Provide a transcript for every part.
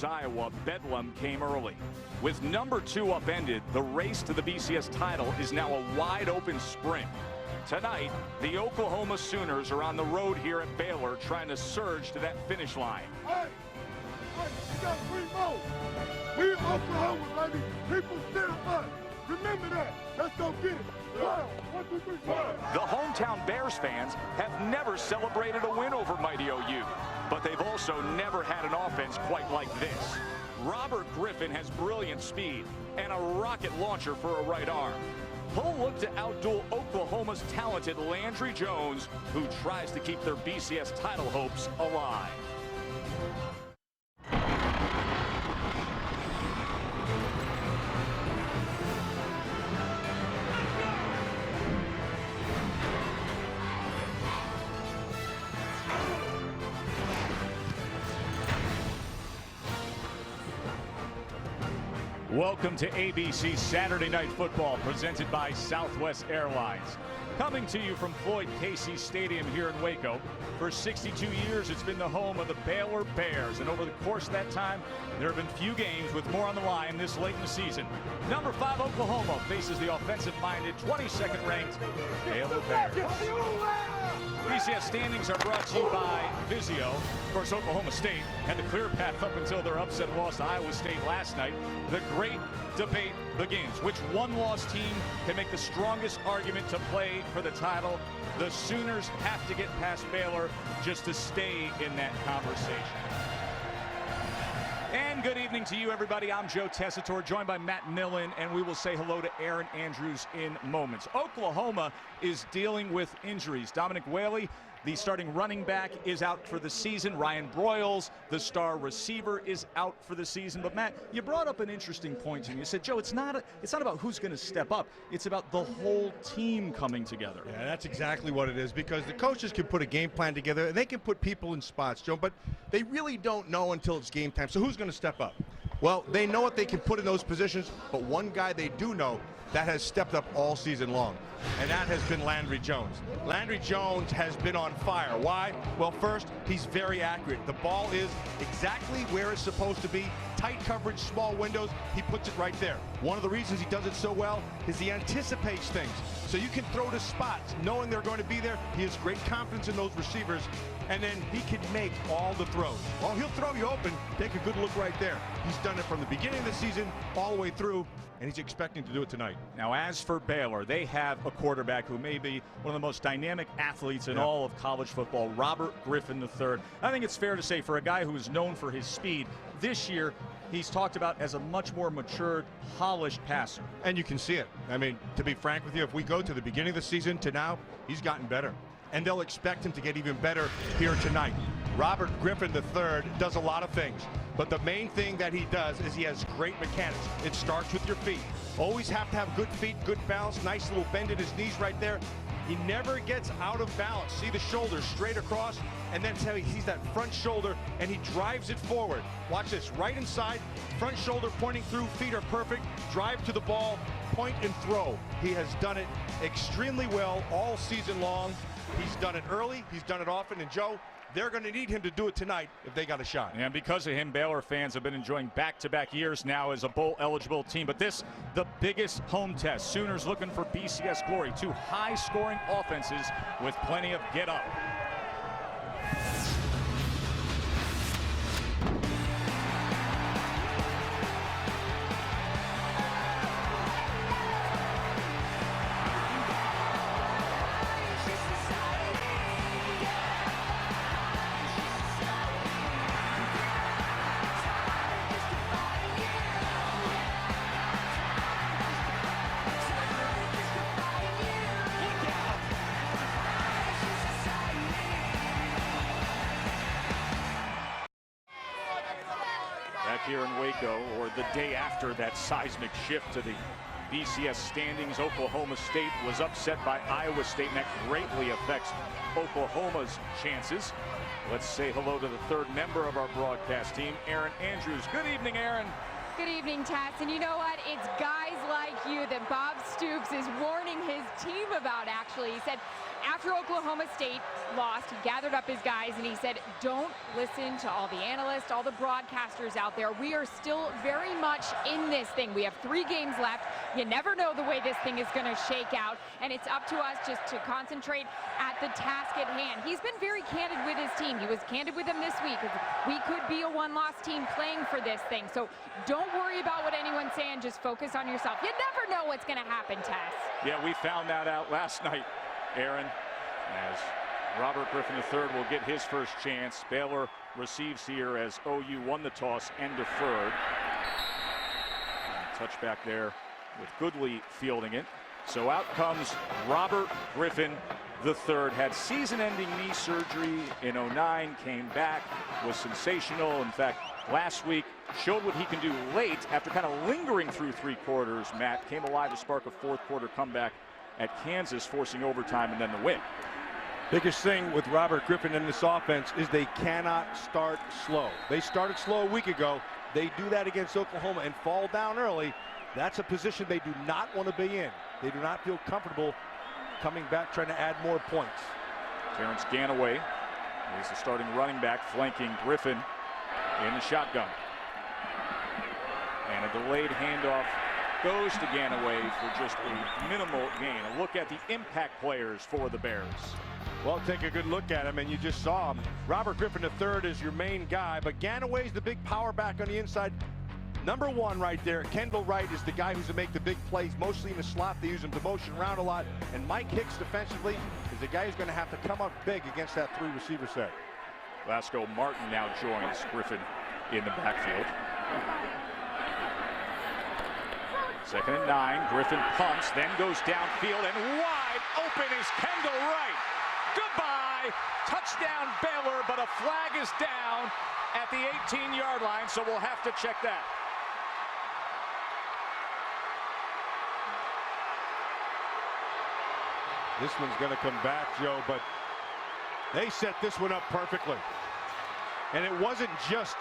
Iowa, Bedlam came early. With number 2 upended, the race to the BCS title is now a wide-open sprint. Tonight, the Oklahoma Sooners are on the road here at Baylor trying to surge to that finish line. Hey, we got 3 more. We in Oklahoma, baby. People still us. Remember that. Let's go get it. 12. 1, 2, 3, 12. The hometown Bears fans have never celebrated a win over mighty OU, but they've also never had an offense quite like this. Robert Griffin has brilliant speed and a rocket launcher for a right arm. He'll look to outduel Oklahoma's talented Landry Jones, who tries to keep their BCS title hopes alive. Welcome to ABC Saturday Night Football, presented by Southwest Airlines. Coming to you from Floyd Casey Stadium here in Waco. For 62 years, it's been the home of the Baylor Bears, and over the course of that time, there have been few games with more on the line this late in the season. Number 5, Oklahoma faces the offensive-minded, 22nd ranked Baylor Bears. BCS standings are brought to you by Vizio. Of course, Oklahoma State had the clear path up until their upset loss to Iowa State last night. The great debate begins. Which one-loss team can make the strongest argument to play for the title? The Sooners have to get past Baylor just to stay in that conversation. And good evening to you, everybody. I'm Joe Tessitore, joined by Matt Millen, and we will say hello to Aaron Andrews in moments. Oklahoma is dealing with injuries. Dominic Whaley, the starting running back, is out for the season. Ryan Broyles, the star receiver, is out for the season. But Matt, you brought up an interesting point, and you said, Joe, it's not about who's going to step up. It's about the whole team coming together. Yeah, that's exactly what it is, because the coaches can put a game plan together, and they can put people in spots, Joe, but they really don't know until it's game time. So who's going to step up? Well, they know what they can put in those positions, but one guy they do know that has stepped up all season long, and that has been Landry Jones. Landry Jones has been on fire. Why? Well, first, he's very accurate. The ball is exactly where it's supposed to be. Tight coverage, small windows, he puts it right there. One of the reasons he does it so well is he anticipates things. So you can throw to spots knowing they're going to be there. He has great confidence in those receivers, and then he can make all the throws. Well, he'll throw you open, take a good look right there. He's done it from the beginning of the season all the way through, and he's expecting to do it tonight. Now, as for Baylor, they have a quarterback who may be one of the most dynamic athletes in all of college football, Robert Griffin III. I think it's fair to say, for a guy who is known for his speed, this year he's talked about as a much more matured, polished passer. And you can see it. I mean, to be frank with you, if we go to the beginning of the season to now, he's gotten better. And they'll expect him to get even better here tonight. Robert Griffin III does a lot of things, but the main thing that he does is he has great mechanics. It starts with your feet. Always have to have good feet, good balance, nice little bend in his knees right there. He never gets out of balance. See the shoulders straight across, and then he's that front shoulder, and he drives it forward. Watch this, right inside, front shoulder pointing through, feet are perfect, drive to the ball, point and throw. He has done it extremely well all season long. He's done it early, he's done it often, and Joe, they're going to need him to do it tonight if they got a shot. And because of him, Baylor fans have been enjoying back-to-back years now as a bowl-eligible team. But this, the biggest home test. Sooners looking for BCS glory. 2 high-scoring offenses with plenty of get-up. Here in Waco, or the day after that seismic shift to the BCS standings, Oklahoma State was upset by Iowa State, and that greatly affects Oklahoma's chances. Let's say hello to the 3rd member of our broadcast team, Aaron Andrews. Good evening, Aaron. Good evening, Tess. And you know what? It's guys like you that Bob Stoops is warning his team about, actually. He said, After Oklahoma State lost, he gathered up his guys and he said, don't listen to all the analysts, all the broadcasters out there. We are still very much in this thing. We have 3 games left. You never know the way this thing is going to shake out, and it's up to us just to concentrate at the task at hand. He's been very candid with his team. He was candid with them this week. We could be a one-loss team playing for this thing. So don't worry about what anyone's saying. Just focus on yourself. You never know what's going to happen, Tess. Yeah, we found that out last night, Aaron, as Robert Griffin III will get his first chance. Baylor receives here as OU won the toss and deferred. Touchback there with Goodley fielding it. So out comes Robert Griffin III. Had season-ending knee surgery in '09, came back, was sensational. In fact, last week showed what he can do late after kind of lingering through 3 quarters. Matt came alive to spark a 4th quarter comeback at Kansas, forcing overtime and then the win. Biggest thing with Robert Griffin in this offense is they cannot start slow. They started slow a week ago. They do that against Oklahoma and fall down early. That's a position they do not want to be in. They do not feel comfortable coming back trying to add more points. Terrence Ganaway is the starting running back, flanking Griffin in the shotgun. And a delayed handoff goes to Ganaway for just a minimal gain. A look at the impact players for the Bears. Well, take a good look at him, and you just saw him. Robert Griffin III is your main guy, but Ganaway's the big power back on the inside. Number 1 right there, Kendall Wright, is the guy who's to make the big plays, mostly in the slot. They use him to motion around a lot. And Mike Hicks defensively is the guy who's going to have to come up big against that 3 receiver set. Lasco Martin now joins Griffin in the backfield. 2nd and 9. Griffin pumps, then goes downfield, and wide open is Kendall Wright. Goodbye. Touchdown Baylor, but a flag is down at the 18-yard line, so we'll have to check that. This one's going to come back, Joe, but they set this one up perfectly. And it wasn't just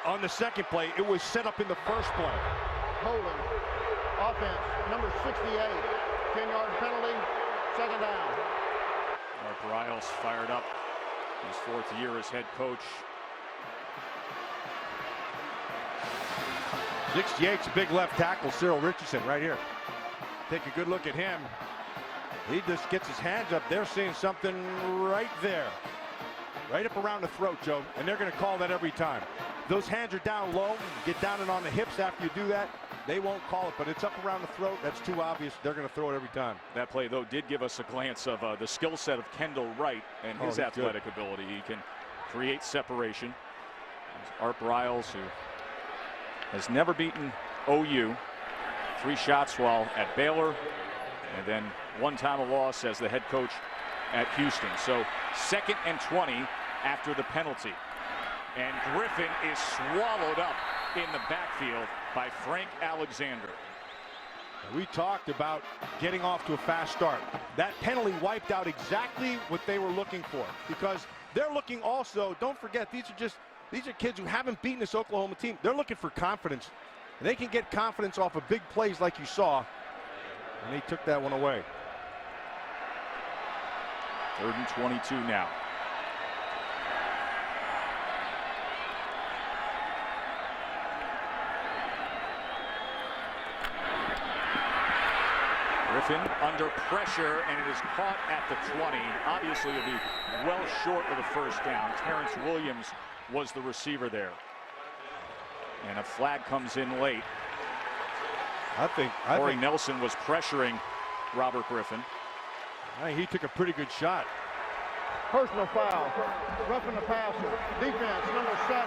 on the second play, it was set up in the first play. Holding. Offense, number 68. 10-yard penalty. 2nd down. Mark Riles fired up. His 4th year as head coach. 68's a big left tackle, Cyril Richardson, right here. Take a good look at him. He just gets his hands up. They're seeing something right there. Right up around the throat, Joe. And they're going to call that every time. Those hands are down low. Get down and on the hips after you do that. They won't call it, but it's up around the throat. That's too obvious. They're going to throw it every time. That play, though, did give us a glance of the skill set of Kendall Wright and his athletic ability. He can create separation. There's Art Riles, who has never beaten OU. 3 shots while at Baylor, and then 1 time a loss as the head coach at Houston. So 2nd and 20 after the penalty. And Griffin is swallowed up in the backfield by Frank Alexander. We talked about getting off to a fast start. That penalty wiped out exactly what they were looking for, because they're looking also, don't forget, these are kids who haven't beaten this Oklahoma team. They're looking for confidence. They can get confidence off of big plays like you saw, and they took that one away. 3rd and 22 now. Griffin under pressure, and it is caught at the 20. Obviously, it'll be well short of the 1st down. Terrence Williams was the receiver there. And a flag comes in late. I think Corey Nelson was pressuring Robert Griffin. I think he took a pretty good shot. Personal foul. Roughing the passer. Defense, number 7.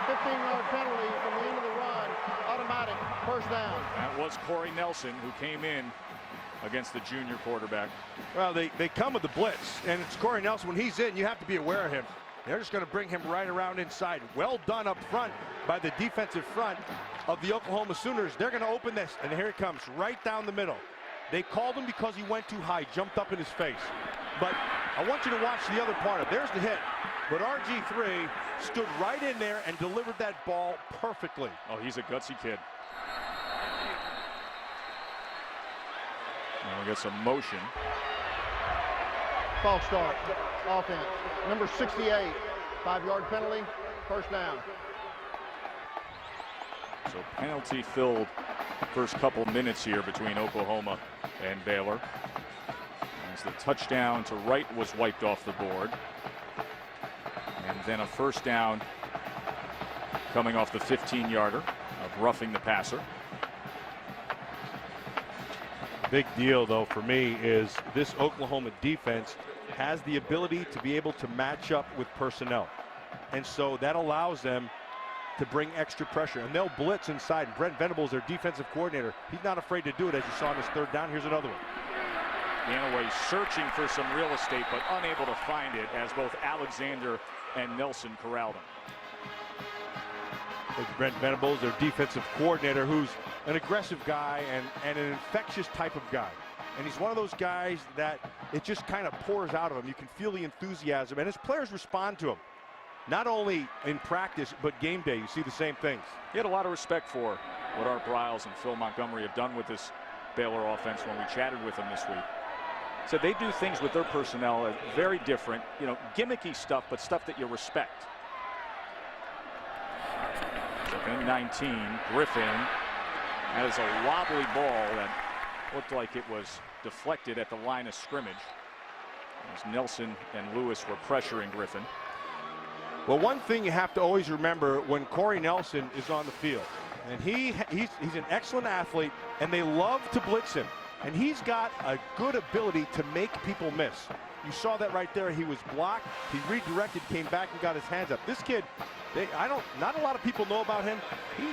15-yard penalty from the end of the run. Automatic. 1st down. That was Corey Nelson, who came in against the junior quarterback. Well, they come with the blitz, and it's Corey Nelson. When he's in, you have to be aware of him. They're just going to bring him right around inside. Well done up front by the defensive front of the Oklahoma Sooners. They're going to open this, and here it comes, right down the middle. They called him because he went too high, jumped up in his face. But I want you to watch the other part of it. There's the hit. But RG3 stood right in there and delivered that ball perfectly. Oh, he's a gutsy kid. And we get some motion. false start, offense. Number 68, 5-yard penalty, first down. So penalty-filled first couple minutes here between Oklahoma and Baylor. As the touchdown to Wright was wiped off the board. And then a first down coming off the 15-yarder of roughing the passer. Big deal, though, for me is this Oklahoma defense has the ability to be able to match up with personnel. And so that allows them to bring extra pressure. And they'll blitz inside. And Brent Venables, their defensive coordinator, he's not afraid to do it, as you saw on his third down. Here's another one. Ganaway searching for some real estate, but unable to find it as both Alexander and Nelson corralled him. It's Brent Venables, their defensive coordinator, who's an aggressive guy and an infectious type of guy. And he's one of those guys that it just kind of pours out of him. You can feel the enthusiasm, and his players respond to him. Not only in practice, but game day, you see the same things. He had a lot of respect for what Art Briles and Phil Montgomery have done with this Baylor offense when we chatted with them this week. So they do things with their personnel very different, gimmicky stuff, but stuff that you respect. Second and 19, Griffin has a wobbly ball that looked like it was deflected at the line of scrimmage as Nelson and Lewis were pressuring Griffin. Well, one thing you have to always remember when Corey Nelson is on the field, and he's an excellent athlete, and they love to blitz him. And he's got a good ability to make people miss. You saw that right there. He was blocked. He redirected, came back and got his hands up. This kid, not a lot of people know about him.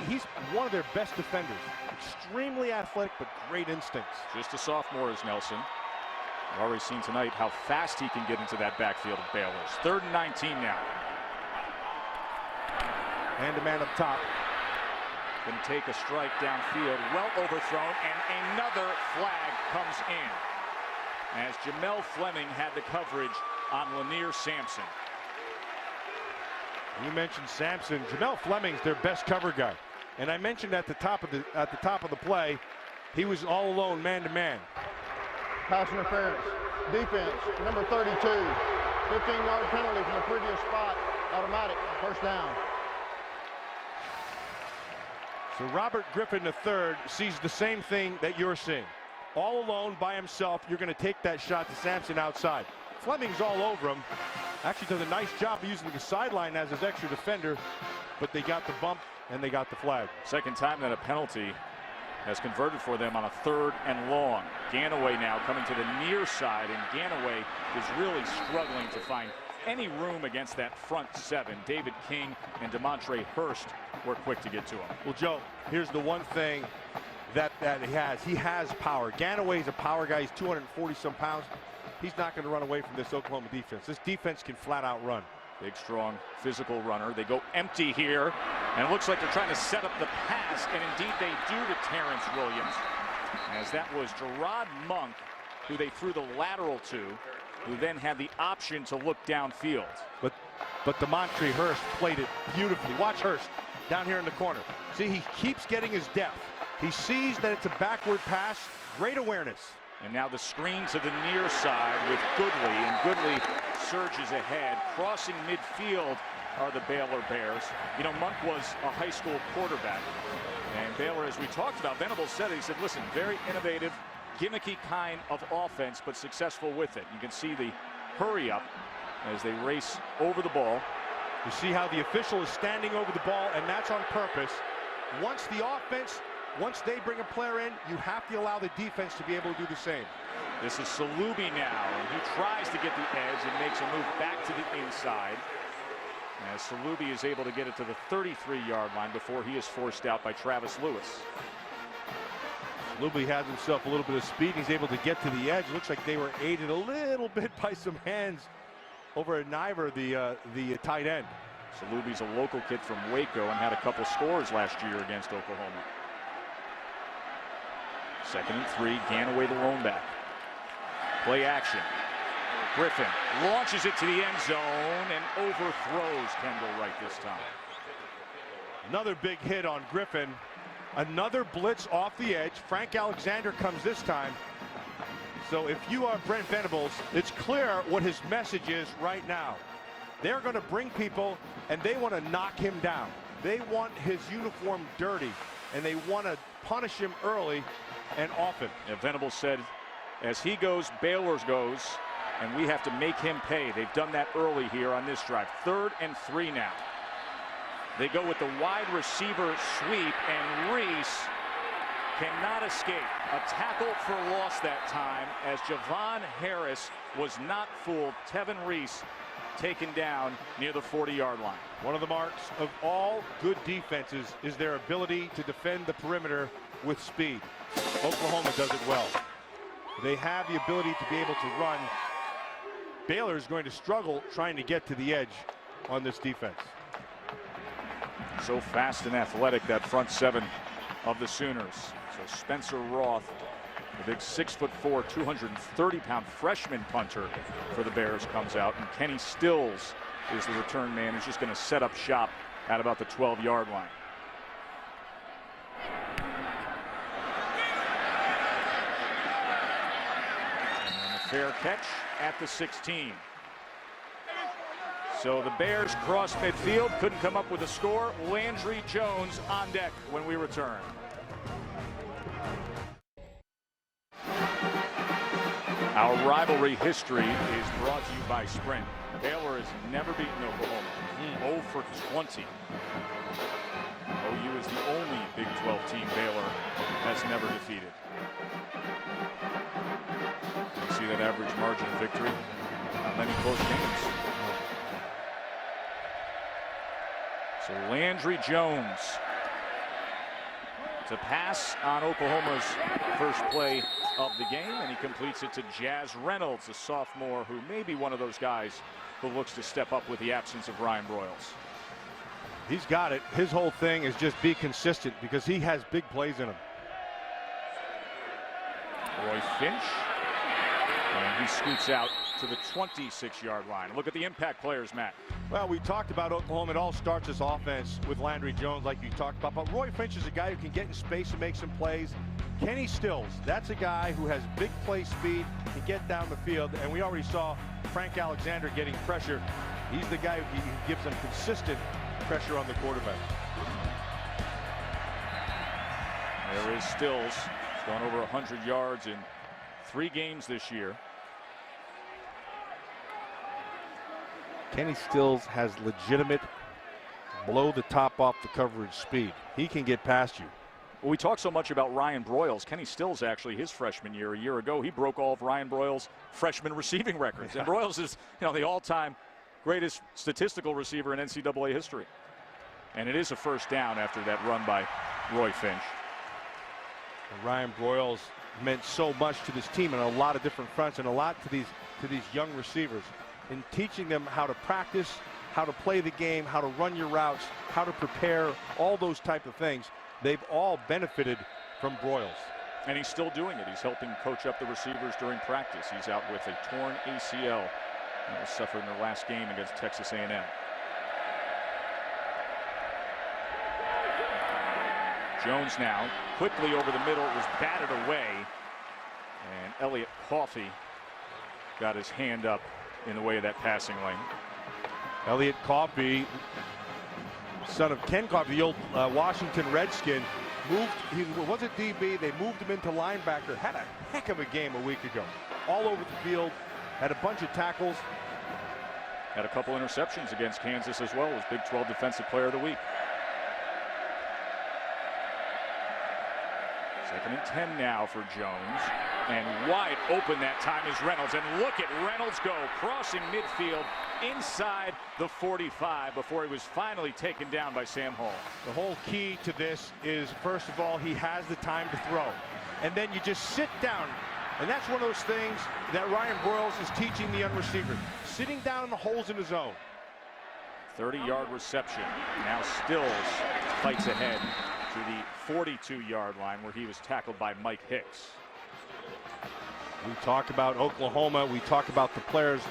He's one of their best defenders. Extremely athletic, but great instincts. Just a sophomore is Nelson. We've already seen tonight how fast he can get into that backfield of Baylor's. 3rd and 19 now. And a man up top. Going to take a strike downfield, well overthrown, and another flag comes in as Jamel Fleming had the coverage on Lanier Sampson. You mentioned Sampson. Jamel Fleming's their best cover guy, and I mentioned at the top of the play, he was all alone, man to man. Pass interference, defense, number 32, 15-yard penalty from the previous spot, automatic, first down. So Robert Griffin III sees the same thing that you're seeing. All alone by himself, you're going to take that shot to Sampson outside. Fleming's all over him. Actually does a nice job of using the sideline as his extra defender, but they got the bump and they got the flag. Second time that a penalty has converted for them on a 3rd and long. Ganaway now coming to the near side, and Ganaway is really struggling to find any room against that front 7. David King and DeMontre Hurst were quick to get to him. Well, Joe, here's the one thing that he has. He has power. Ganaway's a power guy. He's 240-some pounds. He's not going to run away from this Oklahoma defense. This defense can flat out run. Big, strong, physical runner. They go empty here, and it looks like they're trying to set up the pass, and indeed they do to Terrence Williams, as that was Gerard Monk, who they threw the lateral to, who then had the option to look downfield. But DeMontre Hurst played it beautifully. Watch Hurst down here in the corner. See, he keeps getting his depth. He sees that it's a backward pass. Great awareness. And now the screen to the near side with Goodley, and Goodley surges ahead. Crossing midfield are the Baylor Bears. Monk was a high school quarterback. And Baylor, as we talked about, Venables said it. He said, listen, very innovative, gimmicky kind of offense, but successful with it. You can see the hurry up as they race over the ball. You see how the official is standing over the ball, and that's on purpose. Once they bring a player in, you have to allow the defense to be able to do the same. This is Salubi now, and he tries to get the edge and makes a move back to the inside. As Salubi is able to get it to the 33-yard line before he is forced out by Travis Lewis. Salubi has himself a little bit of speed. He's able to get to the edge. Looks like they were aided a little bit by some hands over at Niver, the tight end. Salubi's a local kid from Waco and had a couple scores last year against Oklahoma. 2nd and 3, Ganaway the lone back. Play action. Griffin launches it to the end zone and overthrows Kendall Wright this time. Another big hit on Griffin. Another blitz off the edge. Frank Alexander comes this time. So if you are Brent Venables, it's clear what his message is right now. They're going to bring people, and they want to knock him down. They want his uniform dirty, and they want to punish him early and often. Yeah, Venables said, as he goes, Baylor goes, and we have to make him pay. They've done that early here on this drive. 3rd and 3 now. They go with the wide receiver sweep, and Reese cannot escape. A tackle for loss that time, as Javon Harris was not fooled. Tevin Reese taken down near the 40-yard line. One of the marks of all good defenses is their ability to defend the perimeter with speed. Oklahoma does it well. They have the ability to be able to run. Baylor is going to struggle trying to get to the edge on this defense. So fast and athletic, that front 7 of the Sooners. So Spencer Roth, the big 6'4", 230-pound freshman punter for the Bears, comes out, and Kenny Stills is the return man who's just going to set up shop at about the 12-yard line. And a fair catch at the 16. So the Bears cross midfield, couldn't come up with a score. Landry Jones on deck when we return. Our rivalry history is brought to you by Sprint. Baylor has never beaten Oklahoma. 0 for 20. OU is the only Big 12 team Baylor has never defeated. You see that average margin of victory? Not many close games. So Landry Jones to pass on Oklahoma's first play of the game, and he completes it to Jazz Reynolds, a sophomore who may be one of those guys who looks to step up with the absence of Ryan Broyles. He's got it. His whole thing is just be consistent because he has big plays in him. Roy Finch, and he scoots out to the 26-yard line. Look at the impact players, Matt. Well, we talked about Oklahoma. It all starts this offense with Landry Jones, like you talked about. But Roy Finch is a guy who can get in space and make some plays. Kenny Stills, that's a guy who has big play speed, can get down the field. And we already saw Frank Alexander getting pressure. He's the guy who gives them consistent pressure on the quarterback. There is Stills. He's gone over 100 yards in 3 games this year. Kenny Stills has legitimate blow the top off the coverage speed. He can get past you. Well, we talk so much about Ryan Broyles. Kenny Stills, actually, his freshman year, a year ago, he broke all of Ryan Broyles' freshman receiving records. And Broyles is, the all-time greatest statistical receiver in NCAA history. And it is a first down after that run by Roy Finch. And Ryan Broyles meant so much to this team on a lot of different fronts, and a lot to these young receivers, in teaching them how to practice, how to play the game, how to run your routes, how to prepare, all those type of things. They've all benefited from Broyles. And he's still doing it. He's helping coach up the receivers during practice. He's out with a torn ACL that was suffered in their last game against Texas A&M. Jones now quickly over the middle. It was batted away, and Elliott Coffey got his hand up in the way of that passing lane. Elliott Coffey, son of Ken Coffey, the old Washington Redskin, he wasn't DB. They moved him into linebacker. Had a heck of a game a week ago. All over the field, had a bunch of tackles. Had a couple interceptions against Kansas as well. Was Big 12 Defensive Player of the Week. 2nd and 10 now for Jones. And wide open that time is Reynolds. And look at Reynolds go, crossing midfield inside the 45 before he was finally taken down by Sam Hall. The whole key to this is, first of all, he has the time to throw. And then you just sit down. And that's one of those things that Ryan Broyles is teaching the young receiver. Sitting down in the holes in his own. 30-yard reception. Now Stills fights ahead to the 42-yard line where he was tackled by Mike Hicks. We talk about Oklahoma. We talk about the players.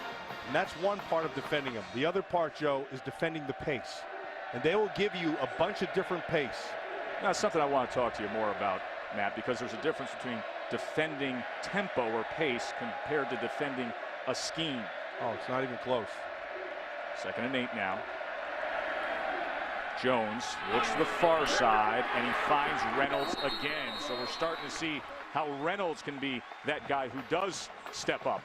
And that's one part of defending them. The other part, Joe, is defending the pace. And they will give you a bunch of different pace. Now, that's something I want to talk to you more about, Matt, because there's a difference between defending tempo or pace compared to defending a scheme. Oh, it's not even close. 2nd and 8 now. Jones looks to the far side, and he finds Reynolds again. So we're starting to see how Reynolds can be that guy who does step up.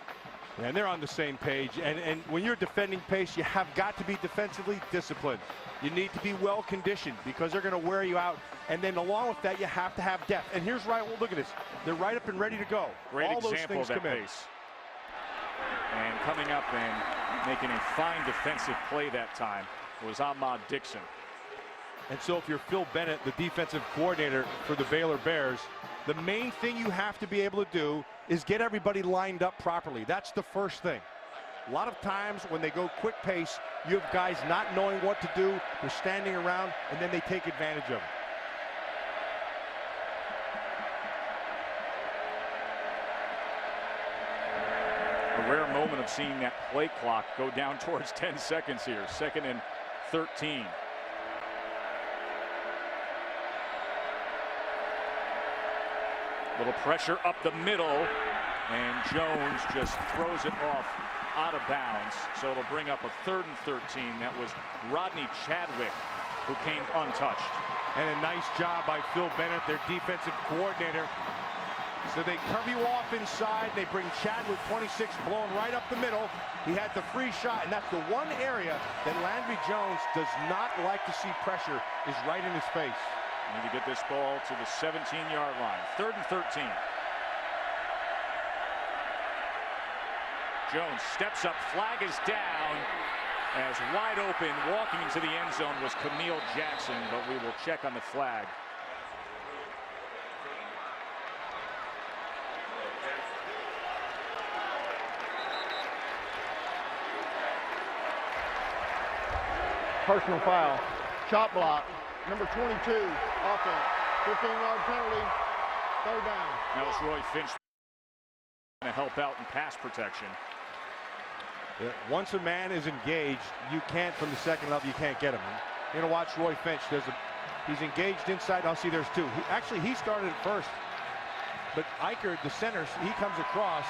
And they're on the same page. And when you're defending pace, you have got to be defensively disciplined. You need to be well conditioned because they're going to wear you out. And then along with that, you have to have depth. And here's right. Well, look at this. They're right up and ready to go. Great All example those things of that come in. pace. And coming up and making a fine defensive play that time was Ahmad Dixon. And so if you're Phil Bennett, the defensive coordinator for the Baylor Bears, the main thing you have to be able to do is get everybody lined up properly. That's the first thing. A lot of times when they go quick pace, you have guys not knowing what to do. They're standing around, and then they take advantage of it. A rare moment of seeing that play clock go down towards 10 seconds here. 2nd and 13. Little pressure up the middle, and Jones just throws it off out of bounds. So it'll bring up a 3rd and 13. That was Rodney Chadwick who came untouched. And a nice job by Phil Bennett, their defensive coordinator. So they curve you off inside. They bring Chadwick, 26, blowing right up the middle. He had the free shot, and that's the one area that Landry Jones does not like to see pressure, is right in his face. Need to get this ball to the 17-yard line. 3rd and 13. Jones steps up, flag is down, as wide open, walking into the end zone was Camille Jackson, but we will check on the flag. Personal foul. Chop block. Number 22, offense. 15-yard penalty. 3rd down. That was Roy Finch to help out in pass protection. Yeah, once a man is engaged, you can't, from the second level, you can't get him. You're going to watch Roy Finch. He's engaged inside. I'll see there's 2. He started it first. But Eichert, the center, he comes across,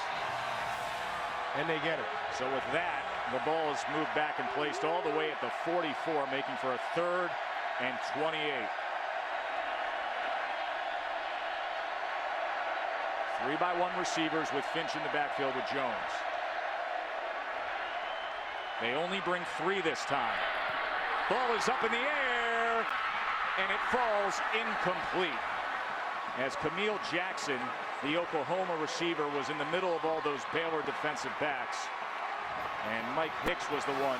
and they get it. So with that, the ball is moved back and placed all the way at the 44, making for a 3rd and 28. 3-by-1 receivers with Finch in the backfield with Jones. They only bring 3 this time. Ball is up in the air, and it falls incomplete. As Camille Jackson, the Oklahoma receiver, was in the middle of all those Baylor defensive backs. And Mike Hicks was the one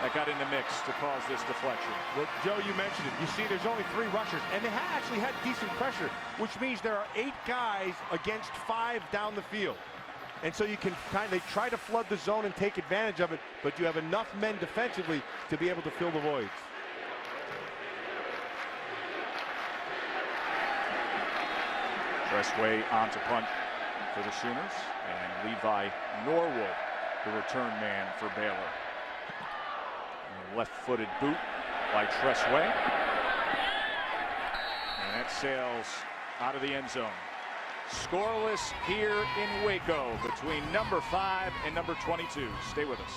that got in the mix to cause this deflection. Well, Joe, you mentioned it. You see, there's only 3 rushers, and they actually had decent pressure, which means there are 8 guys against 5 down the field. And so you can they try to flood the zone and take advantage of it, but you have enough men defensively to be able to fill the voids. Tressway on to punt for the Sooners, and Levi Norwood, the return man for Baylor. Left-footed boot by Tressway, and that sails out of the end zone. Scoreless here in Waco between number 5 and number 22. Stay with us.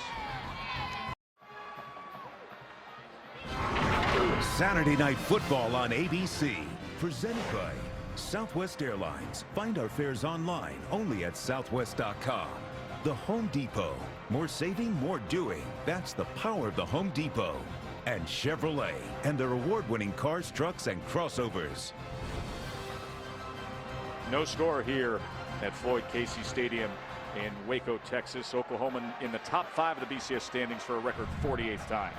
Saturday Night Football on ABC, presented by Southwest Airlines. Find our fares online only at southwest.com. The Home Depot. More saving, more doing. That's the power of the Home Depot. And Chevrolet and their award-winning cars, trucks, and crossovers. No score here at Floyd Casey Stadium in Waco, Texas. Oklahoma in the top 5 of the BCS standings for a record 48th time.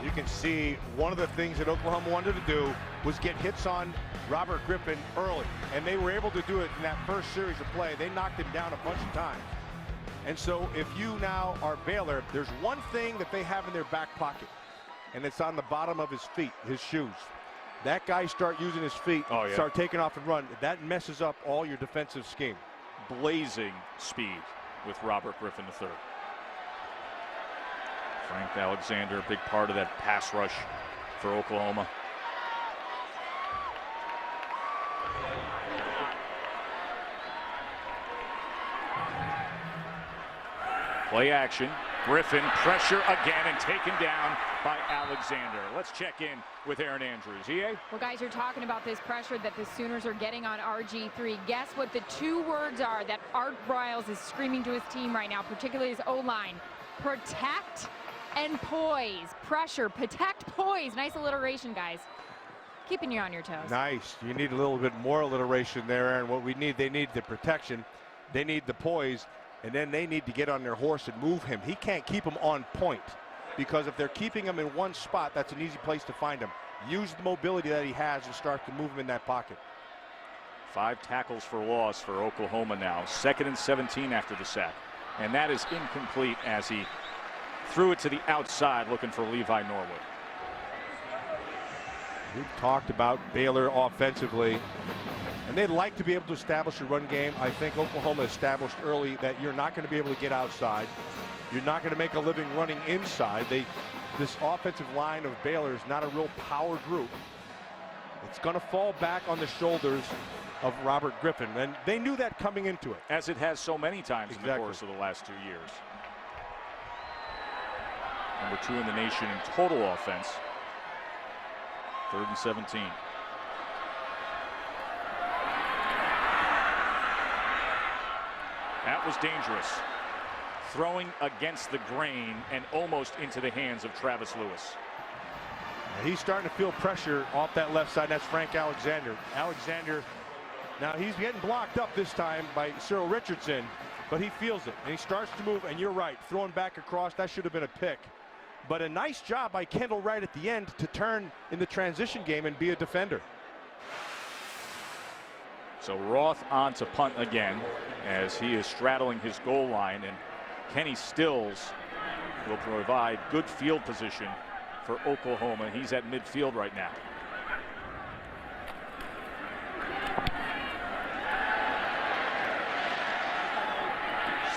You can see one of the things that Oklahoma wanted to do was get hits on Robert Griffin early, and they were able to do it in that first series of play. They knocked him down a bunch of times. And so if you now are Baylor, there's one thing that they have in their back pocket, and it's on the bottom of his feet, his shoes. That guy start using his feet, start taking off and run. That messes up all your defensive scheme. Blazing speed with Robert Griffin III. Frank Alexander, a big part of that pass rush for Oklahoma. Play action. Griffin, pressure again, and taken down by Alexander. Let's check in with Aaron Andrews. EA? Well, guys, you're talking about this pressure that the Sooners are getting on RG3. Guess what the 2 words are that Art Briles is screaming to his team right now, particularly his O-line? Protect and poise. Pressure, protect, poise. Nice alliteration, guys. Keeping you on your toes. Nice. You need a little bit more alliteration there, Aaron. What we need, they need the protection, they need the poise, and then they need to get on their horse and move him. He can't keep him on point, because if they're keeping him in one spot, that's an easy place to find him. Use the mobility that he has and start to move him in that pocket. 5 tackles for loss for Oklahoma now. 2nd and 17 after the sack. And that is incomplete as he threw it to the outside looking for Levi Norwood. We've talked about Baylor offensively, and they'd like to be able to establish a run game. I think Oklahoma established early that you're not going to be able to get outside. You're not going to make a living running inside. This offensive line of Baylor is not a real power group. It's going to fall back on the shoulders of Robert Griffin, and they knew that coming into it. As it has so many times Exactly. in the course of the last 2 years. Number 2 in the nation in total offense. 3rd and 17. That was dangerous. Throwing against the grain and almost into the hands of Travis Lewis. He's starting to feel pressure off that left side. That's Frank Alexander. Alexander, now he's getting blocked up this time by Cyril Richardson, but he feels it and he starts to move. And you're right, throwing back across, that should have been a pick. But a nice job by Kendall right at the end to turn in the transition game and be a defender. So Roth on to punt again as he is straddling his goal line, and Kenny Stills will provide good field position for Oklahoma. He's at midfield right now.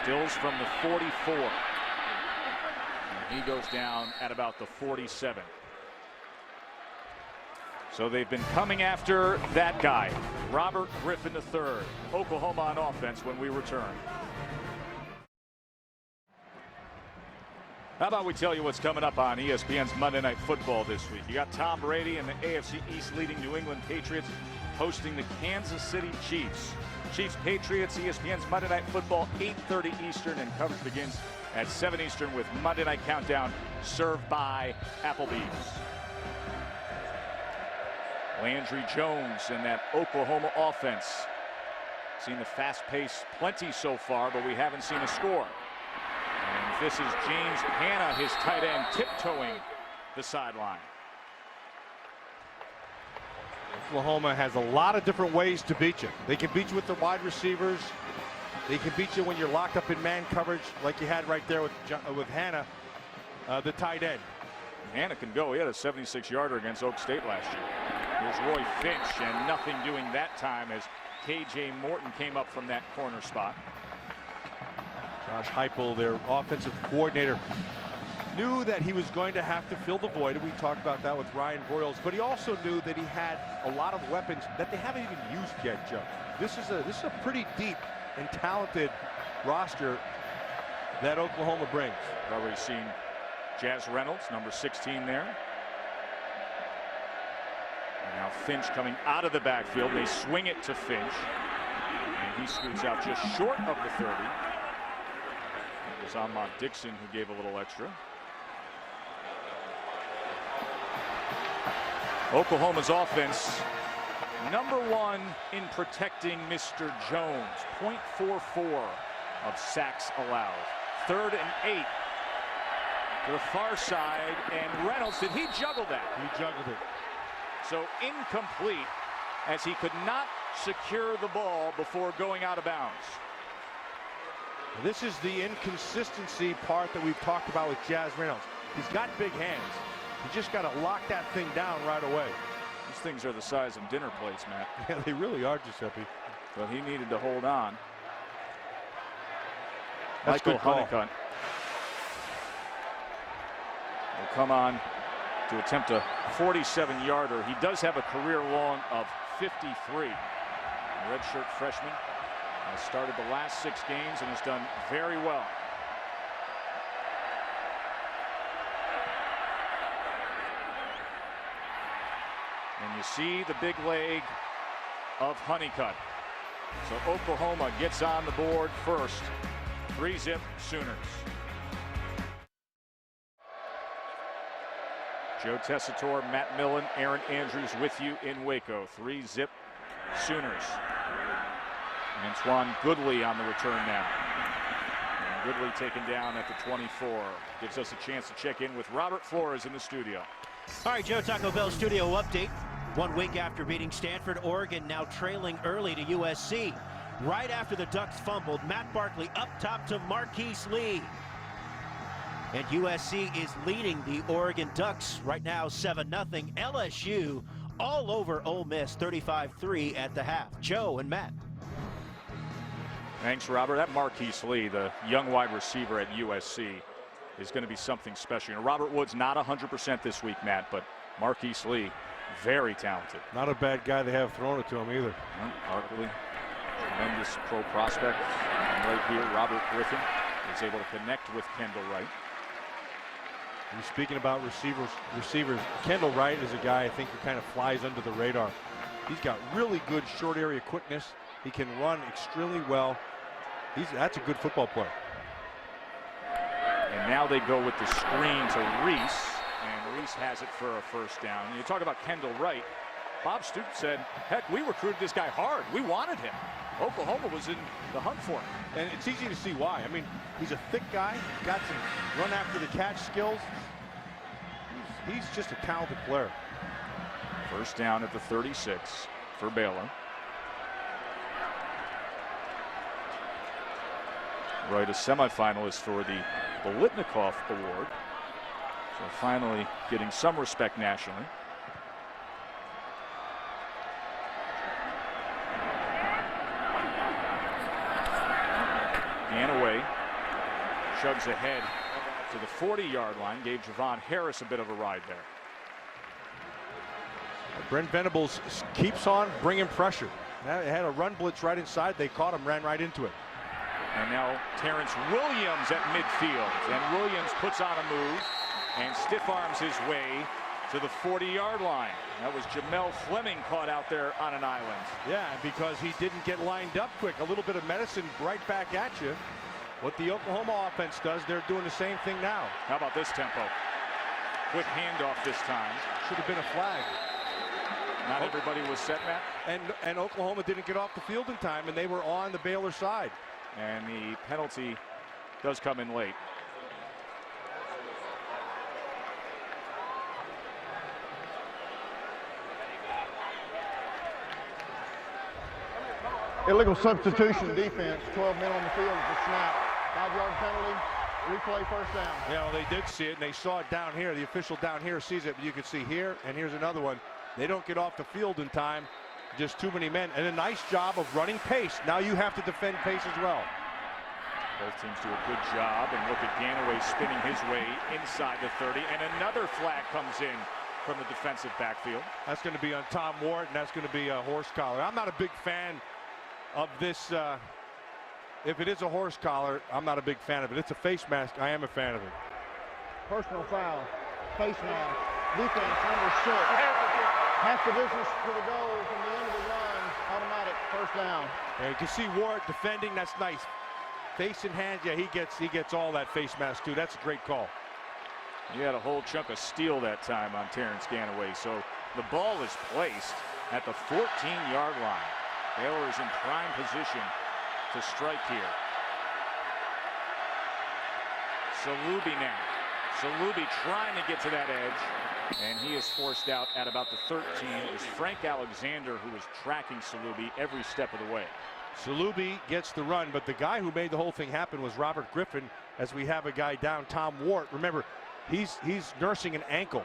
Stills from the 44. And he goes down at about the 47. So they've been coming after that guy, Robert Griffin III. Oklahoma on offense when we return. How about we tell you what's coming up on ESPN's Monday Night Football this week? You got Tom Brady and the AFC East leading New England Patriots hosting the Kansas City Chiefs. Chiefs Patriots, ESPN's Monday Night Football, 8:30 Eastern, and coverage begins at 7 Eastern with Monday Night Countdown served by Applebee's. Landry Jones and that Oklahoma offense. Seen the fast pace plenty so far, but we haven't seen a score. And this is James Hanna, his tight end, tiptoeing the sideline. Oklahoma has a lot of different ways to beat you. They can beat you with the wide receivers. They can beat you when you're locked up in man coverage, like you had right there with Hanna, the tight end. Hanna can go. He had a 76-yarder against Oak State last year. Here's Roy Finch, and nothing doing that time as KJ Morton came up from that corner spot. Josh Heupel, their offensive coordinator, knew that he was going to have to fill the void. We talked about that with Ryan Broyles, but he also knew that he had a lot of weapons that they haven't even used yet, Joe. This is a pretty deep and talented roster that Oklahoma brings. Already seen Jazz Reynolds, number 16 there. And now Finch coming out of the backfield. They swing it to Finch, and he scoots out just short of the 30. It was Ahmad Dixon who gave a little extra. Oklahoma's offense, #1 in protecting Mr. Jones. 0.44 of sacks allowed. 3rd and 8 to the far side, and Reynolds, did he juggle that? He juggled it. So incomplete, as he could not secure the ball before going out of bounds. This is the inconsistency part that we've talked about with Jazz Reynolds. He's got big hands. You just got to lock that thing down right away. These things are the size of dinner plates, Matt. Yeah, they really are, Giuseppe. But he needed to hold on. That's Michael good call. Honeycutt will come on to attempt a 47-yarder. He does have a career long of 53. Redshirt freshman has started the last 6 games and has done very well. You see the big leg of Honeycutt. So Oklahoma gets on the board first. 3-zip Sooners. Joe Tessitore, Matt Millen, Aaron Andrews with you in Waco. 3-zip Sooners. Antoine Goodley on the return now. And Goodley taken down at the 24. Gives us a chance to check in with Robert Flores in the studio. All right, Joe, Taco Bell studio update. 1 week after beating Stanford, Oregon now trailing early to USC. Right after the Ducks fumbled, Matt Barkley up top to Marquise Lee. And USC is leading the Oregon Ducks right now 7-0. LSU all over Ole Miss 35-3 at the half. Joe and Matt. Thanks, Robert. That Marquise Lee, the young wide receiver at USC, is going to be something special. You know, Robert Woods not 100% this week, Matt, but Marquise Lee, very talented. Not a bad guy they have thrown it to him either. Barkley, tremendous pro prospect. And right here, Robert Griffin is able to connect with Kendall Wright. You're speaking about receivers. Kendall Wright is a guy I think who kind of flies under the radar. He's got really good short area quickness. He can run extremely well. That's a good football player. And now they go with the screen to Reese, and Reese has it for a first down. And you talk about Kendall Wright. Bob Stoops said, heck, we recruited this guy hard. We wanted him. Oklahoma was in the hunt for him. And it's easy to see why. I mean, he's a thick guy, got some run after the catch skills. He's just a talented player. First down at the 36 for Baylor. Wright, a semifinalist for the Bolitnikoff Award. So finally getting some respect nationally. Ganaway chugs ahead to the 40-yard line. Gave Javon Harris a bit of a ride there. Brent Venables keeps on bringing pressure. Now, it had a run blitz right inside. They caught him, ran right into it. And now Terrence Williams at midfield. And Williams puts on a move and stiff arms his way to the 40-yard line. That was Jamel Fleming caught out there on an island. Yeah, because he didn't get lined up quick. A little bit of medicine right back at you. What the Oklahoma offense does, they're doing the same thing now. How about this tempo? Quick handoff this time. Should have been a flag. Not everybody was set, Matt. And Oklahoma didn't get off the field in time, and they were on the Baylor side. And the penalty does come in late. Illegal substitution defense, 12 men on the field at the snap. 5-yard penalty, replay first down. Yeah, well, they did see it, and they saw it down here. The official down here sees it, but you can see here, and here's another one. They don't get off the field in time. Just too many men, and a nice job of running pace. Now you have to defend pace as well. Both teams do a good job, and look at Ganaway spinning his way inside the 30, and another flag comes in from the defensive backfield. That's going to be on Tom Ward, and that's going to be a horse collar. I'm not a big fan of this. If it is a horse collar, I'm not a big fan of it. It's a face mask. I am a fan of it. Personal foul, face mask, defense number 6. Half the distance to the goal from the end of the run, automatic first down. And you can see Ward defending. That's nice. Face and hands, yeah, he gets all that face mask too. That's a great call. He had a whole chunk of steel that time on Terrence Ganaway. So the ball is placed at the 14-yard line. Baylor is in prime position to strike here. Salubi now. Salubi trying to get to that edge, and he is forced out at about the 13. It was Frank Alexander who was tracking Salubi every step of the way. Salubi gets the run, but the guy who made the whole thing happen was Robert Griffin, as we have a guy down, Tom Ward. Remember, he's nursing an ankle.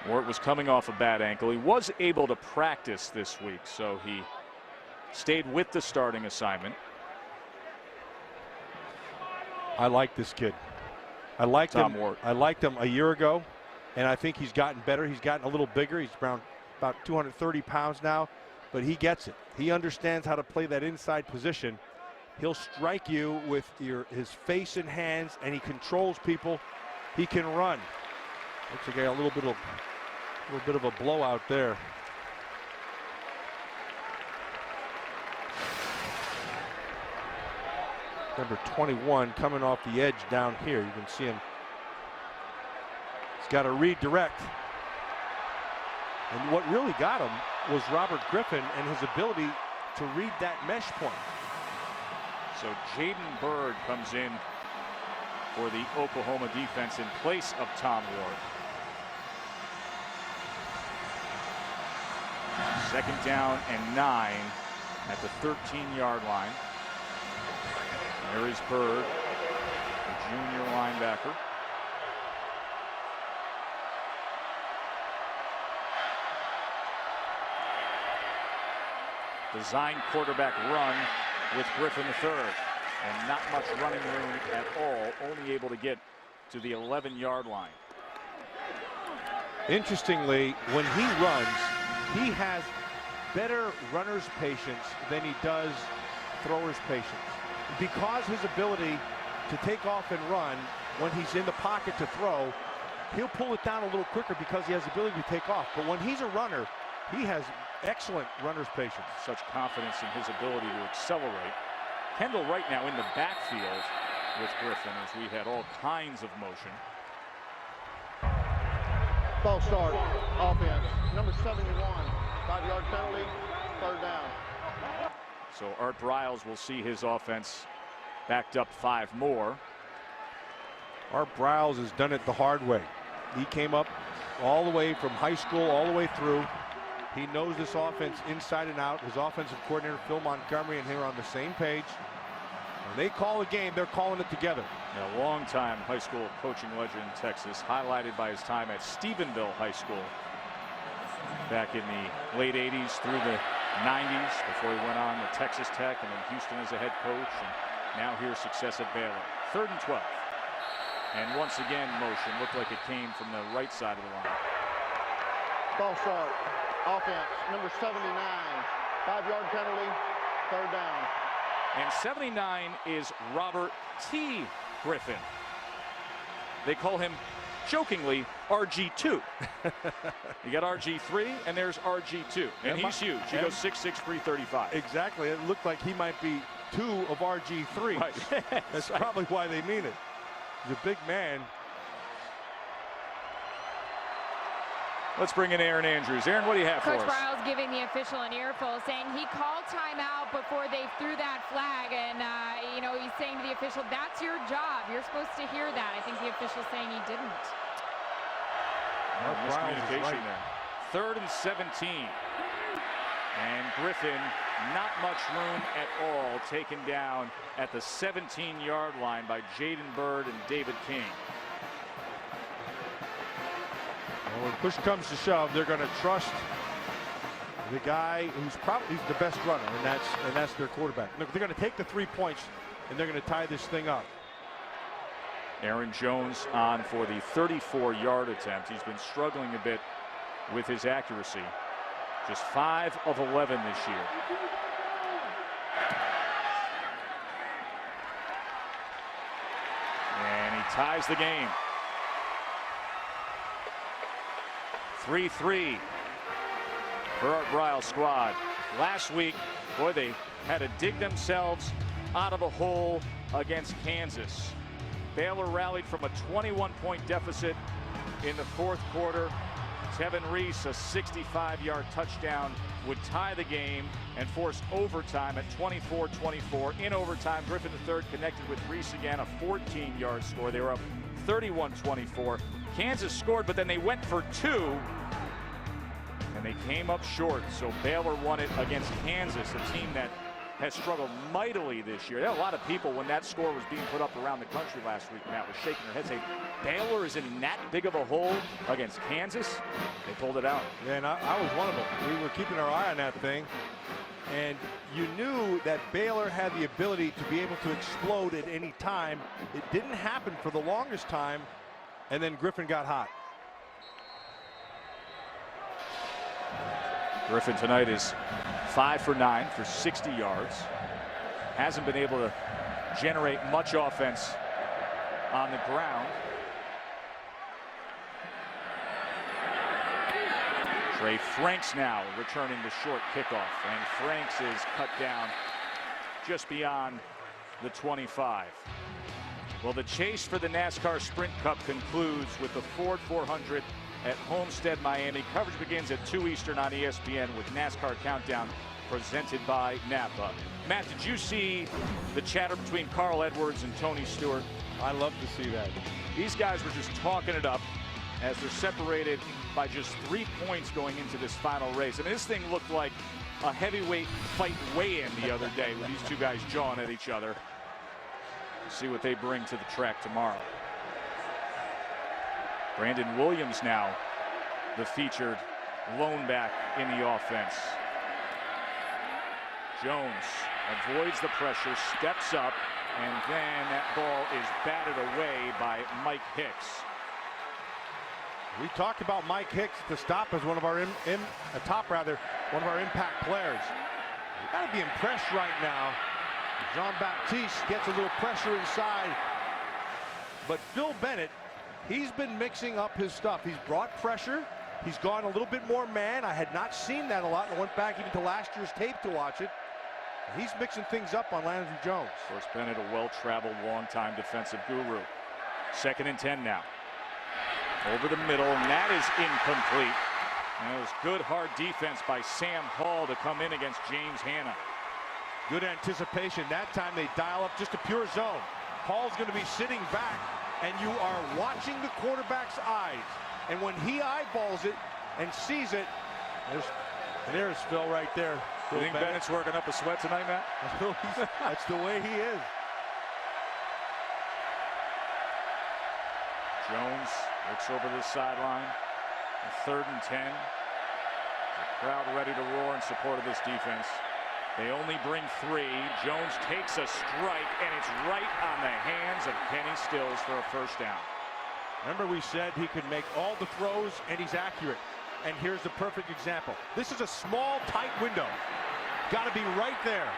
Ward was coming off a bad ankle. He was able to practice this week, so he stayed with the starting assignment. I like this kid. I liked Tom him. Ward. I liked him a year ago, and I think he's gotten better. He's gotten a little bigger. He's around about 230 pounds now, but he gets it. He understands how to play that inside position. He'll strike you with his face and hands, and he controls people. He can run. Looks like a little bit of A little bit of a blowout there. Number 21 coming off the edge down here. You can see him. He's got to redirect. And what really got him was Robert Griffin and his ability to read that mesh point. So Jaden Bird comes in for the Oklahoma defense in place of Tom Ward. Second down and 9 at the 13-yard line. There is Bird, the junior linebacker. Design quarterback run with Griffin III. And not much running room at all, only able to get to the 11-yard line. Interestingly, when he runs, he has better runner's patience than he does thrower's patience. Because his ability to take off and run when he's in the pocket to throw, he'll pull it down a little quicker because he has the ability to take off. But when he's a runner, he has excellent runner's patience. Such confidence in his ability to accelerate. Kendall right now in the backfield with Griffin as we had all kinds of motion. False start, offense, number 71, 5-yard penalty, third down. So Art Briles will see his offense backed up 5 more. Art Briles has done it the hard way. He came up all the way from high school all the way through. He knows this offense inside and out. His offensive coordinator, Phil Montgomery, and him are on the same page. When they call a game, they're calling it together. A long-time high school coaching legend in Texas, highlighted by his time at Stephenville High School back in the late 80s through the 90s before he went on to Texas Tech and then Houston as a head coach, and now here's success at Baylor. 3rd and 12. And once again, motion looked like it came from the right side of the line. False start, offense, number 79, 5-yard penalty, third down. And 79 is Robert T. Griffin. They call him, jokingly, RG2. You got RG3, and there's RG2. And he's huge. He goes 6'6", 335. Exactly. It looked like he might be 2 of RG3. Right. That's probably why they mean it. He's a big man. Let's bring in Aaron Andrews. Aaron, what do you have Coach for us? Briles giving the official an earful, saying he called timeout before they threw that flag, and you know, he's saying to the official, "That's your job. You're supposed to hear that." I think the official's saying he didn't. Miscommunication there. 3rd and 17. And Griffin, not much room at all, taken down at the 17-yard line by Jaden Bird and David King. When push comes to shove, they're going to trust the guy who's probably the best runner, and that's their quarterback. Look, they're going to take the 3 points, and they're going to tie this thing up. Aaron Jones on for the 34-yard attempt. He's been struggling a bit with his accuracy. Just 5 of 11 this year. And he ties the game. 3-3 for Art Briles' squad. Last week, boy, they had to dig themselves out of a hole against Kansas. Baylor rallied from a 21-point deficit in the 4th quarter. Tevin Reese, a 65-yard touchdown, would tie the game and force overtime at 24-24. In overtime, Griffin III connected with Reese again, a 14-yard score. They were up 31-24. Kansas scored, but then they went for 2, and they came up short. So Baylor won it against Kansas, a team that has struggled mightily this year. There are a lot of people, when that score was being put up around the country last week, Matt, was shaking their heads saying, Baylor is in that big of a hole against Kansas. They pulled it out. Yeah, and I was one of them. We were keeping our eye on that thing. And you knew that Baylor had the ability to be able to explode at any time. It didn't happen for the longest time. And then Griffin got hot. Griffin tonight is 5 for 9 for 60 yards. Hasn't been able to generate much offense on the ground. Trey Franks now returning the short kickoff, and Franks is cut down just beyond the 25. Well, the chase for the NASCAR Sprint Cup concludes with the Ford 400 at Homestead, Miami. Coverage begins at 2 Eastern on ESPN with NASCAR Countdown presented by Napa. Matt, did you see the chatter between Carl Edwards and Tony Stewart? I love to see that. These guys were just talking it up as they're separated by just 3 points going into this final race. I mean, this thing looked like a heavyweight fight weigh-in the other day with these two guys jawing at each other. See what they bring to the track tomorrow. Brandon Williams now the featured lone back in the offense. Jones avoids the pressure, steps up, and then that ball is batted away by Mike Hicks. We talked about Mike Hicks at the stop as one of our one of our impact players. You got to be impressed right now. Jean-Baptiste gets a little pressure inside, but Phil Bennett, he's been mixing up his stuff. He's brought pressure. He's gone a little bit more man. I had not seen that a lot. I went back even to last year's tape to watch it. He's mixing things up on Landry Jones. Of course, Bennett, a well-traveled, long-time defensive guru. 2nd and 10 now. Over the middle, and that is incomplete. And it was good, hard defense by Sam Hall to come in against James Hanna. Good anticipation. That time they dial up just a pure zone. Hall's going to be sitting back, and you are watching the quarterback's eyes. And when he eyeballs it and sees it, there's Phil right there. You think Bennett's working up a sweat tonight, Matt? That's the way he is. Jones looks over the sideline. 3rd and 10. The crowd ready to roar in support of this defense. They only bring 3. Jones takes a strike, and it's right on the hands of Kenny Stills for a first down. Remember, we said he could make all the throws, and he's accurate. And here's the perfect example. This is a small, tight window. Got to be right there.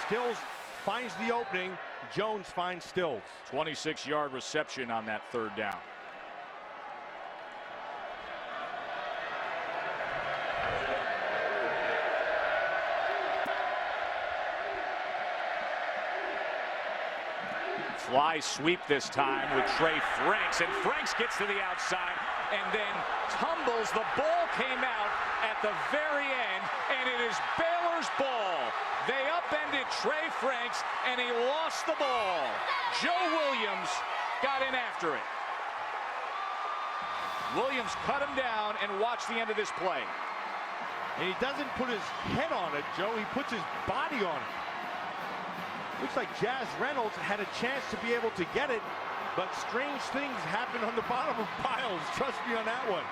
Stills finds the opening. Jones finds Stills. 26-yard reception on that 3rd down. Fly sweep this time with Trey Franks, and Franks gets to the outside and then tumbles. The ball came out at the very end, and it is Baylor's ball. They upended Trey Franks, and he lost the ball. Joe Williams got in after it. Williams cut him down, and watch the end of this play. And he doesn't put his head on it, Joe. He puts his body on it. Looks like Jazz Reynolds had a chance to be able to get it, but strange things happen on the bottom of piles. Trust me on that one.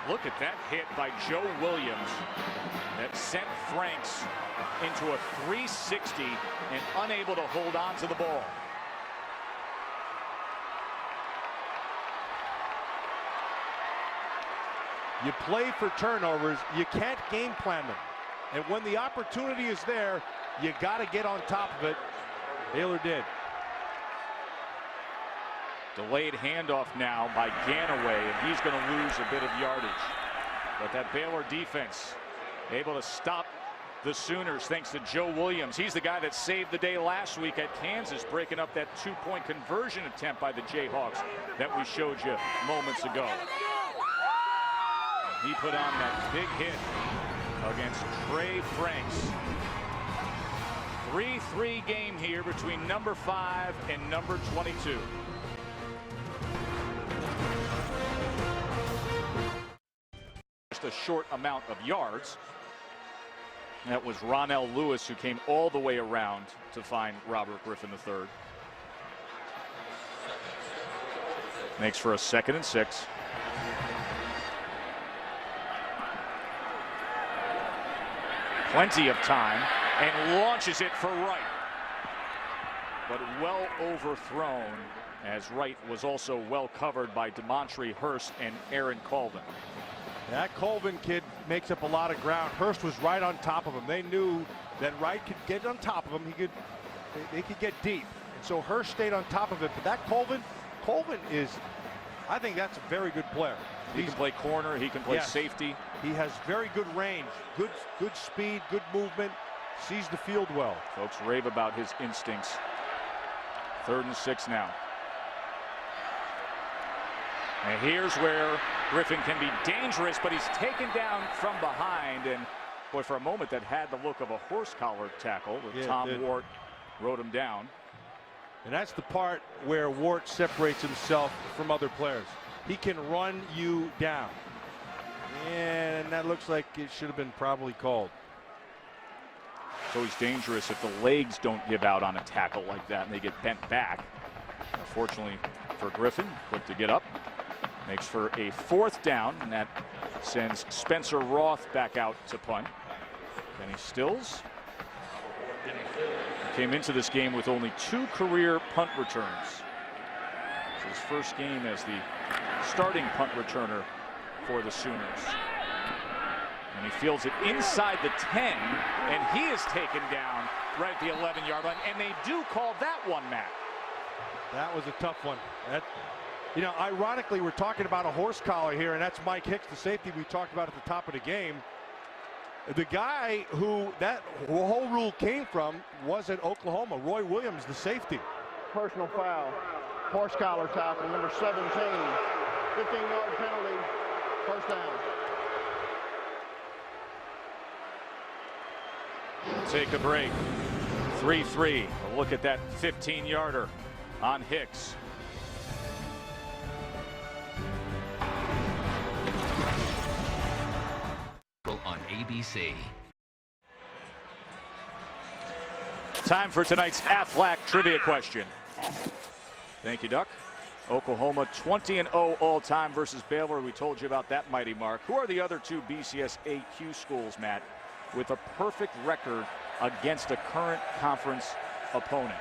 Look at that hit by Joe Williams that sent Franks into a 360 and unable to hold on to the ball. You play for turnovers. You can't game plan them. And when the opportunity is there, you got to get on top of it. Baylor did. Delayed handoff now by Ganaway, and he's going to lose a bit of yardage. But that Baylor defense able to stop the Sooners thanks to Joe Williams. He's the guy that saved the day last week at Kansas, breaking up that 2-point conversion attempt by the Jayhawks that we showed you moments ago. He put on that big hit against Trey Franks. 3-3 game here between number 5 and number 22. Just a short amount of yards. That was Ronell Lewis, who came all the way around to find Robert Griffin III. Makes for a 2nd and 6. Plenty of time, and launches it for Wright. But well overthrown, as Wright was also well covered by Demontre Hurst and Aaron Colvin. That Colvin kid makes up a lot of ground. Hurst was right on top of him. They knew that Wright could get on top of him. They could get deep. And so Hurst stayed on top of it. But that Colvin is I think that's a very good player. He can play corner. He can play safety. He has very good range, good speed, good movement, sees the field well. Folks rave about his instincts. 3rd and 6 now. And here's where Griffin can be dangerous, but he's taken down from behind. And boy, for a moment that had the look of a horse collar tackle with Tom Wart wrote him down. And that's the part where Wart separates himself from other players. He can run you down. And that looks like it should have been probably called. It's always dangerous if the legs don't give out on a tackle like that and they get bent back. Unfortunately for Griffin, quick to get up. Makes for a 4th down, and that sends Spencer Roth back out to punt. Kenny Stills came into this game with only 2 career punt returns. It's his first game as the starting punt returner for the Sooners. And he fields it inside the 10, and he is taken down right at the 11-yard line. And they do call that one, Matt. That was a tough one. You know, ironically, we're talking about a horse collar here, and that's Mike Hicks, the safety we talked about at the top of the game. The guy who that whole rule came from was at Oklahoma, Roy Williams, the safety. Personal foul, horse collar tackle, number 17. 15-yard penalty, 1st down. Take a break. 3-3. A look at that 15-yarder on Hicks. On ABC. Time for tonight's Aflac trivia question. Thank you, Duck. Oklahoma 20-0 all-time versus Baylor. We told you about that mighty mark. Who are the other 2 BCS AQ schools, Matt, with a perfect record against a current conference opponent?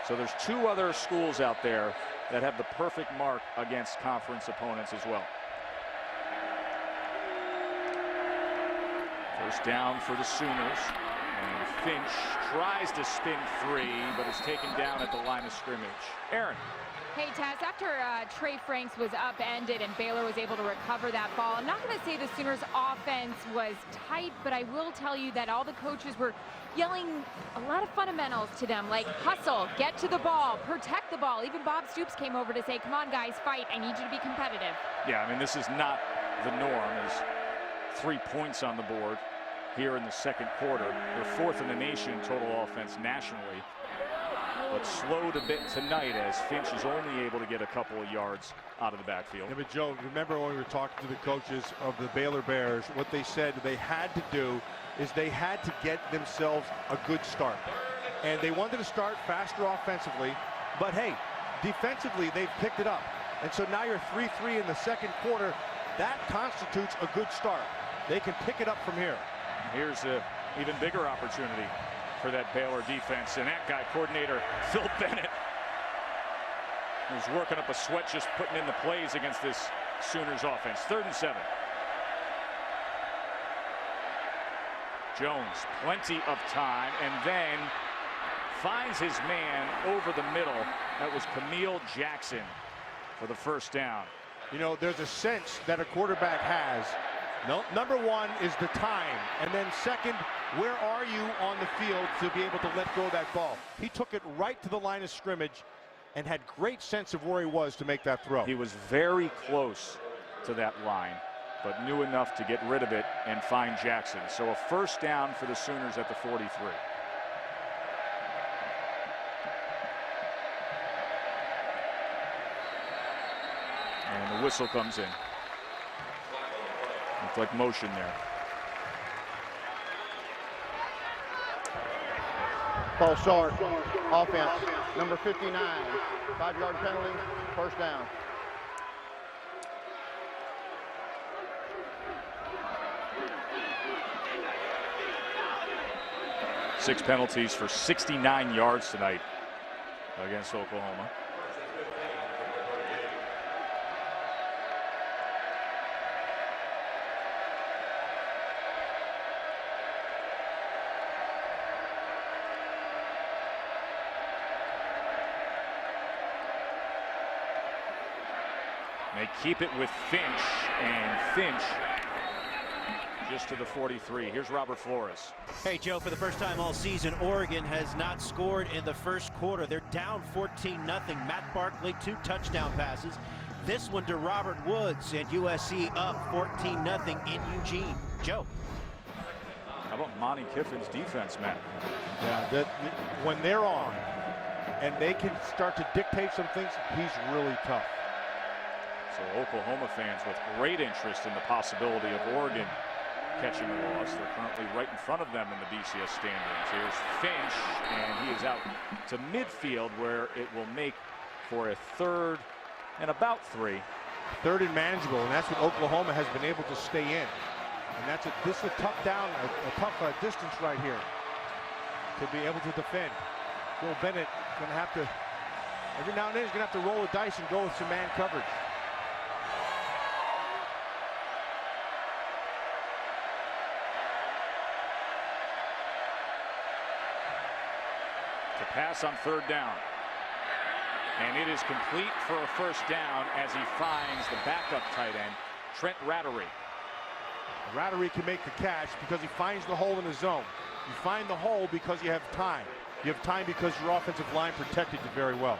So there's 2 other schools out there that have the perfect mark against conference opponents as well. First down for the Sooners. And Finch tries to spin free, but is taken down at the line of scrimmage. Aaron. Hey, Taz, after Trey Franks was upended and Baylor was able to recover that ball, I'm not going to say the Sooners' offense was tight, but I will tell you that all the coaches were yelling a lot of fundamentals to them, like hustle, get to the ball, protect the ball. Even Bob Stoops came over to say, come on, guys, fight. I need you to be competitive. Yeah, I mean, this is not the norm. There's 3 points on the board here in the 2nd quarter. They're 4th in the nation in total offense nationally, but slowed a bit tonight as Finch is only able to get a couple of yards out of the backfield. Yeah, but Joe, remember when we were talking to the coaches of the Baylor Bears, what they said they had to do is they had to get themselves a good start. And they wanted to start faster offensively, but hey, defensively they've picked it up. And so now you're 3-3 in the 2nd quarter. That constitutes a good start. They can pick it up from here. Here's an even bigger opportunity for that Baylor defense. And that guy, coordinator Phil Bennett, who's working up a sweat just putting in the plays against this Sooners offense. 3rd and 7. Jones, plenty of time, and then finds his man over the middle. That was Camille Jackson for the 1st down. You know, there's a sense that a quarterback has. No, number 1 is the time, and then 2nd, where are you on the field to be able to let go of that ball? He took it right to the line of scrimmage and had great sense of where he was to make that throw. He was very close to that line, but knew enough to get rid of it and find Jackson. So a 1st down for the Sooners at the 43. And the whistle comes in. Looked like motion there. False start, offense, number 59, 5-yard penalty, 1st down. Six penalties for 69 yards tonight against Oklahoma. They keep it with Finch, and Finch just to the 43. Here's Robert Flores. Hey, Joe, for the first time all season, Oregon has not scored in the first quarter. They're down 14-0. Matt Barkley, 2 touchdown passes. This one to Robert Woods, and USC up 14-0 in Eugene. Joe. How about Monty Kiffin's defense, Matt? Yeah, when they're on and they can start to dictate some things, he's really tough. So Oklahoma fans with great interest in the possibility of Oregon catching a loss. They're currently right in front of them in the BCS standings. Here's Finch, and he is out to midfield where it will make for a 3rd and about 3. 3rd and manageable, and that's what Oklahoma has been able to stay in. And this is a tough down, a tough distance right here to be able to defend. Bill Bennett going to have to, every now and then he's going to have to roll the dice and go with some man coverage. To pass on 3rd down. And it is complete for a 1st down as he finds the backup tight end, Trent Rattery. Rattery can make the catch because he finds the hole in the zone. You find the hole because you have time. You have time because your offensive line protected you very well.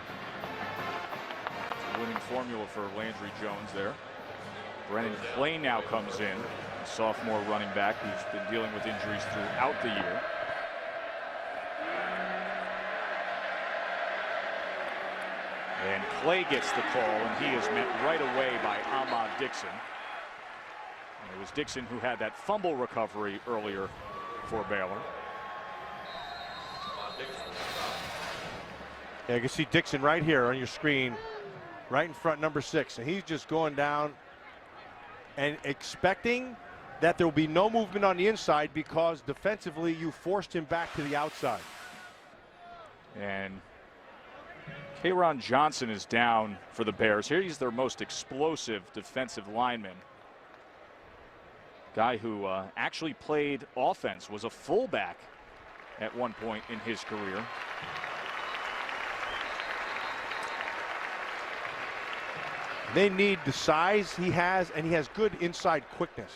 Winning formula for Landry Jones there. Brennan Clay now comes in, sophomore running back who's been dealing with injuries throughout the year. And Clay gets the call, and he is met right away by Ahmad Dixon. And it was Dixon who had that fumble recovery earlier for Baylor. Yeah, you can see Dixon right here on your screen, right in front, number 6. And he's just going down and expecting that there will be no movement on the inside because defensively you forced him back to the outside. And K'Ron Johnson is down for the Bears. Here he's their most explosive defensive lineman. Guy who actually played offense, was a fullback at one point in his career. They need the size he has, and he has good inside quickness.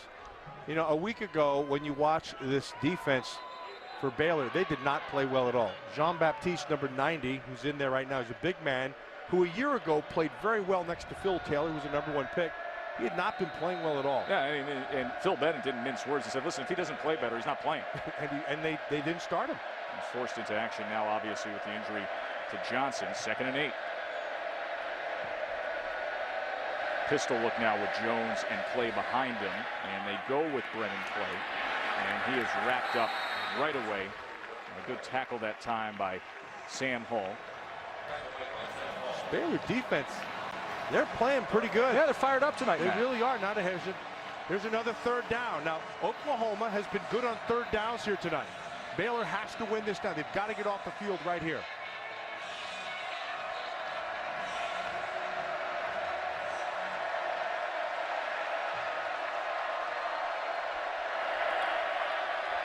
You know, a week ago when you watch this defense for Baylor, they did not play well at all. Jean-Baptiste, number 90, who's in there right now, is a big man who a year ago played very well next to Phil Taylor, who was a #1 pick. He had not been playing well at all. Yeah, I mean, and Phil Bennett didn't mince words. He said, listen, if he doesn't play better, he's not playing. and they didn't start him. He's forced into action now, obviously, with the injury to Johnson. 2nd and 8. Pistol look now with Jones and Clay behind him, and they go with Brennan Clay, and he is wrapped up right away. A good tackle that time by Sam Hall. Baylor defense, they're playing pretty good. Yeah, they're fired up tonight. They really are. Now there's another 3rd down. Now Oklahoma has been good on 3rd downs here tonight. Baylor has to win this now. They've got to get off the field right here.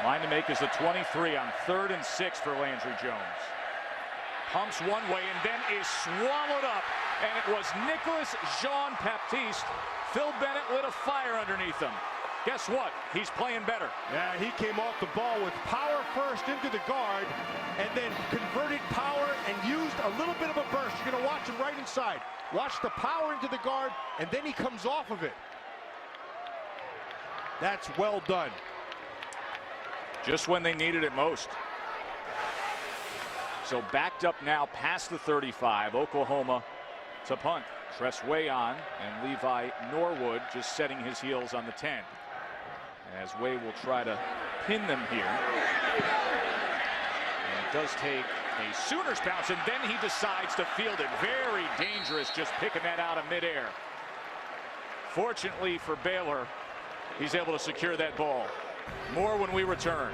Line to make is the 23 on 3rd and 6 for Landry Jones. Pumps one way and then is swallowed up. And it was Nicholas Jean-Baptiste. Phil Bennett lit a fire underneath him. Guess what? He's playing better. Yeah, he came off the ball with power first into the guard and then converted power and used a little bit of a burst. You're going to watch him right inside. Watch the power into the guard, and then he comes off of it. That's well done. Just when they needed it most. So backed up now past the 35. Oklahoma to punt. Tress Way on, and Levi Norwood just setting his heels on the 10. As Way will try to pin them here. And it does take a Sooners bounce, and then he decides to field it. Very dangerous, just picking that out of midair. Fortunately for Baylor, he's able to secure that ball. More when we return.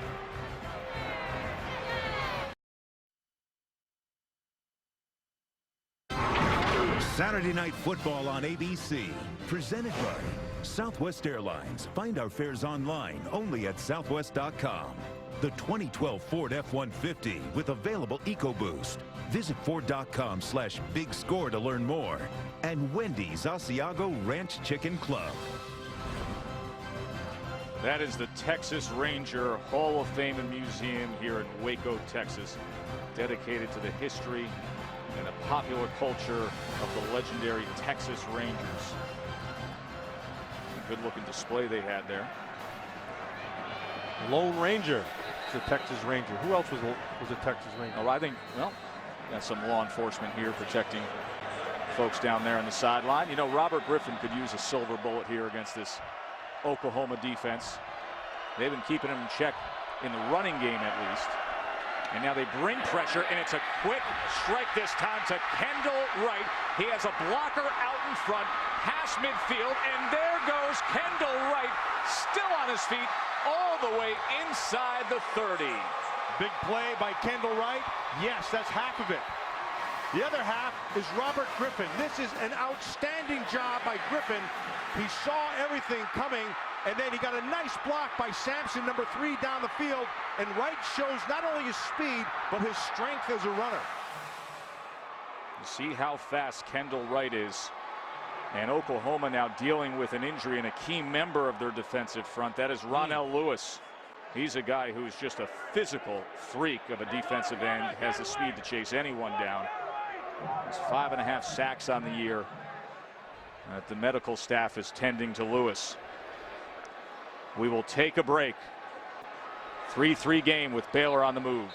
Saturday Night Football on ABC. Presented by Southwest Airlines. Find our fares online only at southwest.com. The 2012 Ford F-150 with available EcoBoost. Visit Ford.com/big score to learn more. And Wendy's Asiago Ranch Chicken Club. That is the Texas Ranger Hall of Fame and Museum here in Waco, Texas, dedicated to the history and the popular culture of the legendary Texas Rangers. A good-looking display they had there. Lone Ranger. It's a Texas Ranger. Who else was a Texas Ranger? Oh, I think, well, got some law enforcement here protecting folks down there on the sideline. You know, Robert Griffin could use a silver bullet here against this Oklahoma defense. They've been keeping him in check in the running game at least. And now they bring pressure, and it's a quick strike this time to Kendall Wright. He has a blocker out in front, past midfield, and there goes Kendall Wright, still on his feet, all the way inside the 30. Big play by Kendall Wright. Yes, that's half of it. The other half is Robert Griffin. This is an outstanding job by Griffin. He saw everything coming, and then he got a nice block by Sampson, number 3, down the field. And Wright shows not only his speed, but his strength as a runner. You see how fast Kendall Wright is. And Oklahoma now dealing with an injury and a key member of their defensive front. That is Ronell Lewis. He's a guy who's just a physical freak of a defensive end, has the speed to chase anyone down. He's 5.5 sacks on the year. The medical staff is tending to Lewis. We will take a break. 3-3 game with Baylor on the move.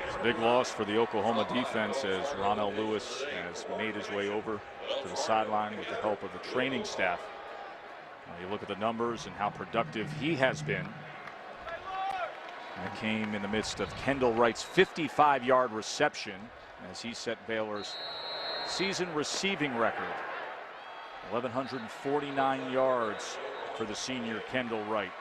It's a big loss for the Oklahoma defense as Ronell Lewis has made his way over to the sideline with the help of the training staff. You look at the numbers and how productive he has been. That came in the midst of Kendall Wright's 55-yard reception as he set Baylor's season receiving record. 1,149 yards for the senior Kendall Wright.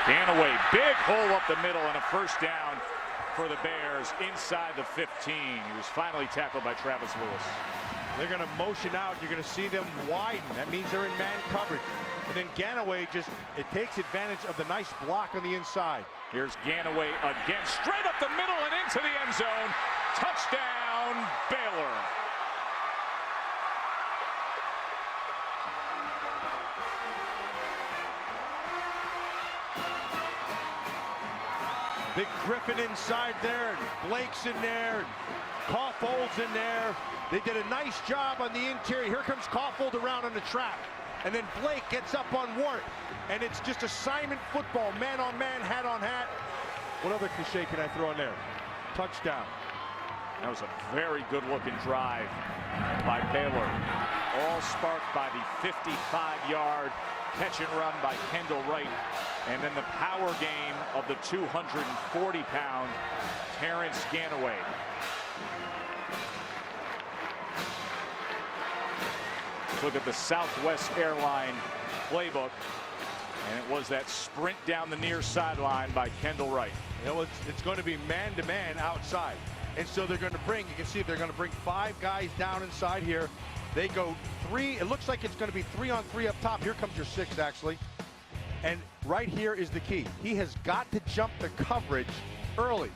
Ganaway, big hole up the middle and a first down for the Bears inside the 15. He was finally tackled by Travis Lewis. They're going to motion out. You're going to see them widen. That means they're in man coverage. And then Ganaway it takes advantage of the nice block on the inside. Here's Ganaway again, straight up the middle and into the end zone. Touchdown, Baylor. Big Griffin inside there, and Blake's in there, and Kaufhold's in there. They did a nice job on the interior. Here comes Kaufhold around on the trap. And then Blake gets up on Wart. And it's just assignment football, man on man, hat on hat. What other cliche can I throw in there? Touchdown. That was a very good looking drive by Baylor. All sparked by the 55-yard catch and run by Kendall Wright. And then the power game of the 240-pound Terrence Ganaway. Let's look at the Southwest Airline playbook. And it was that sprint down the near sideline by Kendall Wright. You know, it's going to be man-to-man outside. And so they're going to bring, you can see they're going to bring 5 guys down inside here. They go 3. It looks like it's going to be 3-on-3 up top. Here comes your 6, actually. And right here is the key. He has got to jump the coverage early.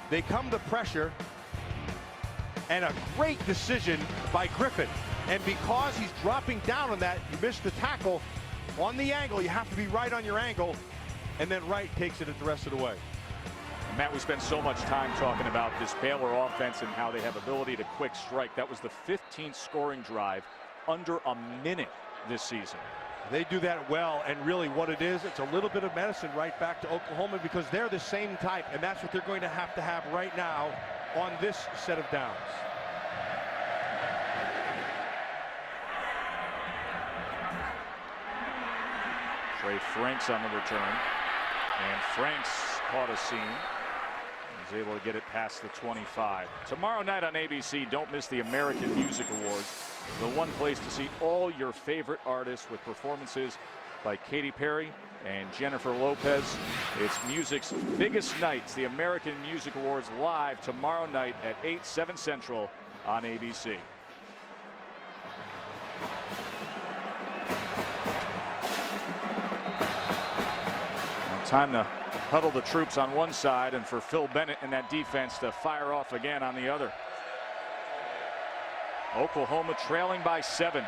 They come to pressure. And a great decision by Griffin. And because he's dropping down on that, you missed the tackle on the angle. You have to be right on your angle. And then Wright takes it the rest of the way. Matt, we spent so much time talking about this Baylor offense and how they have ability to quick strike. That was the 15th scoring drive under a minute this season. They do that well, and really what it is, it's a little bit of medicine right back to Oklahoma because they're the same type, and that's what they're going to have right now on this set of downs. Trey Franks on the return, and Franks caught a seam. He's able to get it past the 25. Tomorrow night on ABC, don't miss the American Music Awards, the one place to see all your favorite artists with performances by Katy Perry and Jennifer Lopez. It's music's biggest nights, the American Music Awards, live tomorrow night at 8, 7 Central on ABC. Time to huddle the troops on one side and for Phil Bennett and that defense to fire off again on the other. Oklahoma trailing by 7.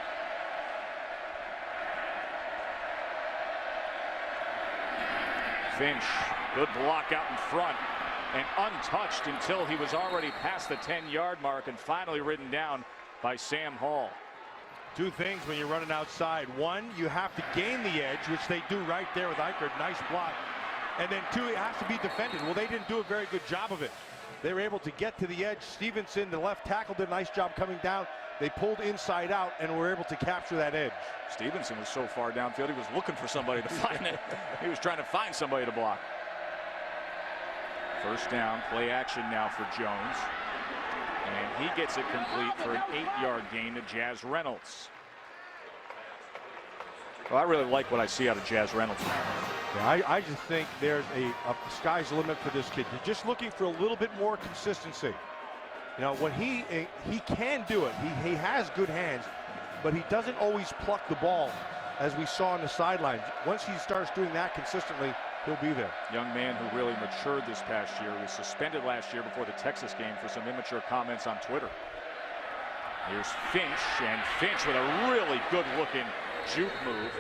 Finch, good block out in front and untouched until he was already past the 10-yard mark and finally ridden down by Sam Hall. Two things when you're running outside. One, you have to gain the edge, which they do right there with Eichert. Nice block. And then two, it has to be defended. Well, they didn't do a very good job of it. They were able to get to the edge. Stevenson, the left tackle, did a nice job coming down. They pulled inside out and were able to capture that edge. Stevenson was so far downfield, he was looking for somebody to find it. He was trying to find somebody to block. First down, play action now for Jones. And he gets it complete for an 8-yard gain to Jazz Reynolds. Well, I really like what I see out of Jazz Reynolds. Yeah, I just think there's a sky's the limit for this kid. You're just looking for a little bit more consistency. You know, when he can do it, he has good hands, but he doesn't always pluck the ball, as we saw on the sidelines. Once he starts doing that consistently, he'll be there. Young man who really matured this past year. He was suspended last year before the Texas game for some immature comments on Twitter. Here's Finch, and Finch with a really good-looking juke move.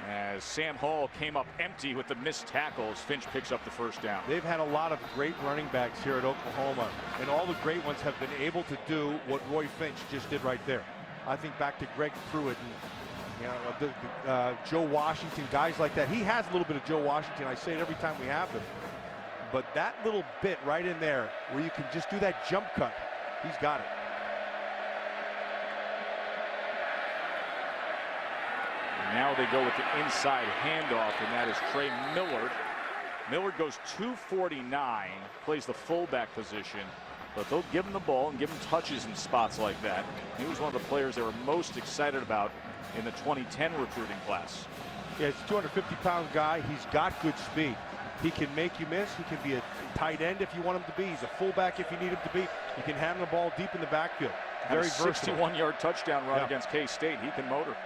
As Sam Hall came up empty with the missed tackles, Finch picks up the first down. They've had a lot of great running backs here at Oklahoma, and all the great ones have been able to do what Roy Finch just did right there. I think back to Greg Pruitt and Joe Washington, guys like that. He has a little bit of Joe Washington. I say it every time we have them. But that little bit right in there where you can just do that jump cut, he's got it. Now they go with the inside handoff, and that is Trey Millard. Millard goes 249, plays the fullback position, but they'll give him the ball and give him touches in spots like that. He was one of the players they were most excited about in the 2010 recruiting class. Yeah, he's a 250-pound guy. He's got good speed. He can make you miss. He can be a tight end if you want him to be. He's a fullback if you need him to be. You can hand him the ball deep in the backfield. Very versatile. 61-yard touchdown run against K-State. He can motor.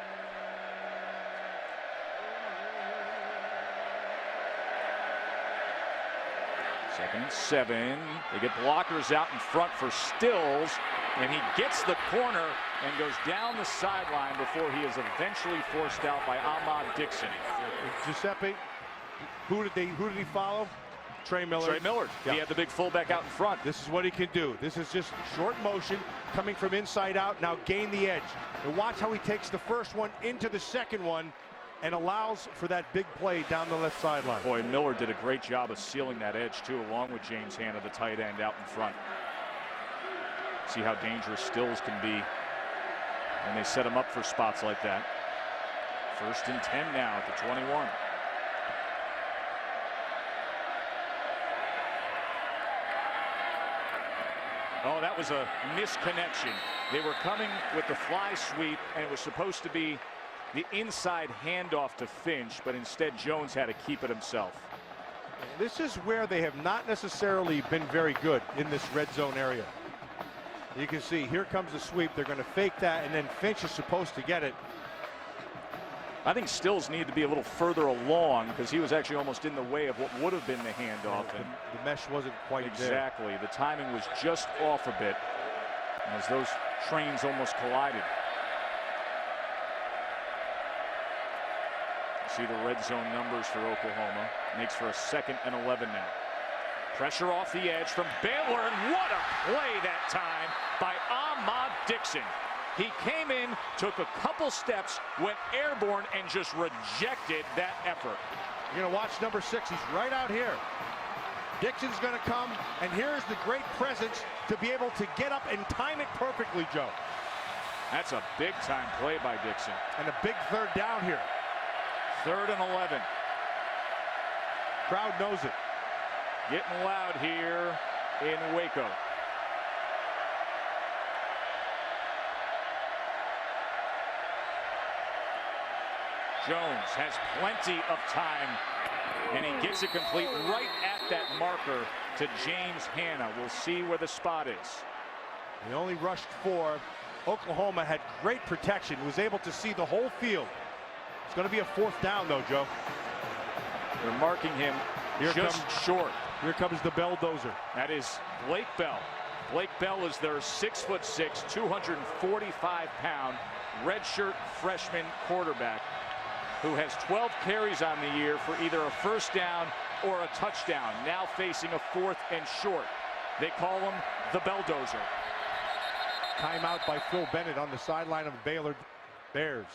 Second and 7. They get blockers out in front for Stills, and he gets the corner and goes down the sideline before he is eventually forced out by Ahmad Dixon. Giuseppe, who did he follow? Trey Millard. Trey Millard. Yeah. He had the big fullback out in front. This is what he can do. This is just short motion coming from inside out. Now gain the edge. And watch how he takes the first one into the second one and allows for that big play down the left sideline. Boy, Millard did a great job of sealing that edge, too, along with James Hanna, the tight end, out in front. See how dangerous Stills can be when they set him up for spots like that. First and 10 now at the 21. Oh, that was a misconnection. They were coming with the fly sweep, and it was supposed to be the inside handoff to Finch, but instead Jones had to keep it himself. This is where they have not necessarily been very good in this red zone area. You can see here comes the sweep. They're going to fake that, and then Finch is supposed to get it. I think Stills needed to be a little further along because he was actually almost in the way of what would have been the handoff. And the mesh wasn't quite exactly there. The timing was just off a bit as those trains almost collided. See the red zone numbers for Oklahoma. Makes for a 2nd and 11 now. Pressure off the edge from Baylor, and what a play that time by Ahmad Dixon. He came in, took a couple steps, went airborne, and just rejected that effort. You're going to watch number 6. He's right out here. Dixon's going to come, and here's the great presence to be able to get up and time it perfectly, Joe. That's a big-time play by Dixon. And a big third down here. 3rd and 11. Crowd knows it. Getting loud here in Waco. Jones has plenty of time, and he gets it complete right at that marker to James Hanna. We'll see where the spot is. He only rushed 4. Oklahoma had great protection, was able to see the whole field. It's going to be a 4th down, though, Joe. They're marking him just short. Here comes the Belldozer. That is Blake Bell. Blake Bell is their 6'6", 245-pound redshirt freshman quarterback who has 12 carries on the year for either a first down or a touchdown. Now facing a 4th and short. They call him the Belldozer. Timeout by Phil Bennett on the sideline of Baylor Bears.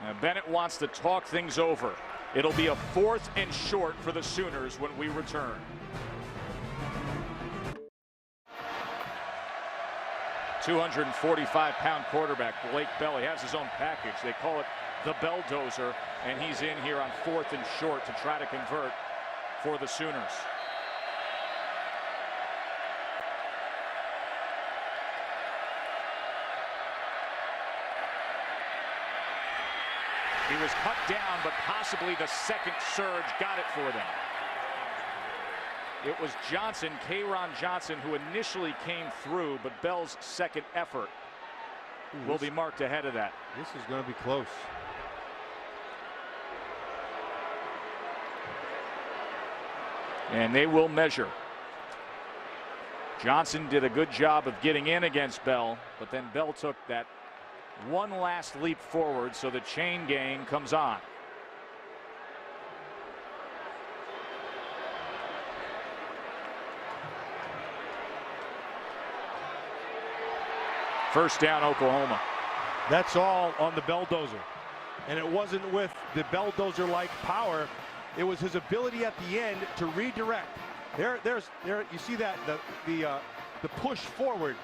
Now Bennett wants to talk things over. It'll be a 4th and short for the Sooners when we return. $245-pound quarterback Blake Bell. He has his own package. They call it the Belldozer, and he's in here on 4th and short to try to convert for the Sooners. He was cut down, but possibly the second surge got it for them. It was Johnson, K'Ron Johnson, who initially came through, but Bell's second effort will be marked ahead of that. This is going to be close. And they will measure. Johnson did a good job of getting in against Bell, but then Bell took that one last leap forward, so the chain gang comes on. First down, Oklahoma. That's all on the Belldozer. And it wasn't with the Belldozer-like power. It was his ability at the end to redirect. There you see that the push forward,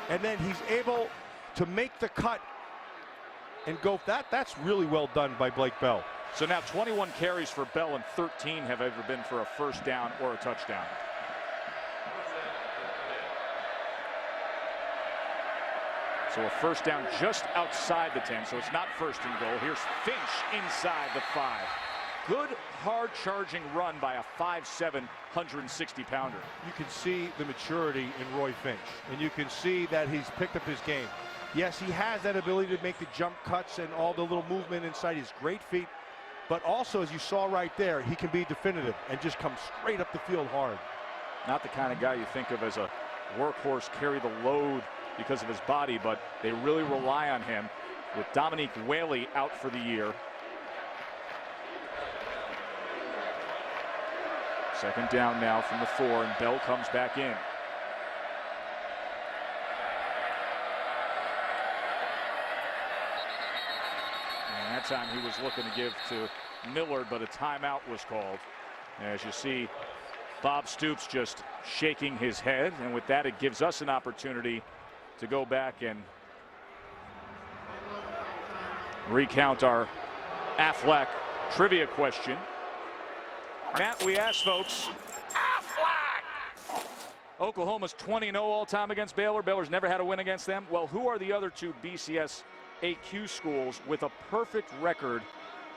and then he's able to make the cut and go. That's really well done by Blake Bell. So now 21 carries for Bell and 13 have ever been for a first down or a touchdown. So a first down just outside the 10, so it's not first and goal. Here's Finch inside the 5. Good, hard-charging run by a 5'7", 160-pounder. You can see the maturity in Roy Finch, and you can see that he's picked up his game. Yes, he has that ability to make the jump cuts and all the little movement inside his great feet, but also, as you saw right there, he can be definitive and just come straight up the field hard. Not the kind of guy you think of as a workhorse, carry the load because of his body, but they really rely on him with Dominique Whaley out for the year. Second down now from the 4, and Bell comes back in. And that time he was looking to give to Millard, but a timeout was called. As you see, Bob Stoops just shaking his head, and with that it gives us an opportunity to go back and recount our Aflac trivia question. Matt, we asked folks, Oklahoma's 20-0 all-time against Baylor. Baylor's never had a win against them. Well, who are the other two BCS AQ schools with a perfect record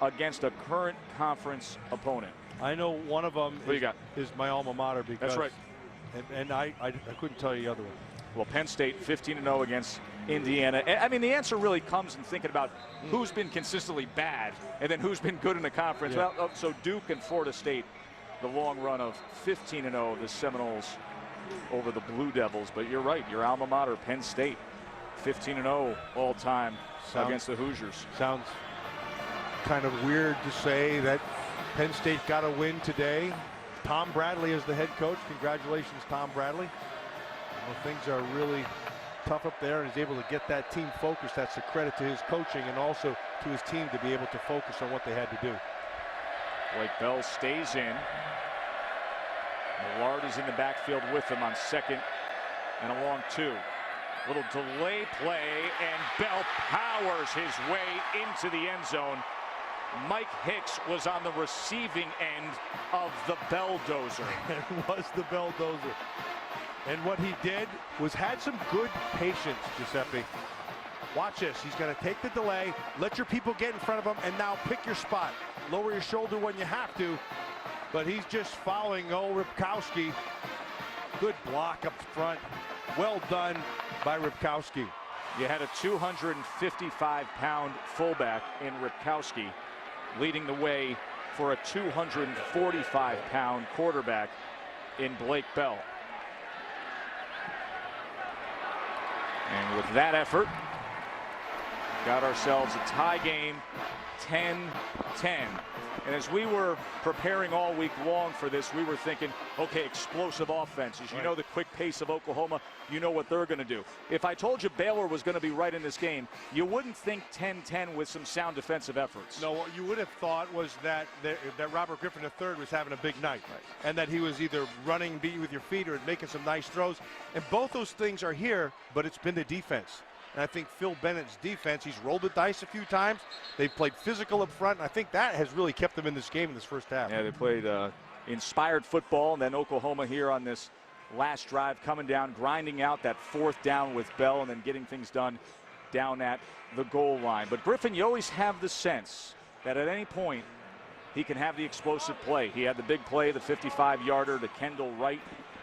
against a current conference opponent? I know one of them is my alma mater. Because, that's right. And I couldn't tell you the other one. Well, Penn State 15-0 against Indiana. I mean, the answer really comes in thinking about who's been consistently bad and then who's been good in the conference. Yeah. Well, so Duke and Florida State, the long run of 15-0, the Seminoles over the Blue Devils. But you're right, your alma mater, Penn State, 15-0 all time against the Hoosiers. Sounds kind of weird to say that Penn State got a win today. Tom Bradley is the head coach. Congratulations, Tom Bradley. Well, things are really tough up there, and he's able to get that team focused. That's a credit to his coaching and also to his team to be able to focus on what they had to do. Blake Bell stays in. Millard is in the backfield with him on second and a long 2. Little delay play, and Bell powers his way into the end zone. Mike Hicks was on the receiving end of the Belldozer. It was the Belldozer. And what he did was had some good patience, Giuseppe. Watch this. He's going to take the delay, let your people get in front of him, and now pick your spot. Lower your shoulder when you have to, but he's just following old Ripkowski. Good block up front. Well done by Ripkowski. You had a 255-pound fullback in Ripkowski leading the way for a 245-pound quarterback in Blake Bell. And with that effort, got ourselves a tie game, 10-10. And as we were preparing all week long for this, we were thinking, okay, explosive offenses. You know the quick pace of Oklahoma. You know what they're going to do. If I told you Baylor was going to be right in this game, you wouldn't think 10-10 with some sound defensive efforts. No, what you would have thought was that Robert Griffin III was having a big night. Right. And that he was either running, beating with your feet, or making some nice throws. And both those things are here, but it's been the defense. And I think Phil Bennett's defense, he's rolled the dice a few times. They've played physical up front, and I think that has really kept them in this game in this first half. Yeah, they played inspired football, and then Oklahoma here on this last drive coming down, grinding out that fourth down with Bell, and then getting things done down at the goal line. But Griffin, you always have the sense that at any point he can have the explosive play. He had the big play, the 55-yarder to Kendall Wright.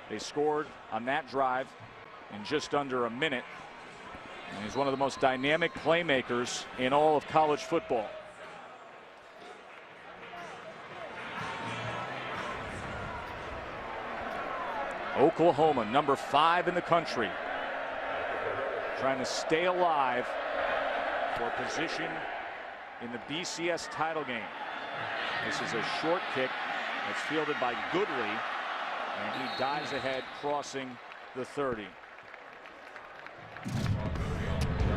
They scored on that drive in just under a minute. And he's one of the most dynamic playmakers in all of college football. Oklahoma, number 5 in the country, trying to stay alive for position in the BCS title game. This is a short kick that's fielded by Goodley, and he dives ahead, crossing the 30.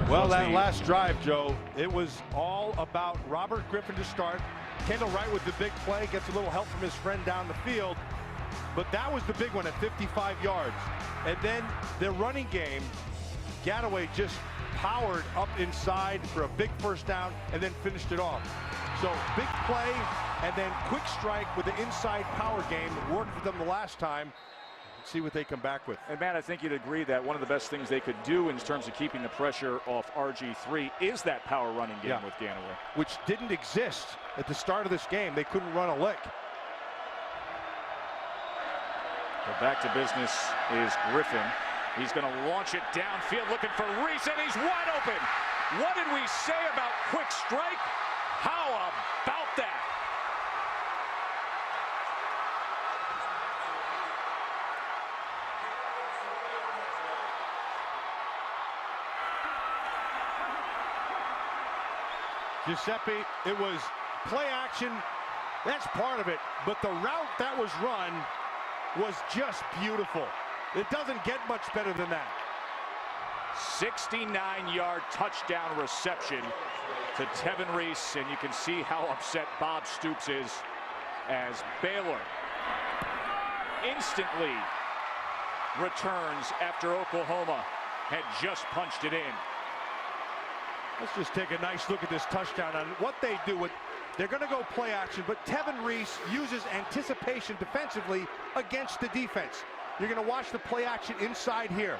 Well, that last drive, Joe, it was all about Robert Griffin to start. Kendall Wright with the big play, gets a little help from his friend down the field. But that was the big one at 55 yards. And then the running game, Gadaway just powered up inside for a big first down and then finished it off. So big play and then quick strike with the inside power game worked for them the last time. See what they come back with. And Matt, I think you'd agree that one of the best things they could do in terms of keeping the pressure off RG3 is that power running game with Ganaway. Which didn't exist at the start of this game. They couldn't run a lick. But back to business is Griffin. He's going to launch it downfield looking for Reese, and he's wide open. What did we say about quick strike? How about that? Giuseppe, it was play action. That's part of it. But the route that was run was just beautiful. It doesn't get much better than that. 69-yard touchdown reception to Tevin Reese, and you can see how upset Bob Stoops is as Baylor instantly returns after Oklahoma had just punched it in. Let's just take a nice look at this touchdown on what they do. They're going to go play action, but Tevin Reese uses anticipation defensively against the defense. You're going to watch the play action inside here.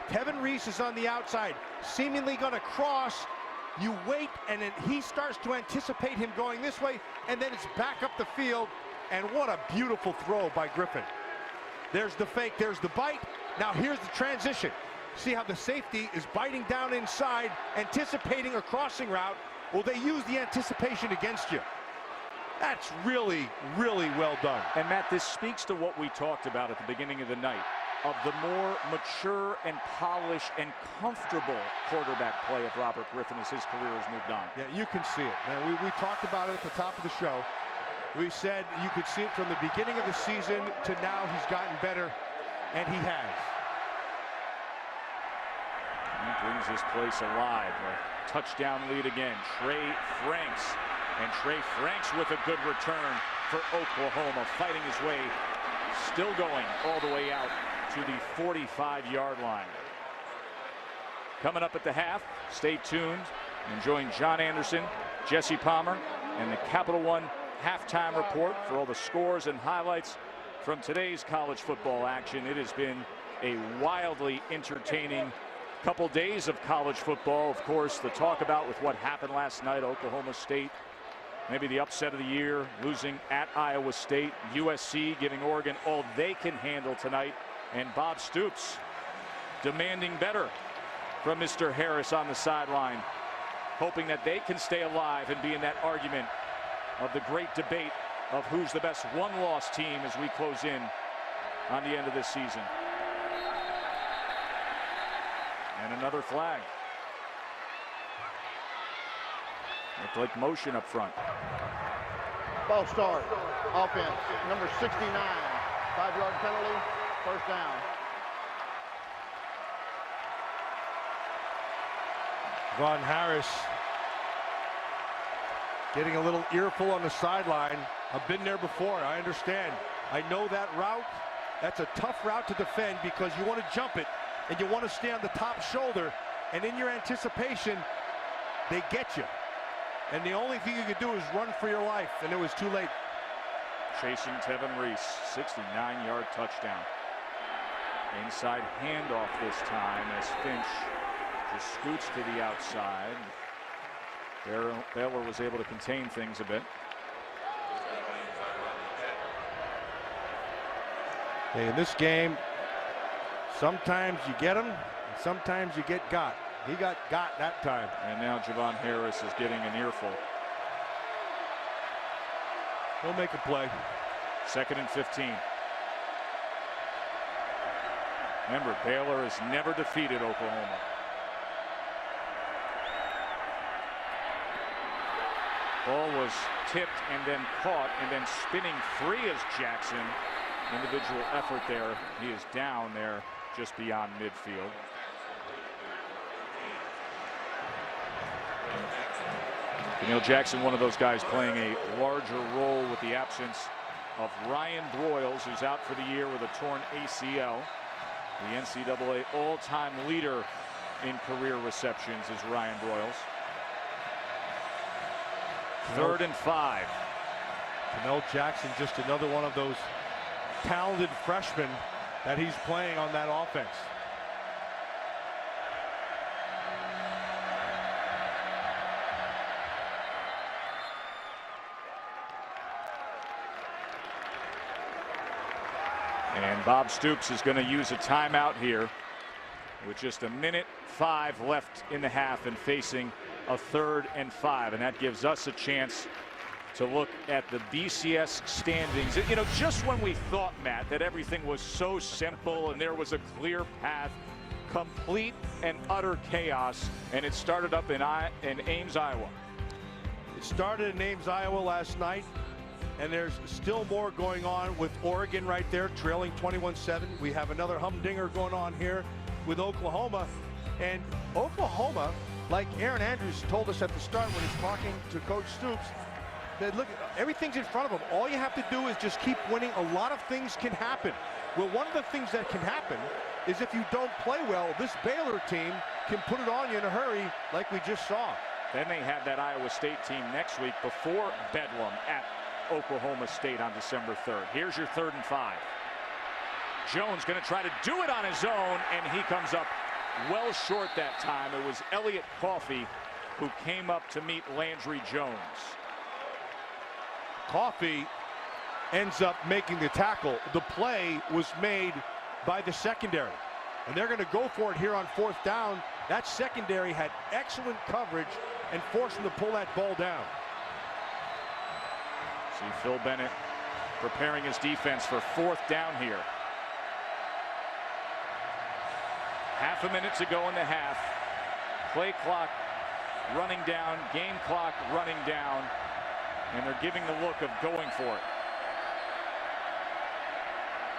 Tevin Reese is on the outside, seemingly going to cross. You wait, and then he starts to anticipate him going this way, and then it's back up the field. And what a beautiful throw by Griffin. There's the fake, there's the bite. Now here's the transition. See how the safety is biting down inside, anticipating a crossing route. Well, they use the anticipation against you. That's really, really well done. And Matt, this speaks to what we talked about at the beginning of the night, of the more mature and polished and comfortable quarterback play of Robert Griffin as his career has moved on. Yeah, you can see it. Now, we talked about it at the top of the show. We said you could see it from the beginning of the season to now. He's gotten better, and he has. He brings this place alive. A touchdown lead again. Trey Franks. And Trey Franks with a good return for Oklahoma, fighting his way, still going all the way out to the 45-yard line. Coming up at the half, stay tuned. Enjoying John Anderson, Jesse Palmer, and the Capital One halftime report for all the scores and highlights from today's college football action. It has been a wildly entertaining couple days of college football. Of course, the talk about with what happened last night, Oklahoma State, maybe the upset of the year, losing at Iowa State, USC giving Oregon all they can handle tonight, and Bob Stoops demanding better from Mr. Harris on the sideline, hoping that they can stay alive and be in that argument of the great debate of who's the best one-loss team as we close in on the end of this season. And another flag. Looked like motion up front. Ball start. Offense. Number 69. 5-yard penalty. First down. Von Harris getting a little earful on the sideline. I've been there before. I understand. I know that route. That's a tough route to defend because you want to jump it and you want to stay on the top shoulder. And in your anticipation, they get you. And the only thing you can do is run for your life. And it was too late. Chasing Tevin Reese, 69-yard touchdown. Inside handoff this time as Finch just scoots to the outside. Baylor was able to contain things a bit. Hey, in this game, sometimes you get them, and sometimes you get got. He got that time. And now Javon Harris is getting an earful. He'll make a play. 2nd and 15. Remember, Baylor has never defeated Oklahoma. Ball was tipped and then caught and then spinning free as Jackson. Individual effort there. He is down there just beyond midfield. Neil Jackson, one of those guys playing a larger role with the absence of Ryan Broyles, who's out for the year with a torn ACL. The NCAA all-time leader in career receptions is Ryan Broyles. 3rd and 5. Neil Jackson, just another one of those talented freshmen that he's playing on that offense. And Bob Stoops is going to use a timeout here with just 1:05 left in the half and facing a 3rd and 5. And that gives us a chance to look at the BCS standings. You know, just when we thought, Matt, that everything was so simple and there was a clear path, complete and utter chaos, and it started up in Ames, Iowa. It started in Ames, Iowa last night, and there's still more going on with Oregon right there, trailing 21-7. We have another humdinger going on here with Oklahoma. And Oklahoma, like Aaron Andrews told us at the start when he's talking to Coach Stoops, that look, everything's in front of them. All you have to do is just keep winning. A lot of things can happen. Well, one of the things that can happen is if you don't play well, this Baylor team can put it on you in a hurry like we just saw. Then they have that Iowa State team next week before Bedlam at Oklahoma State on December 3rd. Here's your 3rd and 5. Jones going to try to do it on his own, and he comes up well short that time. It was Elliott Coffey who came up to meet Landry Jones. Coffey ends up making the tackle. The play was made by the secondary, and they're going to go for it here on 4th down. That secondary had excellent coverage and forced them to pull that ball down. See Phil Bennett preparing his defense for 4th down here. Half a minute to go in the half. Play clock running down, game clock running down, and they're giving the look of going for it.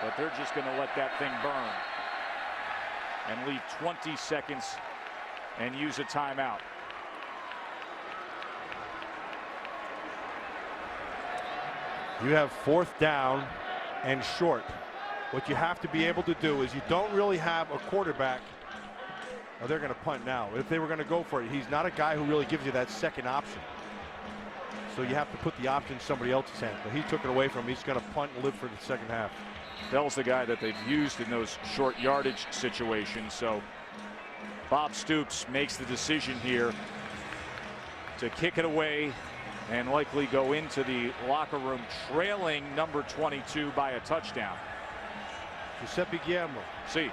But they're just going to let that thing burn and leave 20 seconds and use a timeout. You have 4th down and short. What you have to be able to do is you don't really have a quarterback. Oh, they're going to punt now. If they were going to go for it, he's not a guy who really gives you that second option. So you have to put the option in somebody else's hand. But he took it away from him. He's going to punt and live for the second half. Bell's the guy that they've used in those short yardage situations. So Bob Stoops makes the decision here to kick it away and likely go into the locker room trailing number 22 by a touchdown. Giuseppe Guillermo. See.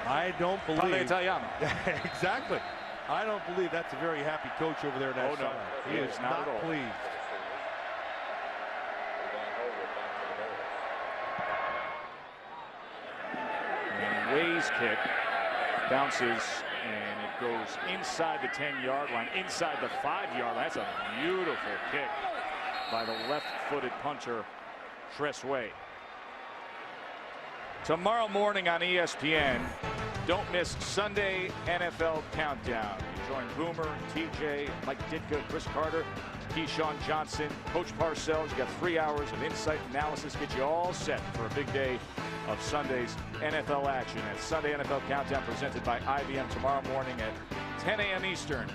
I don't believe. Parle Italiano. Exactly. I don't believe that's a very happy coach over there in that side. He is not pleased. And Way's kick bounces and it goes inside the 10-yard line, inside the 5-yard line. That's a beautiful kick by the left-footed punter, Tress Way. Tomorrow morning on ESPN, don't miss Sunday NFL Countdown. You join Boomer, TJ, Mike Ditka, Chris Carter, Keyshawn Johnson, Coach Parcells. You got 3 hours of insight analysis, get you all set for a big day of Sunday's NFL action. At Sunday NFL Countdown presented by IBM tomorrow morning at 10 a.m. Eastern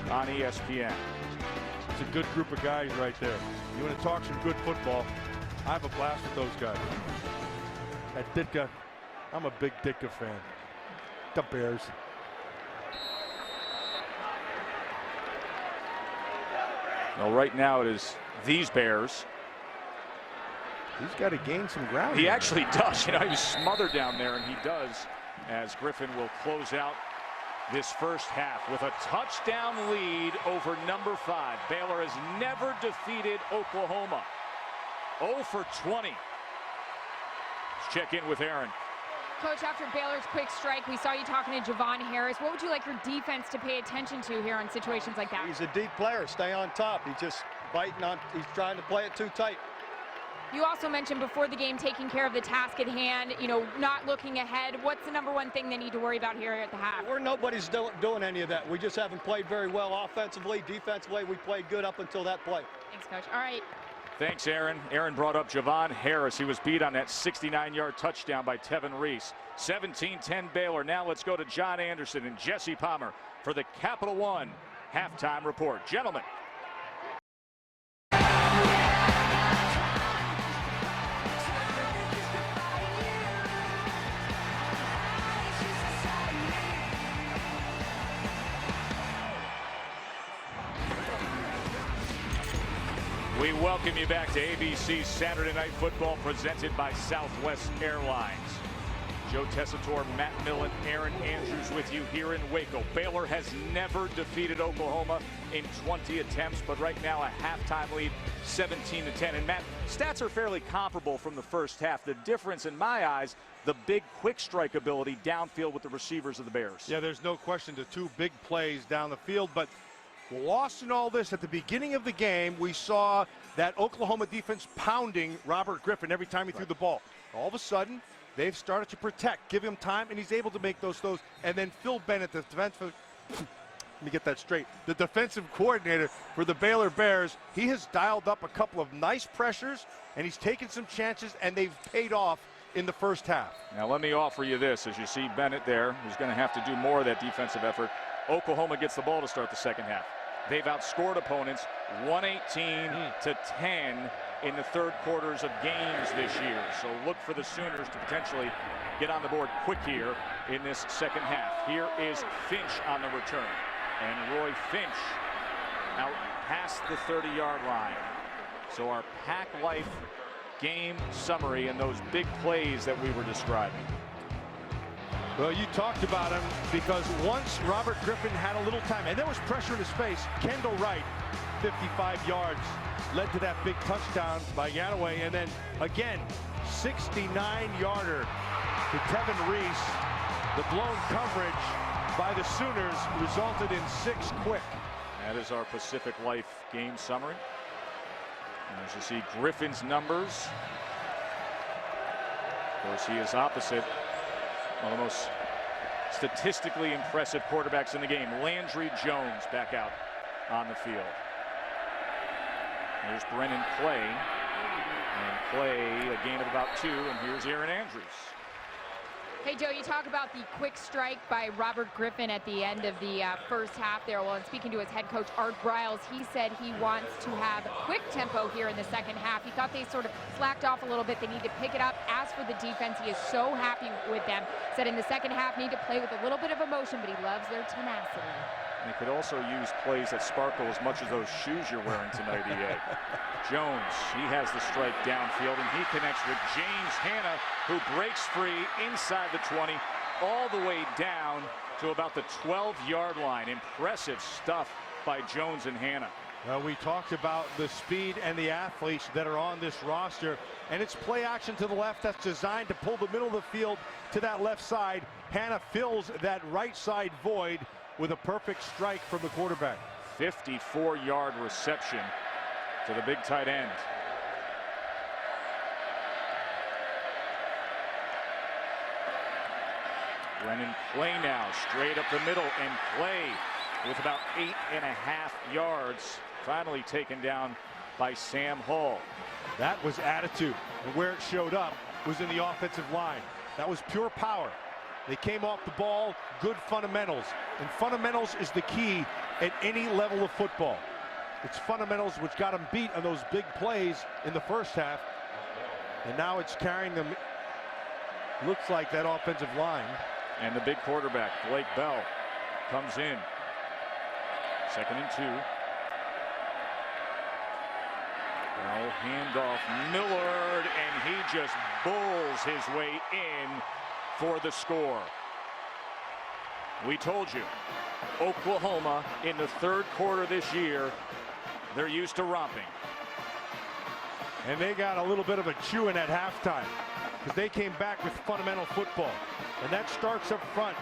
on ESPN. It's a good group of guys right there. You want to talk some good football? I have a blast with those guys. At Ditka, I'm a big Ditka fan. The Bears. Well, right now it is these Bears. He's got to gain some ground. He actually does. You know, he was smothered down there, and he does, as Griffin will close out this first half with a touchdown lead over number 5. Baylor has never defeated Oklahoma. 0 for 20. Let's check in with Aaron. Coach, after Baylor's quick strike, we saw you talking to Javon Harris. What would you like your defense to pay attention to here in situations like that? He's a deep player. Stay on top. He's just biting on. He's trying to play it too tight. You also mentioned before the game taking care of the task at hand, you know, not looking ahead. What's the #1 thing they need to worry about here at the half? Nobody's doing any of that. We just haven't played very well offensively. Defensively, we played good up until that play. Thanks, Coach. All right. Thanks, Aaron. Aaron brought up Javon Harris. He was beat on that 69-yard touchdown by Tevin Reese. 17-10 Baylor. Now let's go to John Anderson and Jesse Palmer for the Capital One halftime report. Gentlemen. We welcome you back to ABC's Saturday Night Football presented by Southwest Airlines. Joe Tessitore, Matt Millen, Aaron Andrews with you here in Waco. Baylor has never defeated Oklahoma in 20 attempts, but right now a halftime lead, 17-10. And Matt, stats are fairly comparable from the first half. The difference in my eyes, the big quick strike ability downfield with the receivers of the Bears. Yeah, there's no question, the 2 big plays down the field, but lost in all this, at the beginning of the game, we saw that Oklahoma defense pounding Robert Griffin every time he threw the ball. All of a sudden, they've started to protect, give him time, and he's able to make those throws. And then Phil Bennett, the defensive, let me get that straight, the defensive coordinator for the Baylor Bears, he has dialed up a couple of nice pressures, and he's taken some chances, and they've paid off in the first half. Now let me offer you this. As you see Bennett there, who's going to have to do more of that defensive effort. Oklahoma gets the ball to start the second half. They've outscored opponents 118-10 in the third quarters of games this year. So look for the Sooners to potentially get on the board quick here in this second half. Here is Finch on the return. And Roy Finch out past the 30-yard line. So our Pack Life game summary and those big plays that we were describing. Well, you talked about him because once Robert Griffin had a little time, and there was pressure in his face, Kendall Wright, 55 yards, led to that big touchdown by Yanaway. And then, again, 69-yarder to Tevin Reese. The blown coverage by the Sooners resulted in 6 quick. That is our Pacific Life game summary. And as you see Griffin's numbers, of course, he is opposite one of the most statistically impressive quarterbacks in the game. Landry Jones back out on the field. Here's Brennan Clay. And Clay a gain of about 2. And here's Aaron Andrews. Hey, Joe, you talk about the quick strike by Robert Griffin at the end of the first half there. Well, and speaking to his head coach, Art Briles, he said he wants to have quick tempo here in the second half. He thought they sort of slacked off a little bit. They need to pick it up. As for the defense, he is so happy with them. Said in the second half, need to play with a little bit of emotion, but he loves their tenacity. They could also use plays that sparkle as much as those shoes you're wearing tonight, EA. Jones, he has the strike downfield, and he connects with James Hanna, who breaks free inside the 20, all the way down to about the 12-yard line. Impressive stuff by Jones and Hanna. Well, we talked about the speed and the athletes that are on this roster, and it's play action to the left that's designed to pull the middle of the field to that left side. Hanna fills that right side void with a perfect strike from the quarterback. 54-yard reception to the big tight end. Brennan play now, straight up the middle, and play with about 8.5 yards. Finally taken down by Sam Hall. That was attitude, and where it showed up was in the offensive line. That was pure power. They came off the ball, good fundamentals. And fundamentals is the key at any level of football. It's fundamentals which got them beat on those big plays in the first half. And now it's carrying them, looks like, that offensive line. And the big quarterback, Blake Bell, comes in. 2nd and 2. Well, handoff Millard, and he just bulls his way in for the score. We told you, Oklahoma in the third quarter this year, they're used to romping. And they got a little bit of a chewing at halftime because they came back with fundamental football. And that starts up front.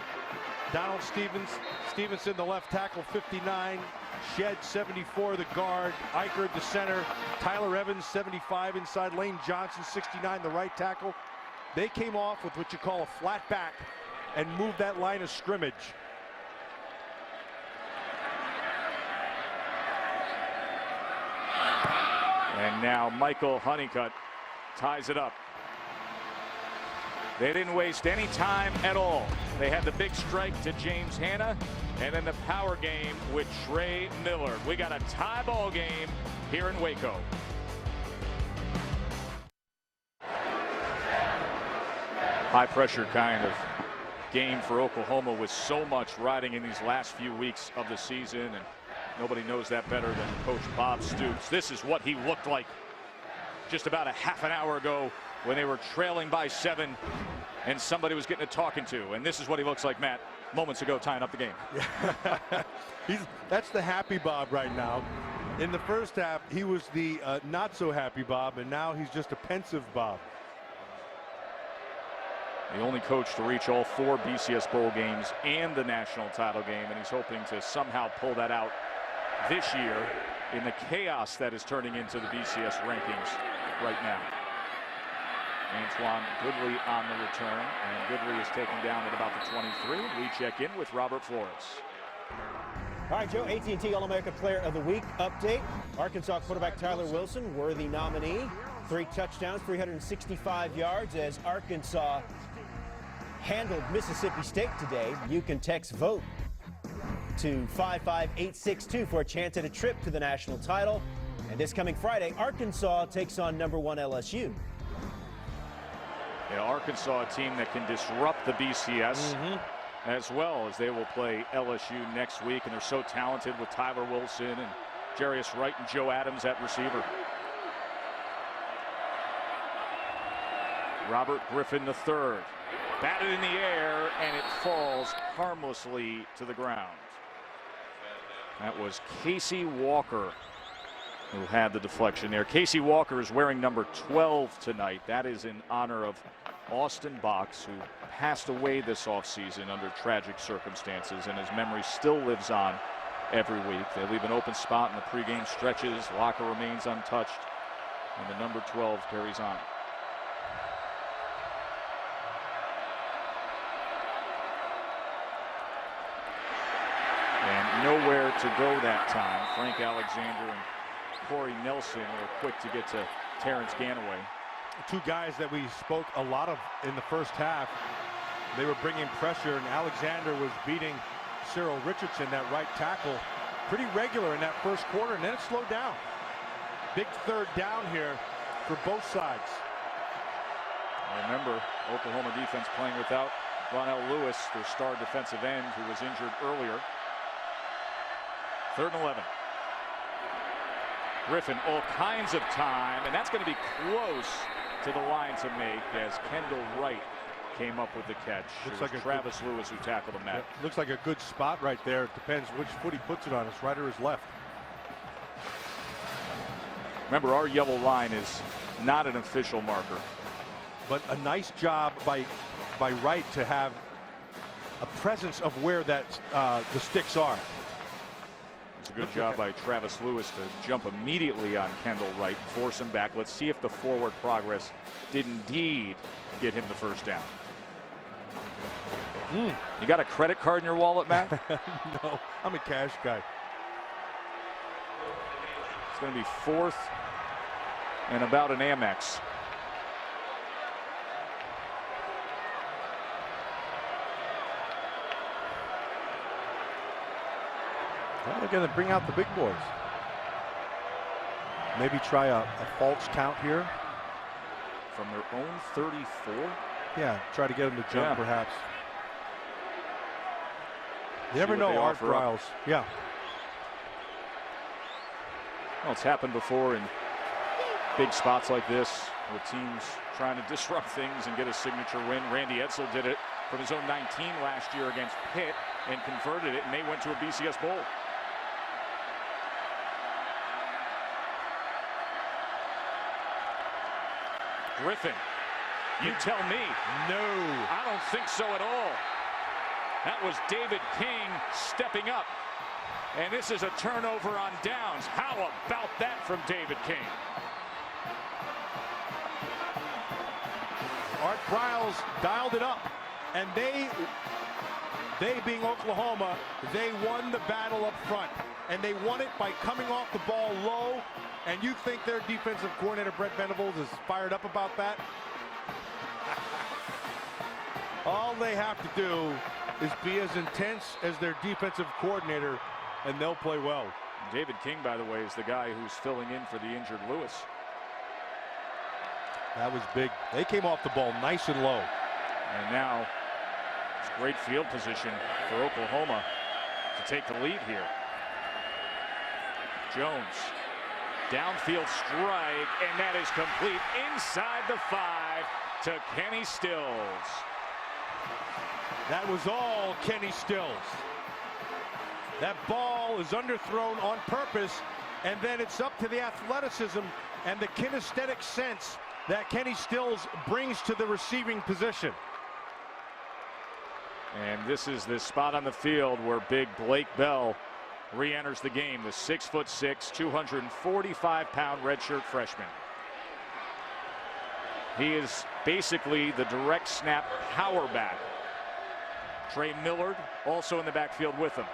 Donald Stevenson, the left tackle, 59. Shed, 74, the guard. Eichert, the center. Tyler Evans, 75 inside. Lane Johnson, 69, the right tackle. They came off with what you call a flat back and moved that line of scrimmage. And now Michael Honeycutt ties it up. They didn't waste any time at all. They had the big strike to James Hanna, and then the power game with Trey Millard. We got a tie ball game here in Waco. High pressure kind of game for Oklahoma with so much riding in these last few weeks of the season, and nobody knows that better than Coach Bob Stoops. This is what he looked like just about a half an hour ago when they were trailing by 7 and somebody was getting a talking to. And this is what he looks like, Matt, moments ago tying up the game. That's the happy Bob right now. In the first half, he was the not so happy Bob, and now he's just a pensive Bob. The only coach to reach all 4 BCS bowl games and the national title game, and he's hoping to somehow pull that out this year in the chaos that is turning into the BCS rankings right now. Antoine Goodley on the return, and Goodley is taken down at about the 23. We check in with Robert Flores. All right, Joe, AT&T All-America Player of the Week update. Arkansas quarterback Tyler Wilson, worthy nominee. 3 touchdowns, 365 yards as Arkansas handled Mississippi State today. You can text VOTE to 55862 for a chance at a trip to the national title. And this coming Friday, Arkansas takes on #1 LSU. Yeah, Arkansas, a team that can disrupt the BCS as well, as they will play LSU next week, and they're so talented with Tyler Wilson and Jarius Wright and Joe Adams at receiver. Robert Griffin III batted in the air, and it falls harmlessly to the ground. That was Casey Walker who had the deflection there. Casey Walker is wearing number 12 tonight. That is in honor of Austin Box, who passed away this offseason under tragic circumstances, and his memory still lives on every week. They leave an open spot in the pregame stretches. Locker remains untouched, and the number 12 carries on. And nowhere to go that time. Frank Alexander and Corey Nelson were quick to get to Terrence Ganaway. 2 guys that we spoke a lot of in the first half. They were bringing pressure, and Alexander was beating Cyril Richardson, that right tackle, pretty regular in that first quarter, and then it slowed down. Big third down here for both sides. Remember, Oklahoma defense playing without Ronell Lewis, their star defensive end, who was injured earlier. 3rd and 11. Griffin, all kinds of time, and that's going to be close to the line to make as Kendall Wright came up with the catch. Looks like like Travis Lewis who tackled him, Matt. Yeah, looks like a good spot right there. It depends which foot he puts it on, his right or his left. Remember, our yellow line is not an official marker. But a nice job by Wright to have a presence of where that the sticks are. It's a good job by Travis Lewis to jump immediately on Kendall Wright, force him back. Let's see if the forward progress did indeed get him the first down. You got a credit card in your wallet, Matt? No, I'm a cash guy. It's going to be 4th and about an Amex. Well, they're going to bring out the big boys. Maybe try a false count here. From their own 34? Yeah, try to get them to jump, Yeah. perhaps. You never See what know, they Art offer up. Briles. Yeah. Well, it's happened before in big spots like this with teams trying to disrupt things and get a signature win. Randy Edsall did it from his own 19 last year against Pitt and converted it, and they went to a BCS Bowl. Griffin, you tell me. No. I don't think so at all. That was David King stepping up. And this is a turnover on downs. How about that from David King? Art Briles dialed it up, and they being Oklahoma, they won the battle up front, and they won it by coming off the ball low. And you think their defensive coordinator Brett Venables is fired up about that? All they have to do is be as intense as their defensive coordinator, and they'll play well. David King, by the way, is the guy who's filling in for the injured Lewis. That was big. They came off the ball nice and low. And now it's great field position for Oklahoma to take the lead here. Jones, downfield strike, and that is complete inside the 5 to Kenny Stills. That was all Kenny Stills. That ball is underthrown on purpose, and then it's up to the athleticism and the kinesthetic sense that Kenny Stills brings to the receiving position. And this is the spot on the field where big Blake Bell re-enters the game, the 6'6", 245-pound redshirt freshman. He is basically the direct snap power back. Trey Millard also in the backfield with him.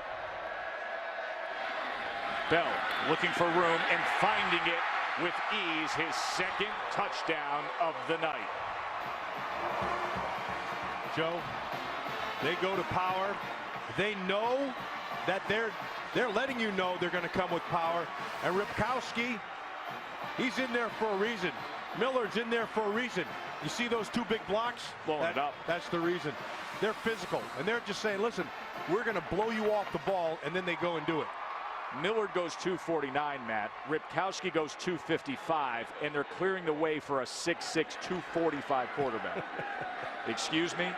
Bell looking for room and finding it with ease, his 2nd touchdown of the night. Joe, they go to power. They know that they're letting you know they're going to come with power. And Ripkowski, he's in there for a reason. Millard's in there for a reason. You see those 2 big blocks? Blowing it up. That's the reason. They're physical, and they're just saying, listen, we're going to blow you off the ball, and then they go and do it. Millard goes 249, Matt. Ripkowski goes 255, and they're clearing the way for a 6'6", 245 quarterback. Excuse me?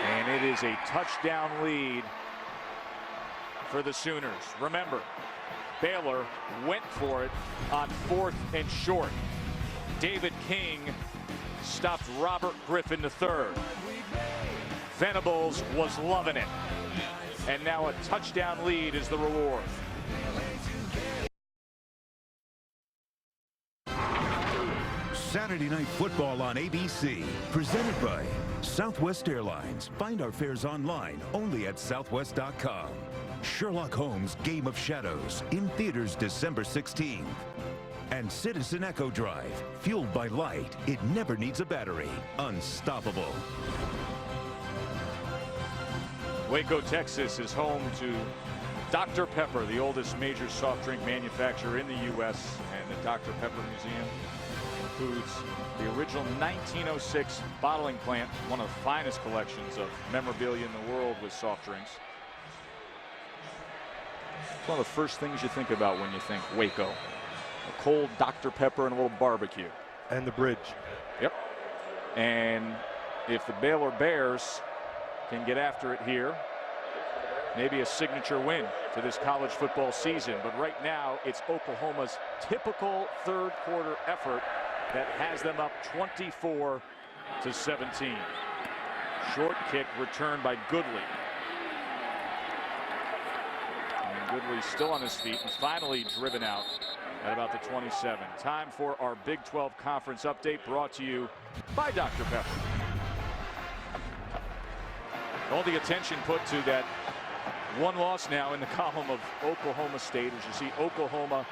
And it is a touchdown lead for the Sooners. Remember, Baylor went for it on 4th and short. David King stopped Robert Griffin III. Venables was loving it. And now a touchdown lead is the reward. Saturday Night Football on ABC, presented by Southwest Airlines. Find our fares online only at southwest.com. Sherlock Holmes: Game of Shadows, in theaters December 16th. And Citizen Echo Drive, fueled by light. It never needs a battery. Unstoppable. Waco, Texas is home to Dr. Pepper, the oldest major soft drink manufacturer in the U.S. And the Dr. Pepper Museum includes the original 1906 bottling plant, one of the finest collections of memorabilia in the world with soft drinks. It's one of the first things you think about when you think Waco. A cold Dr. Pepper and a little barbecue. And the bridge. Yep. And if the Baylor Bears can get after it here, maybe a signature win to this college football season. But right now, it's Oklahoma's typical third quarter effort that has them up 24-17. Short kick returned by Goodley. And Goodley still on his feet and finally driven out at about the 27. Time for our Big 12 Conference update, brought to you by Dr. Pepper. All the attention put to that one loss now in the column of Oklahoma State, as you see Oklahoma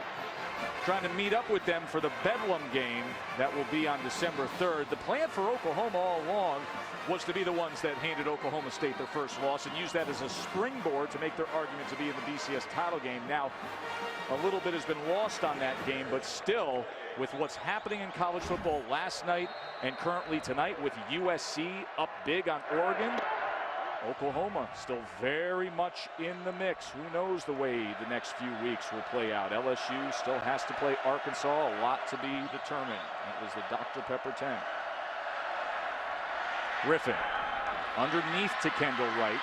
trying to meet up with them for the Bedlam game that will be on December 3rd. The plan for Oklahoma all along was to be the ones that handed Oklahoma State their first loss and use that as a springboard to make their argument to be in the BCS title game. Now, a little bit has been lost on that game, but still, with what's happening in college football last night and currently tonight with USC up big on Oregon, Oklahoma still very much in the mix. Who knows the way the next few weeks will play out. LSU still has to play Arkansas. A lot to be determined. That was the Dr. Pepper 10. Griffin underneath to Kendall Wright.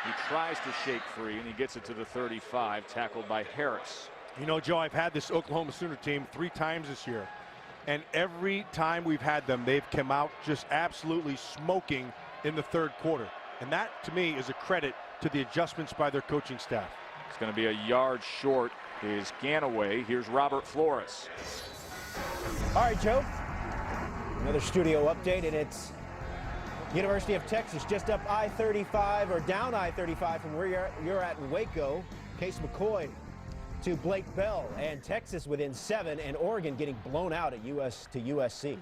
He tries to shake free and he gets it to the 35, tackled by Harris. You know, Joe, I've had this Oklahoma Sooner team 3 times this year. And every time we've had them, they've come out just absolutely smoking in the third quarter. And that, to me, is a credit to the adjustments by their coaching staff. It's going to be a yard short is Ganaway. Here's Robert Flores. All right, Joe. Another studio update, and it's University of Texas just up I-35 or down I-35 from where you're at in Waco. Case McCoy to Blake Bell, and Texas within 7, and Oregon getting blown out at USC.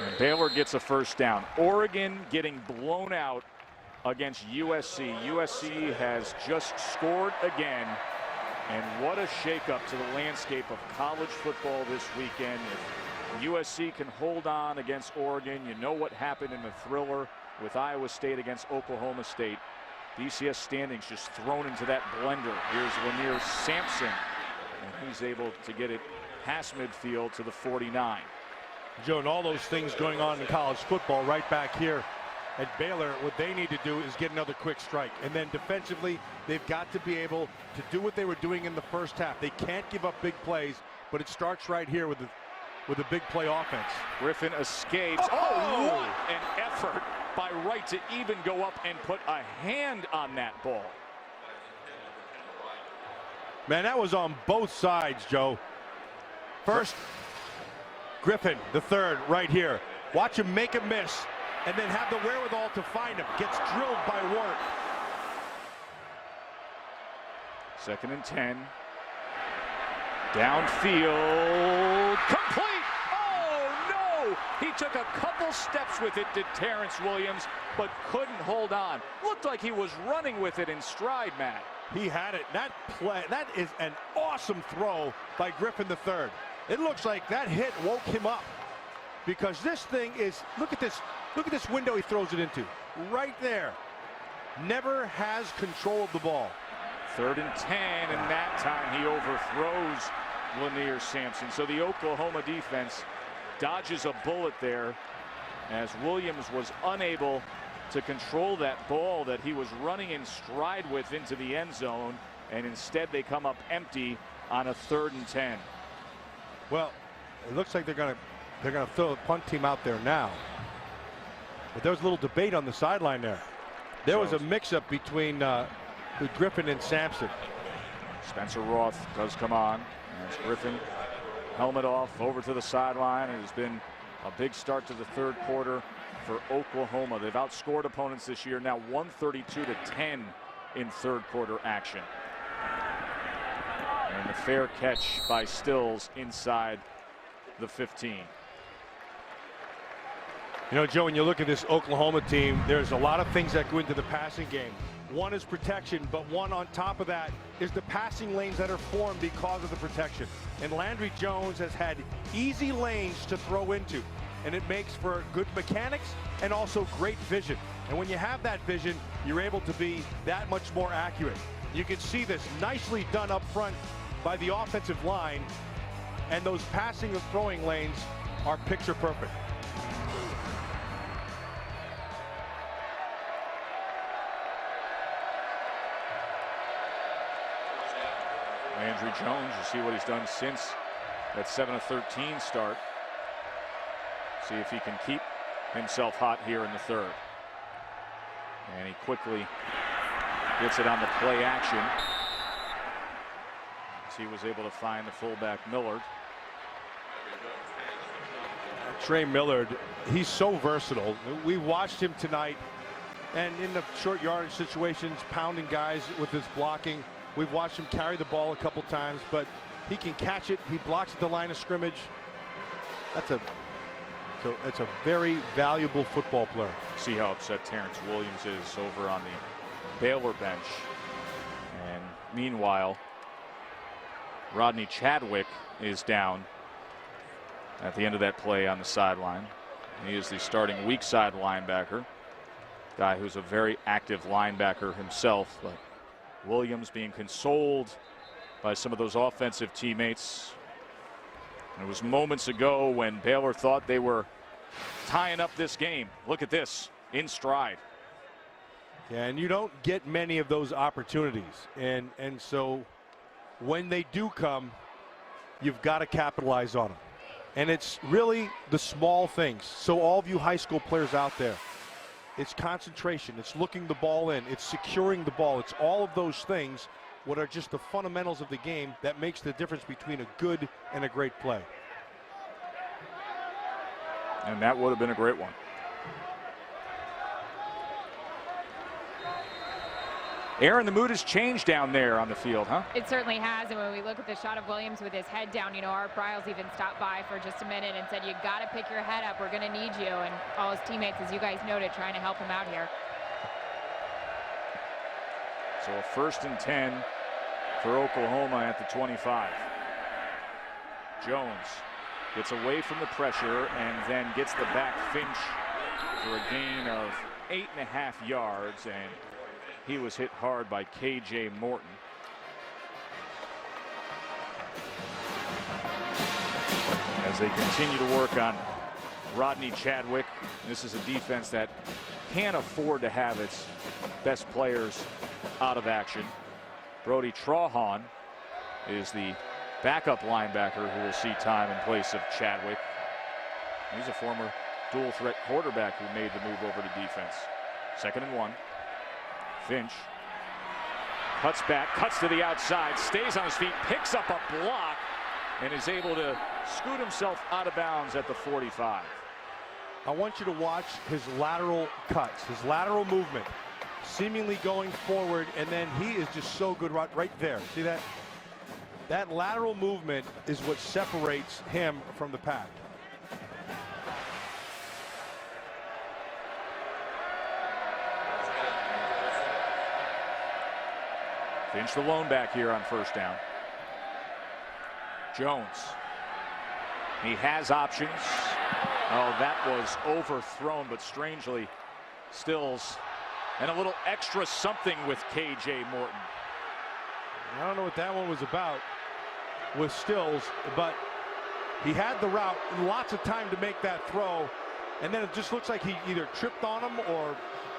And Baylor gets a first down. Oregon getting blown out against USC. USC has just scored again. And what a shakeup to the landscape of college football this weekend. If USC can hold on against Oregon, you know what happened in the thriller with Iowa State against Oklahoma State. BCS standings just thrown into that blender. Here's Lanier Sampson, and he's able to get it past midfield to the 49. Joe, and all those things going on in college football right back here at Baylor, what they need to do is get another quick strike. And then defensively, they've got to be able to do what they were doing in the first half. They can't give up big plays, but it starts right here with a big play offense. Griffin escapes. Oh, what an effort by Wright to even go up and put a hand on that ball. Man, that was on both sides, Joe. First, Griffin, the third, right here. Watch him make a miss and then have the wherewithal to find him. Gets drilled by Ward. 2nd and 10. Downfield. Complete! Oh, no! He took a couple steps with it to Terrence Williams, but couldn't hold on. Looked like he was running with it in stride, Matt. He had it. That is an awesome throw by Griffin the third. It looks like that hit woke him up, because this thing is, look at this window he throws it into. Right there. Never has control of the ball. 3rd and 10, and that time he overthrows Lanier Sampson. So the Oklahoma defense dodges a bullet there, as Williams was unable to control that ball that he was running in stride with into the end zone, and instead they come up empty on a 3rd and 10. Well, it looks like they're gonna throw the punt team out there now. But there was a little debate on the sideline there. There was a mix-up between Griffin and Sampson. Spencer Roth does come on. As Griffin, helmet off, over to the sideline. It has been a big start to the third quarter for Oklahoma. They've outscored opponents this year, now 132-10 in third quarter action. And the fair catch by Stills inside the 15. You know, Joe, when you look at this Oklahoma team, there's a lot of things that go into the passing game. One is protection, but one on top of that is the passing lanes that are formed because of the protection. And Landry Jones has had easy lanes to throw into, and it makes for good mechanics and also great vision. And when you have that vision, you're able to be that much more accurate. You can see this nicely done up front by the offensive line, and those passing and throwing lanes are picture perfect. Landry Jones, you see what he's done since that 7-13 start. See if he can keep himself hot here in the third. And he quickly gets it on the play action. As he was able to find the fullback Millard. Trey Millard, he's so versatile. We watched him tonight, and in the short yardage situations, pounding guys with his blocking. We've watched him carry the ball a couple times, but he can catch it. He blocks at the line of scrimmage. It's a very valuable football player. See how upset Terrence Williams is over on the Baylor bench. And meanwhile, Rodney Chadwick is down at the end of that play on the sideline. He is the starting weak side linebacker. Guy who's a very active linebacker himself, but Williams being consoled by some of those offensive teammates. It was moments ago when Baylor thought they were tying up this game. Look at this, in stride. Yeah, and you don't get many of those opportunities. And so when they do come, you've got to capitalize on them. And it's really the small things. So all of you high school players out there, it's concentration, it's looking the ball in, it's securing the ball, it's all of those things what are just the fundamentals of the game that makes the difference between a good and a great play. And that would have been a great one. Aaron, the mood has changed down there on the field, huh? It certainly has, and when we look at the shot of Williams with his head down, you know, Art Briles even stopped by for just a minute and said, you got to pick your head up, we're going to need you, and all his teammates, as you guys noted, trying to help him out here. So a 1st and 10 for Oklahoma at the 25. Jones gets away from the pressure and then gets the back Finch for a gain of 8.5 yards, and he was hit hard by K.J. Morton. As they continue to work on Rodney Chadwick, this is a defense that can't afford to have its best players out of action. Brody Trahan is the backup linebacker who will see time in place of Chadwick. He's a former dual threat quarterback who made the move over to defense. 2nd and 1. Finch cuts back, cuts to the outside, stays on his feet, picks up a block, and is able to scoot himself out of bounds at the 45. I want you to watch his lateral cuts, his lateral movement, seemingly going forward, and then he is just so good right there. See that? That lateral movement is what separates him from the pack. Finch the lone back here on 1st down. Jones. He has options. Oh, that was overthrown, but strangely, Stills. And a little extra something with K.J. Morton. I don't know what that one was about with Stills, but he had the route and lots of time to make that throw. And then it just looks like he either tripped on him or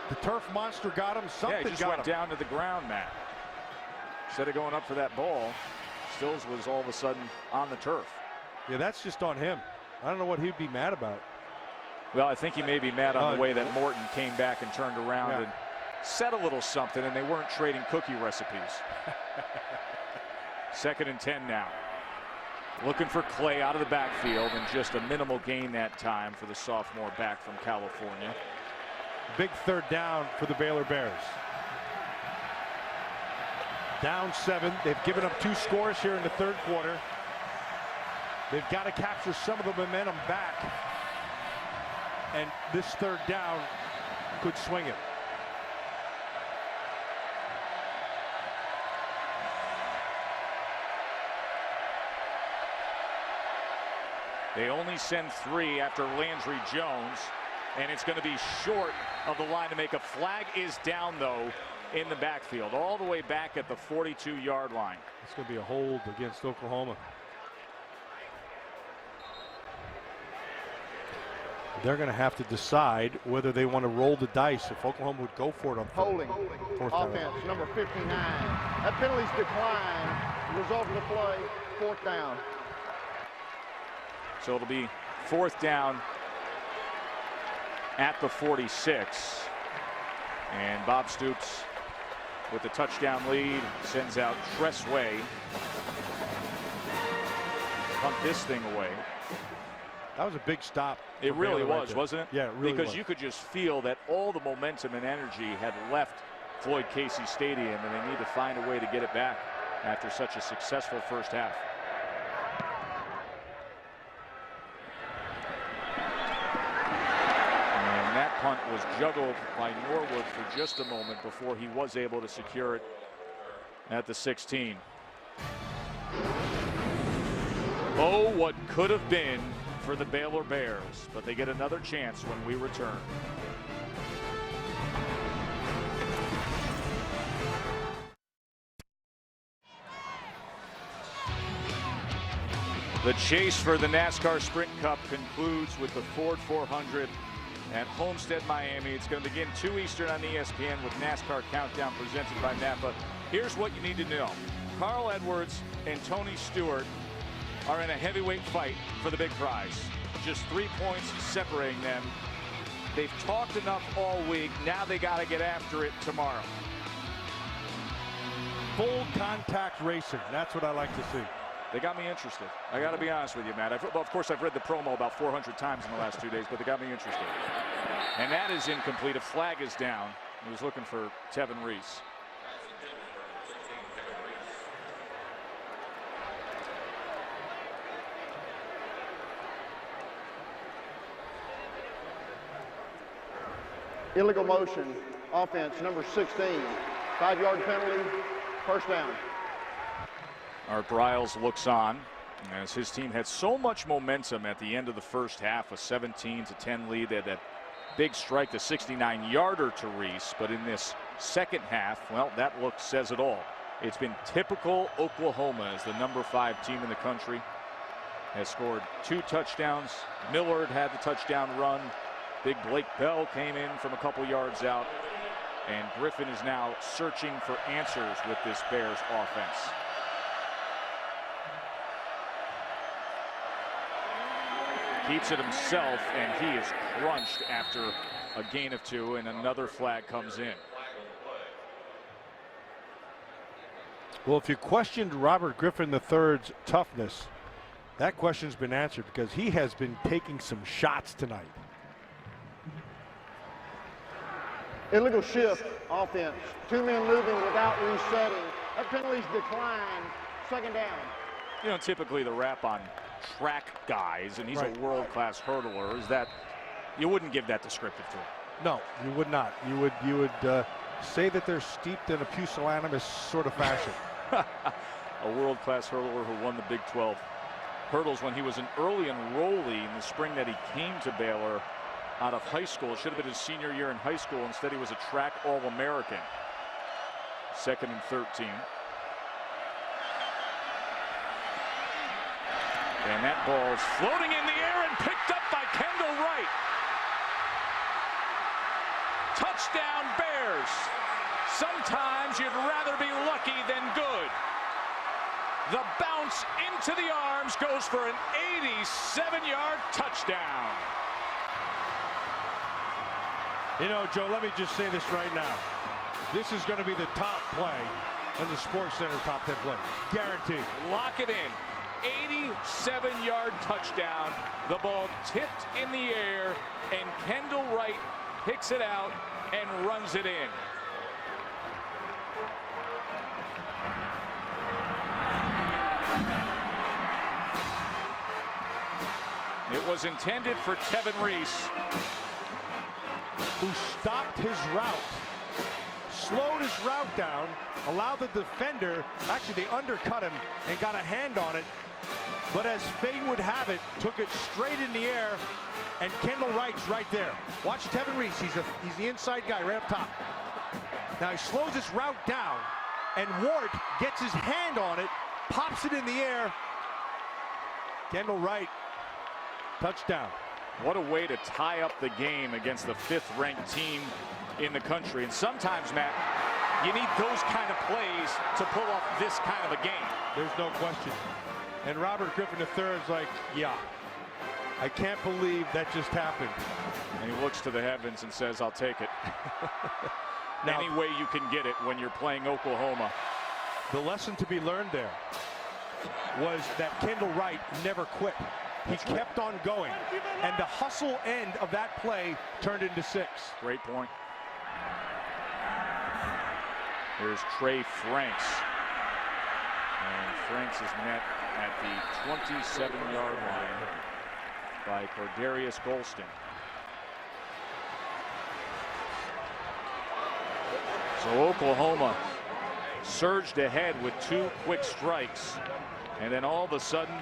the turf monster got him. Something yeah, he just went down to the ground, Matt. Instead of going up for that ball, Stills was all of a sudden on the turf. Yeah, that's just on him. I don't know what he'd be mad about. Well, I think he may be mad on the way that Morton came back and turned around and said a little something, and they weren't trading cookie recipes. 2nd and 10 now. Looking for Clay out of the backfield, and just a minimal gain that time for the sophomore back from California. Big 3rd down for the Baylor Bears. down 7. They've given up 2 scores here in the third quarter. They've got to capture some of the momentum back. And this third down could swing it. They only send 3 after Landry Jones, and it's going to be short of the line to make. A flag is down, though, in the backfield, all the way back at the 42-yard line. It's going to be a hold against Oklahoma. They're going to have to decide whether they want to roll the dice if Oklahoma would go for it on Holding. fourth down. Offense, number 59. That penalty's declined. Result of the play, 4th down. So it'll be 4th down at the 46. And Bob Stoops with the touchdown lead sends out Tressway. Punt this thing away. That was a big stop. It really was, wasn't it? Yeah, it really because was. You could just feel that all the momentum and energy had left Floyd Casey Stadium, and they need to find a way to get it back after such a successful first half. And that punt was juggled by Norwood for just a moment before he was able to secure it at the 16. Oh, what could have been for the Baylor Bears, but they get another chance when we return. The chase for the NASCAR Sprint Cup concludes with the Ford 400 at Homestead, Miami. It's going to begin 2 Eastern on ESPN with NASCAR Countdown presented by Napa. Here's what you need to know. Carl Edwards and Tony Stewart are in a heavyweight fight for the big prize. Just 3 points separating them. They've talked enough all week. Now they got to get after it tomorrow. Full contact racing. That's what I like to see. They got me interested. I got to be honest with you, Matt. Well, of course, I've read the promo about 400 times in the last 2 days, but they got me interested. And that is incomplete. A flag is down. He was looking for Tevin Reese. Illegal motion, offense, number 16. 5-yard penalty, 1st down. Art Briles looks on as his team had so much momentum at the end of the first half, a 17-10 lead. They had that big strike, the 69-yarder to Reese, but in this second half, well, that look says it all. It's been typical Oklahoma as the number 5 team in the country. Has scored 2 touchdowns. Millard had the touchdown run. Big Blake Bell came in from a couple yards out, and Griffin is now searching for answers with this Bears offense. Keeps it himself, and he is crunched after a gain of 2, and another flag comes in. Well, if you questioned Robert Griffin III's toughness, that question's been answered because he has been taking some shots tonight. Illegal shift, offense. 2 men moving without resetting. That penalty's declined, 2nd down. You know, typically the rap on track guys, and he's a world-class hurdler, is that you wouldn't give that descriptive to him. No, you would not. You would say that they're steeped in a pusillanimous sort of fashion. A world-class hurdler who won the Big 12 hurdles when he was an early enrollee in the spring that he came to Baylor out of high school. It should have been his senior year in high school. Instead, he was a track All-American. 2nd and 13. And that ball is floating in the air and picked up by Kendall Wright. Touchdown Bears. Sometimes you'd rather be lucky than good. The bounce into the arms goes for an 87-yard touchdown. You know, Joe, let me just say this right now. This is going to be the top play in the Sports Center top 10 play. Guaranteed. Lock it in. 87-yard touchdown. The ball tipped in the air, and Kendall Wright picks it out and runs it in. It was intended for Tevin Reese, who stopped his route, slowed his route down, allowed the defender, actually they undercut him and got a hand on it, but as fate would have it, took it straight in the air, and Kendall Wright's right there. Watch Tevin Reese, he's the inside guy right up top. Now he slows his route down, and Ward gets his hand on it, pops it in the air. Kendall Wright, touchdown. What a way to tie up the game against the 5th-ranked team in the country. And sometimes, Matt, you need those kind of plays to pull off this kind of a game. There's no question. And Robert Griffin III is like, yeah, I can't believe that just happened. And he looks to the heavens and says, I'll take it. Now, any way you can get it when you're playing Oklahoma. The lesson to be learned there was that Kendall Wright never quit. He kept on going, and the hustle end of that play turned into 6. Great point. Here's Trey Franks. And Franks is met at the 27-yard line by Cordarius Golston. So Oklahoma surged ahead with 2 quick strikes, and then all of a sudden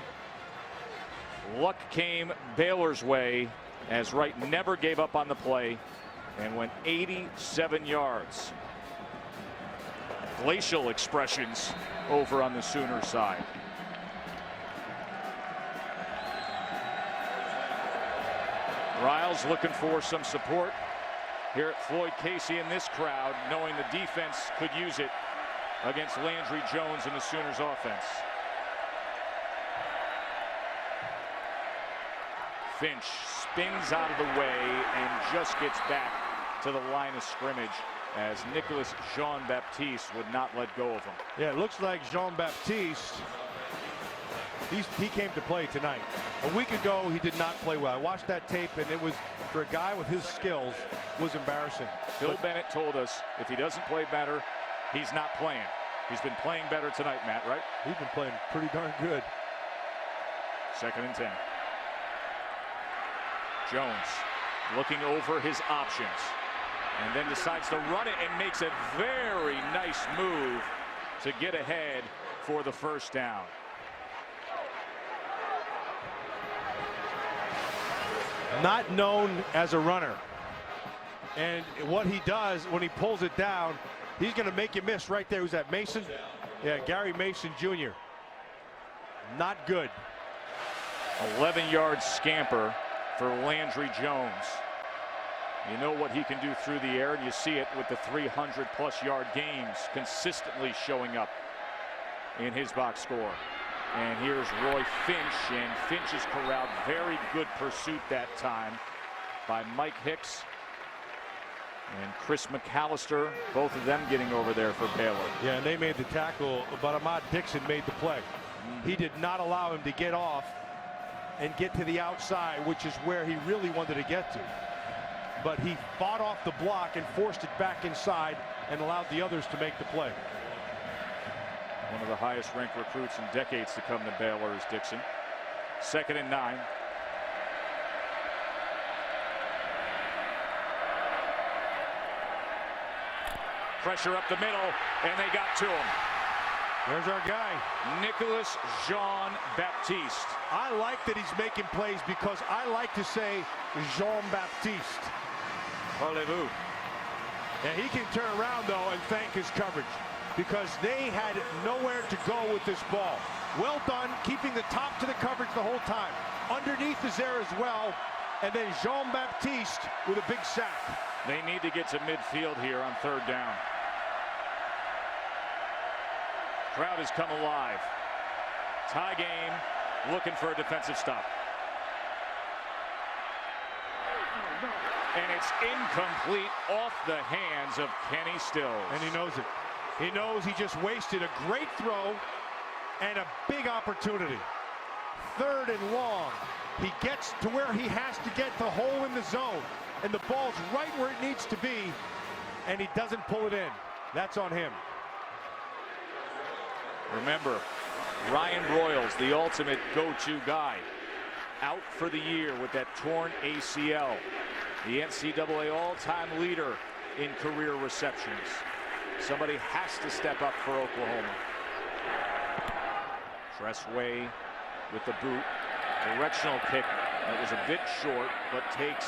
luck came Baylor's way as Wright never gave up on the play and went 87 yards. Glacial expressions over on the Sooner side. Riles looking for some support here at Floyd Casey in this crowd, knowing the defense could use it against Landry Jones and the Sooners offense. Finch spins out of the way and just gets back to the line of scrimmage as Nicholas Jean-Baptiste would not let go of him. Yeah, it looks like Jean-Baptiste, he came to play tonight. A week ago, he did not play well. I watched that tape, and it was, for a guy with his skills, was embarrassing. Bill Bennett told us if he doesn't play better, he's not playing. He's been playing better tonight, Matt, right? He's been playing pretty darn good. 2nd and 10. Jones looking over his options and then decides to run it and makes a very nice move to get ahead for the 1st down. Not known as a runner, and what he does when he pulls it down, he's going to make you miss right there. Who's that, Mason? Yeah, Gary Mason Jr. Not good. 11-yard scamper for Landry Jones. You know what he can do through the air, and you see it with the 300-plus yard games consistently showing up in his box score. And here's Roy Finch, and Finch is corralled. Very good pursuit that time by Mike Hicks and Chris McAllister, both of them getting over there for Baylor. Yeah, and they made the tackle, but Ahmad Dixon made the play. He did not allow him to get off and get to the outside, which is where he really wanted to get to. But he fought off the block and forced it back inside and allowed the others to make the play. One of the highest ranked recruits in decades to come to Baylor is Dixon. 2nd and 9. Pressure up the middle, and they got to him. There's our guy, Nicholas Jean-Baptiste. I like that he's making plays because I like to say Jean-Baptiste. Parlez-vous. And he can turn around, though, and thank his coverage because they had nowhere to go with this ball. Well done, keeping the top to the coverage the whole time. Underneath is there as well, and then Jean-Baptiste with a big sack. They need to get to midfield here on 3rd down. Crowd has come alive. Tie game, looking for a defensive stop. And it's incomplete off the hands of Kenny Stills. And he knows it. He knows he just wasted a great throw and a big opportunity. 3rd and long. He gets to where he has to get, the hole in the zone. And the ball's right where it needs to be. And he doesn't pull it in. That's on him. Remember, Ryan Broyles, the ultimate go-to guy. out for the year with that torn ACL. The NCAA all-time leader in career receptions. Somebody has to step up for Oklahoma. Tressway with the boot. Directional kick that was a bit short, but takes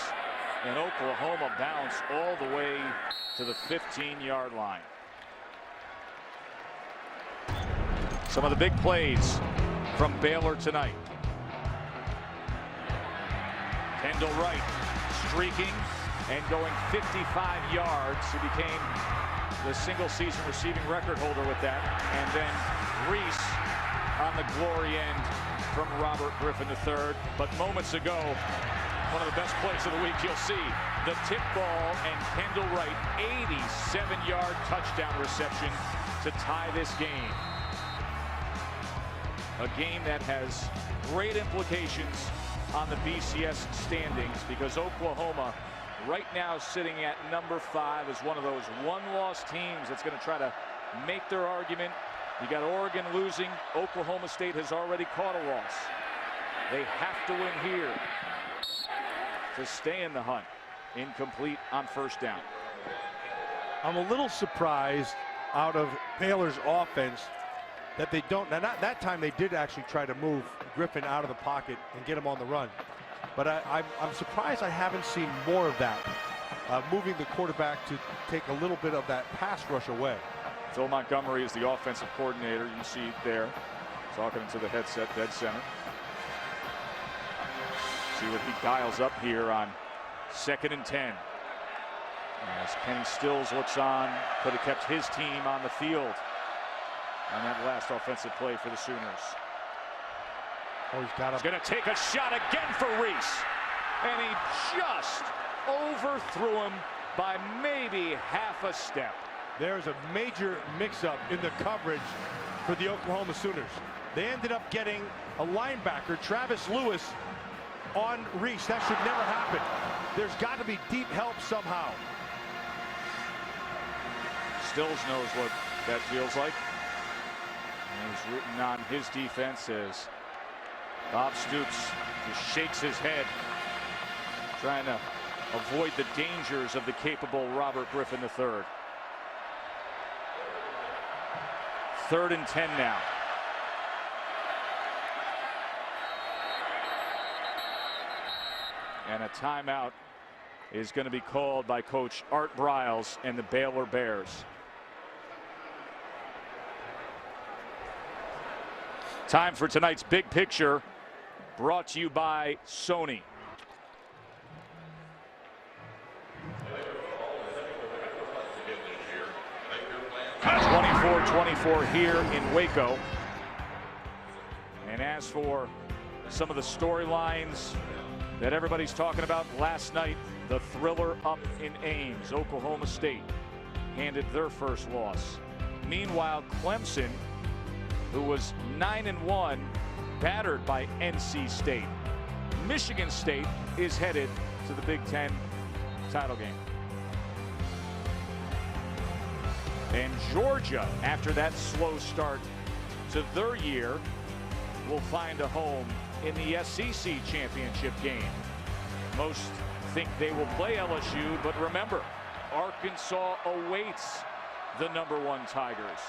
an Oklahoma bounce all the way to the 15-yard line. Some of the big plays from Baylor tonight. Kendall Wright streaking and going 55 yards. He became the single-season receiving record holder with that. And then Reese on the glory end from Robert Griffin III. But moments ago, one of the best plays of the week, you'll see the tip ball and Kendall Wright 87-yard touchdown reception to tie this game. A game that has great implications on the BCS standings because Oklahoma right now sitting at number 5 is one of those one-loss teams that's going to try to make their argument. You got Oregon losing. Oklahoma State has already caught a loss. They have to win here to stay in the hunt. Incomplete on first down. I'm a little surprised out of Baylor's offense that they don't. Now, that time they did actually try to move Griffin out of the pocket and get him on the run. But I'm surprised I haven't seen more of that, moving the quarterback to take a little bit of that pass rush away. Phil Montgomery is the offensive coordinator. You see it there, talking to the headset, dead center. See what he dials up here on 2nd and 10. As Kenny Stills looks on, could have kept his team on the field on that last offensive play for the Sooners. Oh, he's going to take a shot again for Reese. And he just overthrew him by maybe half a step. There's a major mix-up in the coverage for the Oklahoma Sooners. They ended up getting a linebacker, Travis Lewis, on Reese. That should never happen. There's got to be deep help somehow. Stills knows what that feels like. And he's rooting on his defense as Bob Stoops just shakes his head, trying to avoid the dangers of the capable Robert Griffin III. 3rd and 10 now. And a timeout is going to be called by Coach Art Briles and the Baylor Bears. Time for tonight's Big Picture, brought to you by Sony. .24 here in Waco. And as for some of the storylines that everybody's talking about, last night, the thriller up in Ames. Oklahoma State handed their first loss. Meanwhile, Clemson, who was 9-1, battered by NC State. Michigan State is headed to the Big Ten title game. And Georgia, after that slow start to their year, will find a home in the SEC championship game. Most think they will play LSU, but remember, Arkansas awaits the #1 Tigers.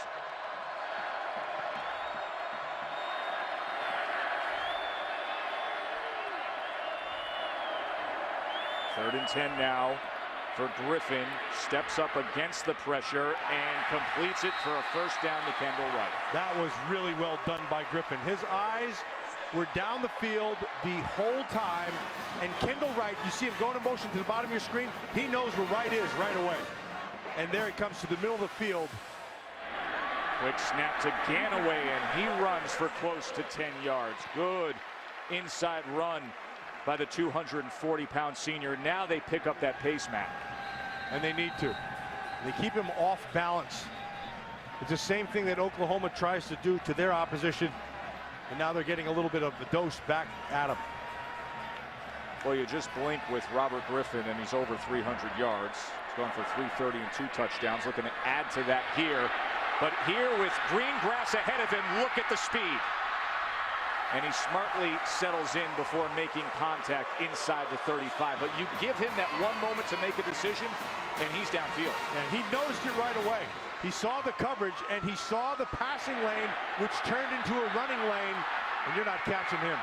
Third and 10 now for Griffin. Steps up against the pressure and completes it for a first down to Kendall Wright. That was really well done by Griffin. His eyes were down the field the whole time, and Kendall Wright, you see him going in motion to the bottom of your screen. He knows where Wright is right away. And there he comes to the middle of the field. Quick snap to Ganaway, and he runs for close to 10 yards. Good inside run by the 240-pound senior. Now they pick up that pace, Matt. And they need to. They keep him off balance. It's the same thing that Oklahoma tries to do to their opposition. And now they're getting a little bit of the dose back at him. Well, you just blink with Robert Griffin, and he's over 300 yards. He's going for 330 and 2 touchdowns. Looking to add to that here. But here with green grass ahead of him, look at the speed. and he smartly settles in before making contact inside the 35. But you give him that one moment to make a decision, and he's downfield. And he noticed it right away. He saw the coverage, and he saw the passing lane, which turned into a running lane, and you're not catching him.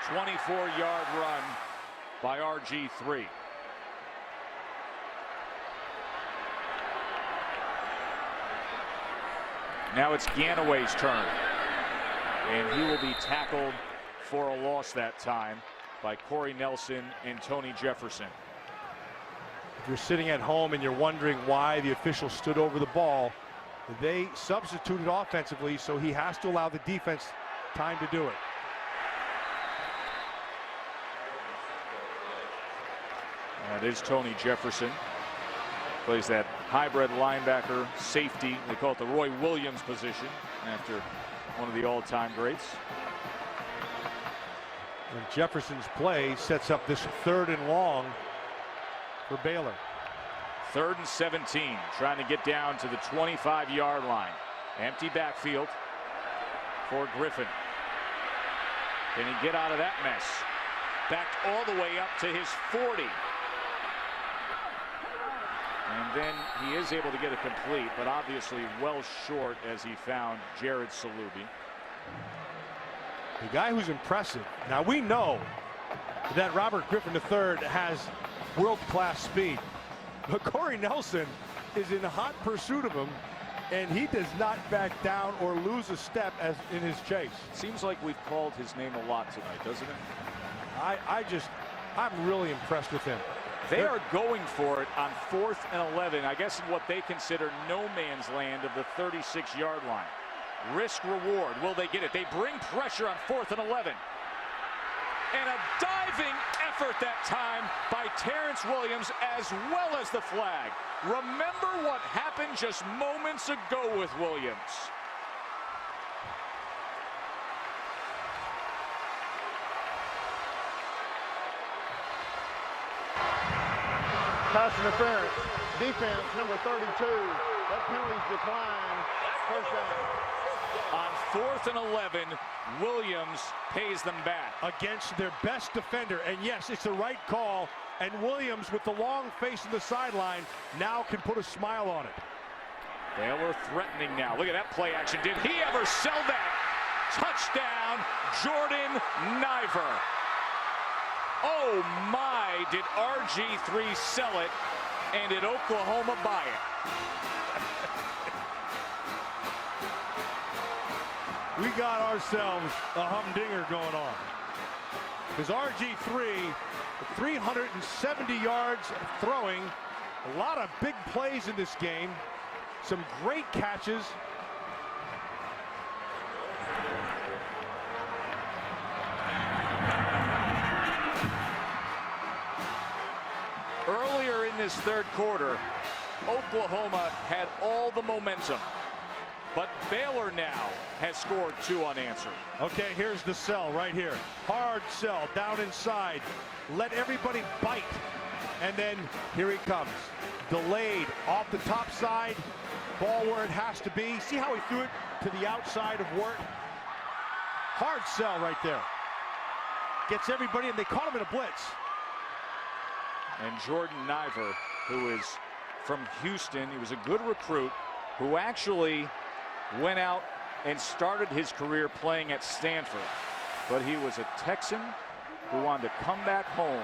24-yard run by RG3. Now it's Ganaway's turn, and he will be tackled for a loss that time by Corey Nelson and Tony Jefferson. If you're sitting at home and you're wondering why the official stood over the ball, they substituted offensively, so he has to allow the defense time to do it. That is Tony Jefferson. Plays that hybrid linebacker safety. They call it the Roy Williams position after one of the all-time greats. And Jefferson's play sets up this 3rd and long for Baylor. 3rd and 17, trying to get down to the 25-yard line. Empty backfield for Griffin. Can he get out of that mess? Backed all the way up to his 40. And then he is able to get it complete, but obviously well short as he found Jared Salubi. The guy who's impressive. Now we know that Robert Griffin III has world-class speed, but Corey Nelson is in hot pursuit of him, and he does not back down or lose a step as in his chase. Seems like we've called his name a lot tonight, doesn't it? I'm really impressed with him. They are going for it on 4th and 11, I guess in what they consider no man's land of the 36-yard line. Risk reward. Will they get it? They bring pressure on 4th and 11. And a diving effort that time by Terrence Williams, as well as the flag. Remember what happened just moments ago with Williams. Pass interference. Defense, number 32. That penalty's declined. 1st down. On 4th and 11, Williams pays them back. Against their best defender, and yes, it's the right call, and Williams, with the long face of the sideline, now can put a smile on it. Baylor threatening now. Look at that play action. Did he ever sell that? Touchdown, Jordan Niver. Oh my, did RG3 sell it, and did Oklahoma buy it? We got ourselves a humdinger going on. Because RG3, 370 yards throwing, a lot of big plays in this game, some great catches. Earlier in this 3rd quarter, Oklahoma had all the momentum. But Baylor now has scored 2 unanswered. Okay, here's the sell right here. Hard sell down inside. Let everybody bite. And then here he comes. Delayed off the top side. Ball where it has to be. See how he threw it to the outside of Wirt? Hard sell right there. Gets everybody, and they caught him in a blitz. And Jordan Niver, who is from Houston, he was a good recruit, who actually went out and started his career playing at Stanford. But he was a Texan who wanted to come back home,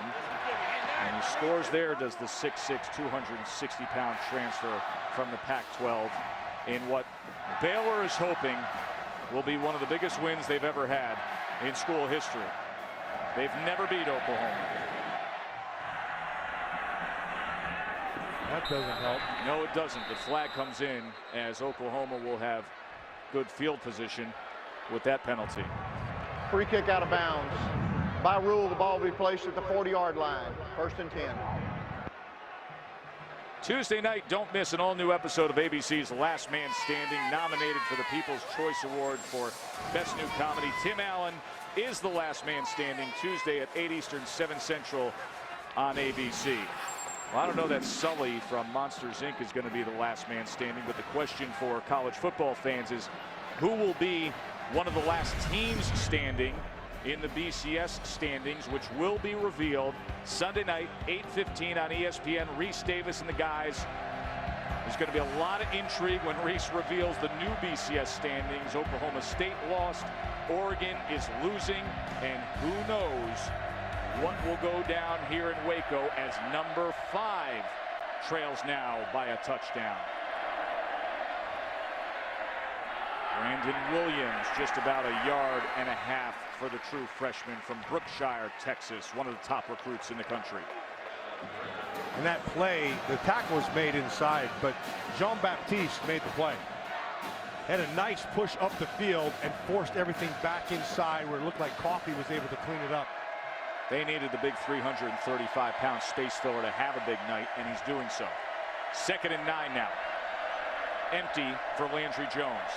and he scores there, does the 6'6", 260-pound transfer from the Pac-12 in what Baylor is hoping will be one of the biggest wins they've ever had in school history. They've never beat Oklahoma. That doesn't help. No, it doesn't. The flag comes in as Oklahoma will have good field position with that penalty. Free kick out of bounds. By rule, the ball will be placed at the 40-yard line. 1st and 10. Tuesday night, don't miss an all-new episode of ABC's Last Man Standing, nominated for the People's Choice Award for Best New Comedy. Tim Allen is the Last Man Standing, Tuesday at 8 Eastern, 7 Central on ABC. Well, I don't know that Sully from Monsters, Inc. is going to be the last man standing, but the question for college football fans is who will be one of the last teams standing in the BCS standings, which will be revealed Sunday night, 8:15 on ESPN. Reese Davis and the guys. There's going to be a lot of intrigue when Reese reveals the new BCS standings. Oklahoma State lost, Oregon is losing, and who knows what will go down here in Waco as number 5 trails now by a touchdown. Brandon Williams, just about a yard and a half for the true freshman from Brookshire, Texas, one of the top recruits in the country. In that play, the tackle was made inside, but Jean-Baptiste made the play. Had a nice push up the field and forced everything back inside where it looked like Coffey was able to clean it up. They needed the big 335-pound space filler to have a big night, and he's doing so. 2nd and 9 now. Empty for Landry Jones.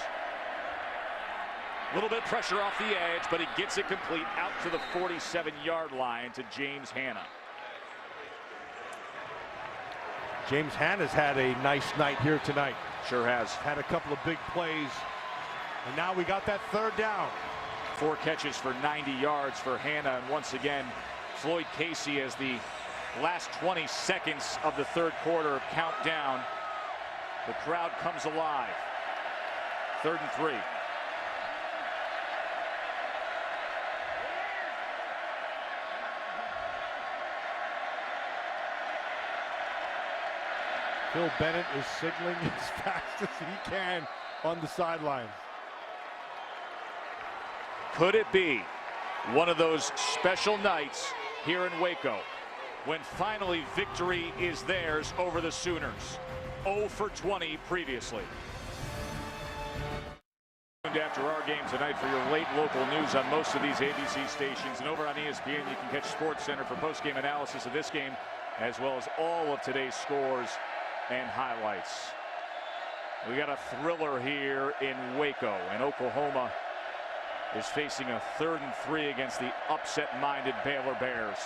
A little bit pressure off the edge, but he gets it complete out to the 47-yard line to James Hanna. James Hanna's had a nice night here tonight. Sure has. Had a couple of big plays, and now we got that 3rd down. 4 catches for 90 yards for Hanna, and once again, Floyd Casey as the last 20 seconds of the 3rd quarter count down. The crowd comes alive. 3rd and 3. Phil Bennett is signaling as fast as he can on the sidelines. Could it be one of those special nights here in Waco when finally victory is theirs over the Sooners? 0 for 20 previously. After our game tonight for your late local news on most of these ABC stations, and over on ESPN you can catch SportsCenter for post-game analysis of this game as well as all of today's scores and highlights. We got a thriller here in Waco, and Oklahoma is facing a 3rd and 3 against the upset-minded Baylor Bears.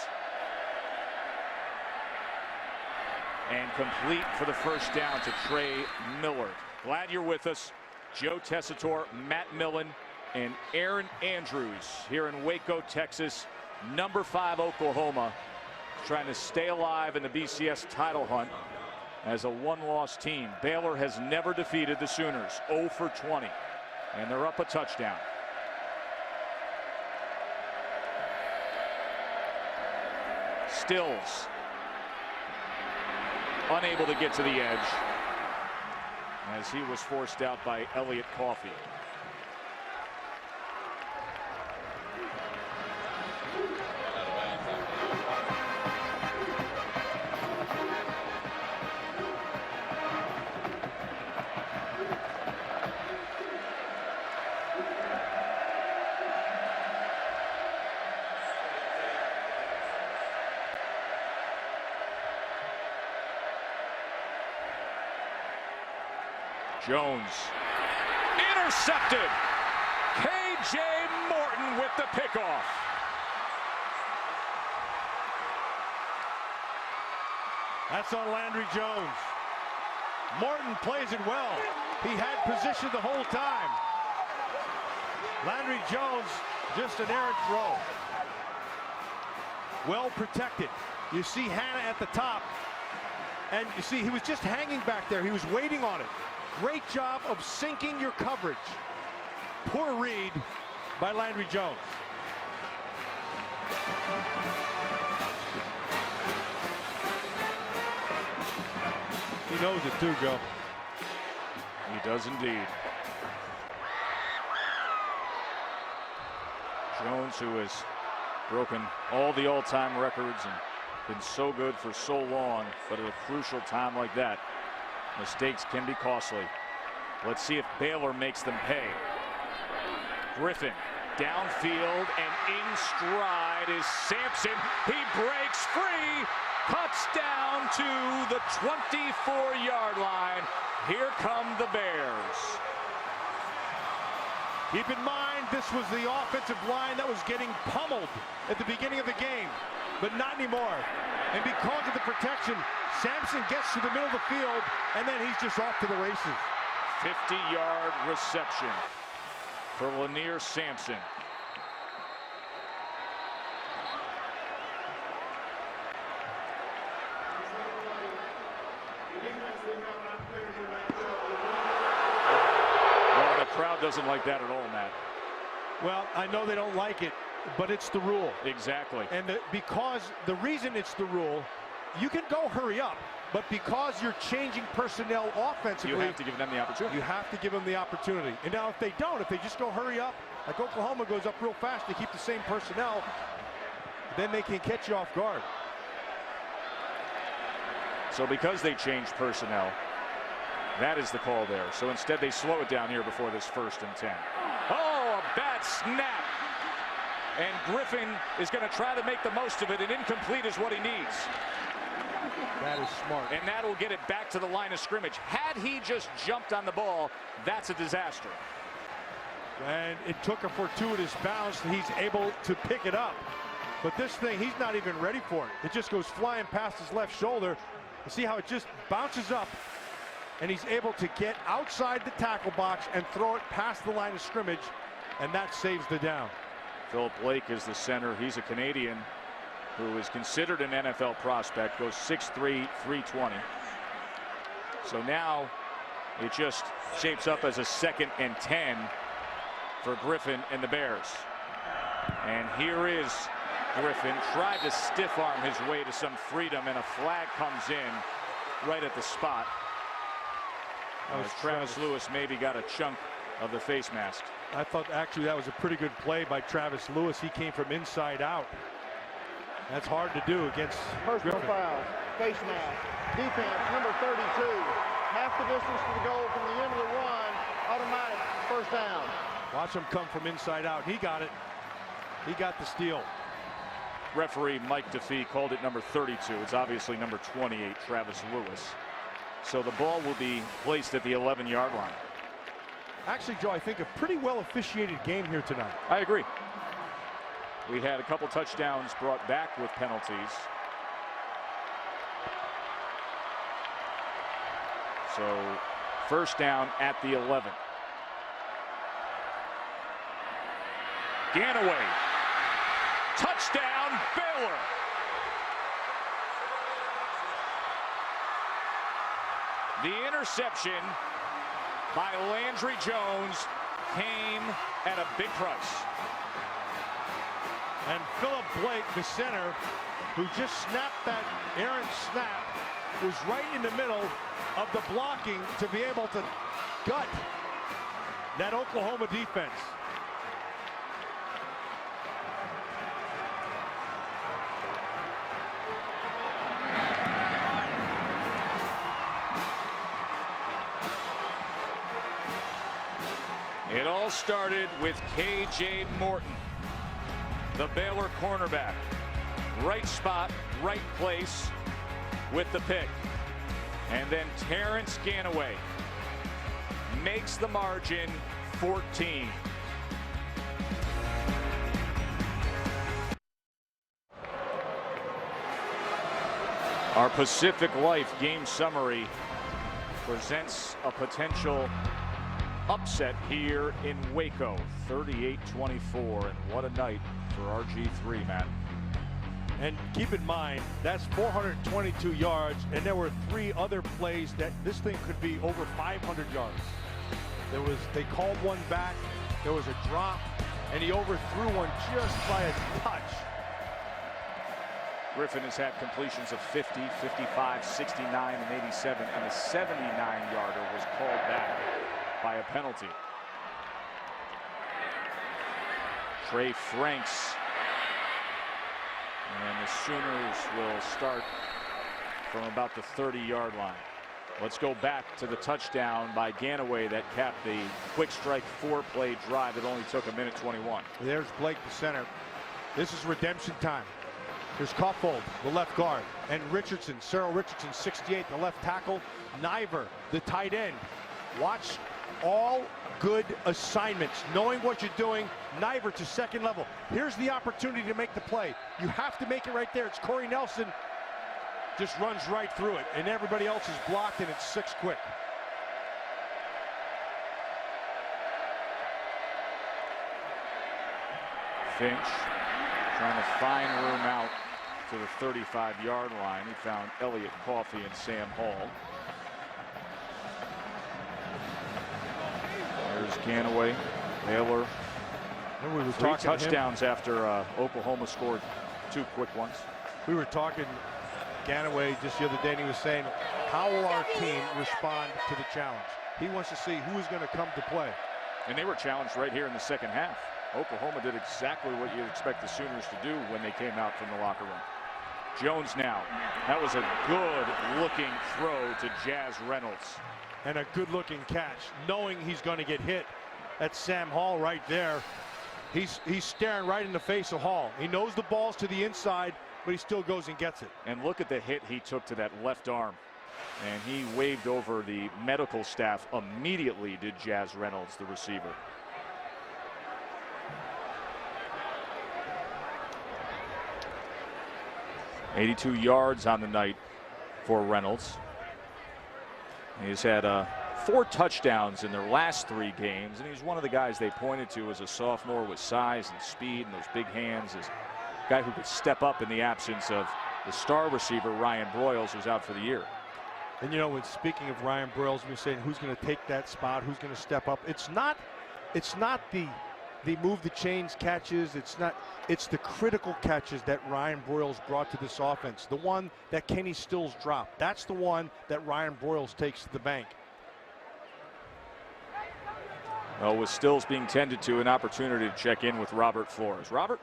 And complete for the first down to Trey Millard. Glad you're with us. Joe Tessitore, Matt Millen, and Aaron Andrews here in Waco, Texas. Number 5 Oklahoma trying to stay alive in the BCS title hunt as a 1-loss team. Baylor has never defeated the Sooners. 0 for 20, and they're up a touchdown. Stills unable to get to the edge as he was forced out by Elliott Coffey. Jones intercepted. K.J. Morton with the pickoff. That's on Landry Jones. Morton plays it well. He had position the whole time. Landry Jones, just an errant throw. Well protected. You see Hanna at the top, and you see he was just hanging back there. He was waiting on it. Great job of sinking your coverage. Poor read by Landry Jones. He knows it too, Joe. He does indeed. Jones, who has broken all the all-time records and been so good for so long, but at a crucial time like that, mistakes can be costly. Let's see if Baylor makes them pay. Griffin downfield, and in stride is Sampson. He breaks free, cuts down to the 24-yard line. Here come the Bears. Keep in mind, this was the offensive line that was getting pummeled at the beginning of the game, but not anymore. And because of the protection, Sampson gets to the middle of the field, and then he's just off to the races. 50-yard reception. for Lanier Sampson. Well, the crowd doesn't like that at all, Matt. Well, I know they don't like it, but it's the rule. Exactly. And because the reason it's the rule, you can go hurry up, but because you're changing personnel offensively, you have to give them the opportunity. You have to give them the opportunity. And now if they don't, if they just go hurry up, like Oklahoma goes up real fast to keep the same personnel, then they can catch you off guard. So because they changed personnel, that is the call there. So instead they slow it down here before this 1st and 10. Oh, a bad snap. And Griffin is going to try to make the most of it, and incomplete is what he needs. That is smart. And that'll get it back to the line of scrimmage. Had he just jumped on the ball, that's a disaster. And it took a fortuitous bounce. He's able to pick it up. But this thing, he's not even ready for it. It just goes flying past his left shoulder. You see how it just bounces up, and he's able to get outside the tackle box and throw it past the line of scrimmage, and that saves the down. Philip Blake is the center. He's a Canadian who is considered an NFL prospect, goes 6'3", 320. So now it just shapes up as a 2nd and 10 for Griffin and the Bears. And here is Griffin, tried to stiff arm his way to some freedom, and a flag comes in right at the spot. As Travis Lewis maybe got a chunk of the face mask. I thought actually that was a pretty good play by Travis Lewis. He came from inside out. That's hard to do against Personal Griffin. foul, face mask, defense, number 32. Half the distance to the goal from the end of the run, automatic 1st down. Watch him come from inside out. He got it. He got the steal. Referee Mike DeFee called it number 32. It's obviously number 28, Travis Lewis. So the ball will be placed at the 11-yard line. Actually, Joe, I think a pretty well officiated game here tonight. I agree. We had a couple touchdowns brought back with penalties. So 1st down at the 11. Ganaway. Touchdown, Baylor. The interception by Landry Jones came at a big price. And Philip Blake, the center, who just snapped that errant snap, was right in the middle of the blocking to be able to gut that Oklahoma defense. It all started with K.J. Morton, the Baylor cornerback. Right spot, right place with the pick. And then Terrence Ganaway makes the margin 14. Our Pacific Life game summary presents a potential upset here in Waco, 38-24, and what a night for RG3, Matt. And keep in mind, that's 422 yards, and there were 3 other plays that this thing could be over 500 yards. They called one back, there was a drop, and he overthrew one just by a touch. Griffin has had completions of 50, 55, 69, and 87, and a 79-yarder was called back by a penalty. Trey Franks. And the Sooners will start from about the 30-yard line. Let's go back to the touchdown by Ganaway that capped the quick strike 4-play drive that only took 1:21. There's Blake, the center. This is redemption time. There's Koffold, the left guard, and Richardson, Cyril Richardson, 68, the left tackle. Niver, the tight end. Watch all good assignments, knowing what you're doing. Niver to second level. Here's the opportunity to make the play. You have to make it right there. It's Corey Nelson. Just runs right through it, and everybody else is blocked, and it's 6 quick. Finch trying to find room out to the 35-yard line. He found Elliott Coffey and Sam Hall. There's Ganaway. Baylor. We were 3 touchdowns after Oklahoma scored 2 quick ones. We were talking Ganaway just the other day, and he was saying, how will our team respond to the challenge? He wants to see who is going to come to play. And they were challenged right here in the second half. Oklahoma did exactly what you'd expect the Sooners to do when they came out from the locker room. Jones now. That was a good-looking throw to Jazz Reynolds. And a good-looking catch, knowing he's going to get hit. That's Sam Hall right there. He's staring right in the face of Hall. He knows the ball's to the inside, but he still goes and gets it. And look at the hit he took to that left arm. And he waved over the medical staff immediately, did Jazz Reynolds, the receiver. .82 yards on the night for Reynolds. He's had 4 touchdowns in their last 3 games, and he's one of the guys they pointed to as a sophomore with size and speed and those big hands, as a guy who could step up in the absence of the star receiver Ryan Broyles, who's out for the year. And you know, when speaking of Ryan Broyles, we're saying who's going to take that spot, who's going to step up. It's not the move the chains catches. It's the critical catches that Ryan Broyles brought to this offense. The one that Kenny Stills dropped. That's the one that Ryan Broyles takes to the bank. Well, with Stills being tended to, an opportunity to check in with Robert Flores. Robert?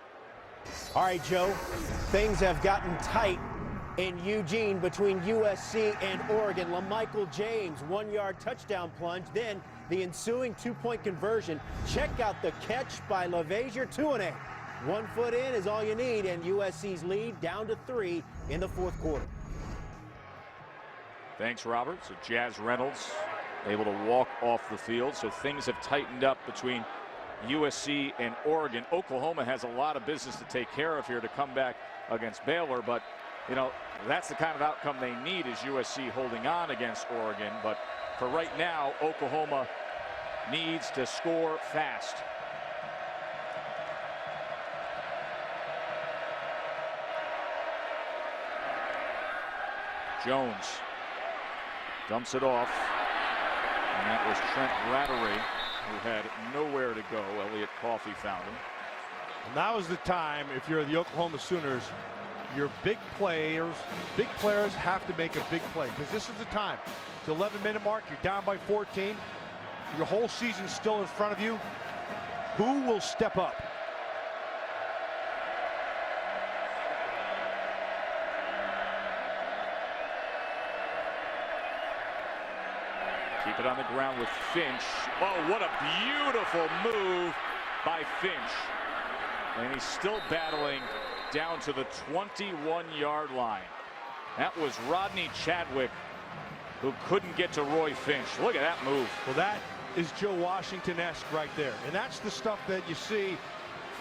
All right, Joe, things have gotten tight in Eugene between USC and Oregon. LaMichael James, 1-yard touchdown plunge, then the ensuing 2-point conversion. Check out the catch by LaVasier Tuanay. 1 foot in is all you need, and USC's lead down to 3 in the 4th quarter. Thanks, Robert. So Jazz Reynolds able to walk off the field. So things have tightened up between USC and Oregon. Oklahoma has a lot of business to take care of here to come back against Baylor, but you know, that's the kind of outcome they need, is USC holding on against Oregon. But for right now, Oklahoma needs to score fast. Jones dumps it off, and that was Trent Rattery, who had nowhere to go. Elliott Coffey found him. And that was the time, if you're the Oklahoma Sooners, your big players have to make a big play, because this is the time. The 11-minute mark, you're down by 14. Your whole season's still in front of you. Who will step up? Keep it on the ground with Finch. Oh, what a beautiful move by Finch. And he's still battling down to the 21-yard line. That was Rodney Chadwick, who couldn't get to Roy Finch. Look at that move. Well, that is Joe Washington-esque right there. And that's the stuff that you see.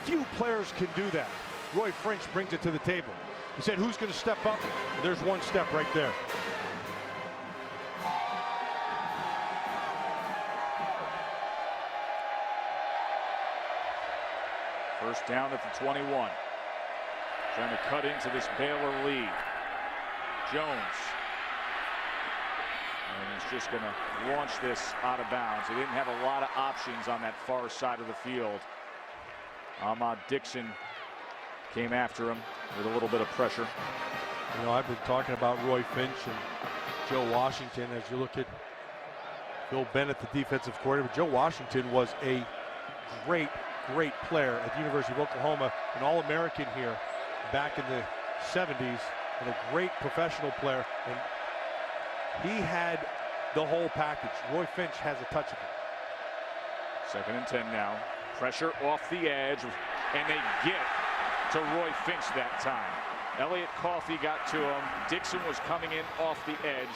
Few players can do that. Roy Finch brings it to the table. He said, who's going to step up? There's one step right there. First down at the 21. Trying to cut into this Baylor lead. Jones. And he's just going to launch this out of bounds. He didn't have a lot of options on that far side of the field. Ahmad Dixon came after him with a little bit of pressure. You know, I've been talking about Roy Finch and Joe Washington. As you look at Bill Bennett, the defensive coordinator, Joe Washington was a great player at the University of Oklahoma, an All-American here back in the 70s, and a great professional player. And he had the whole package. Roy Finch has a touch of it. 2nd and 10 now. Pressure off the edge, and they get to Roy Finch that time. Elliott Coffey got to him. Dixon was coming in off the edge,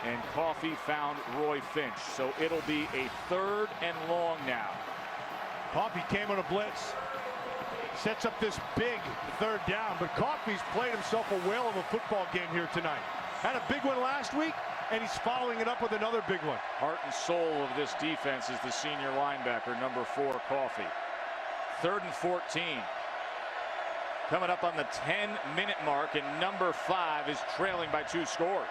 and Coffey found Roy Finch. So it'll be a 3rd and long now. Coffey came on a blitz, sets up this big 3rd down, but Coffey's played himself a whale of a football game here tonight. Had a big one last week, and he's following it up with another big one. Heart and soul of this defense is the senior linebacker, number 4, Coffey. 3rd and 14. coming up on the 10-minute mark, and number 5 is trailing by 2 scores.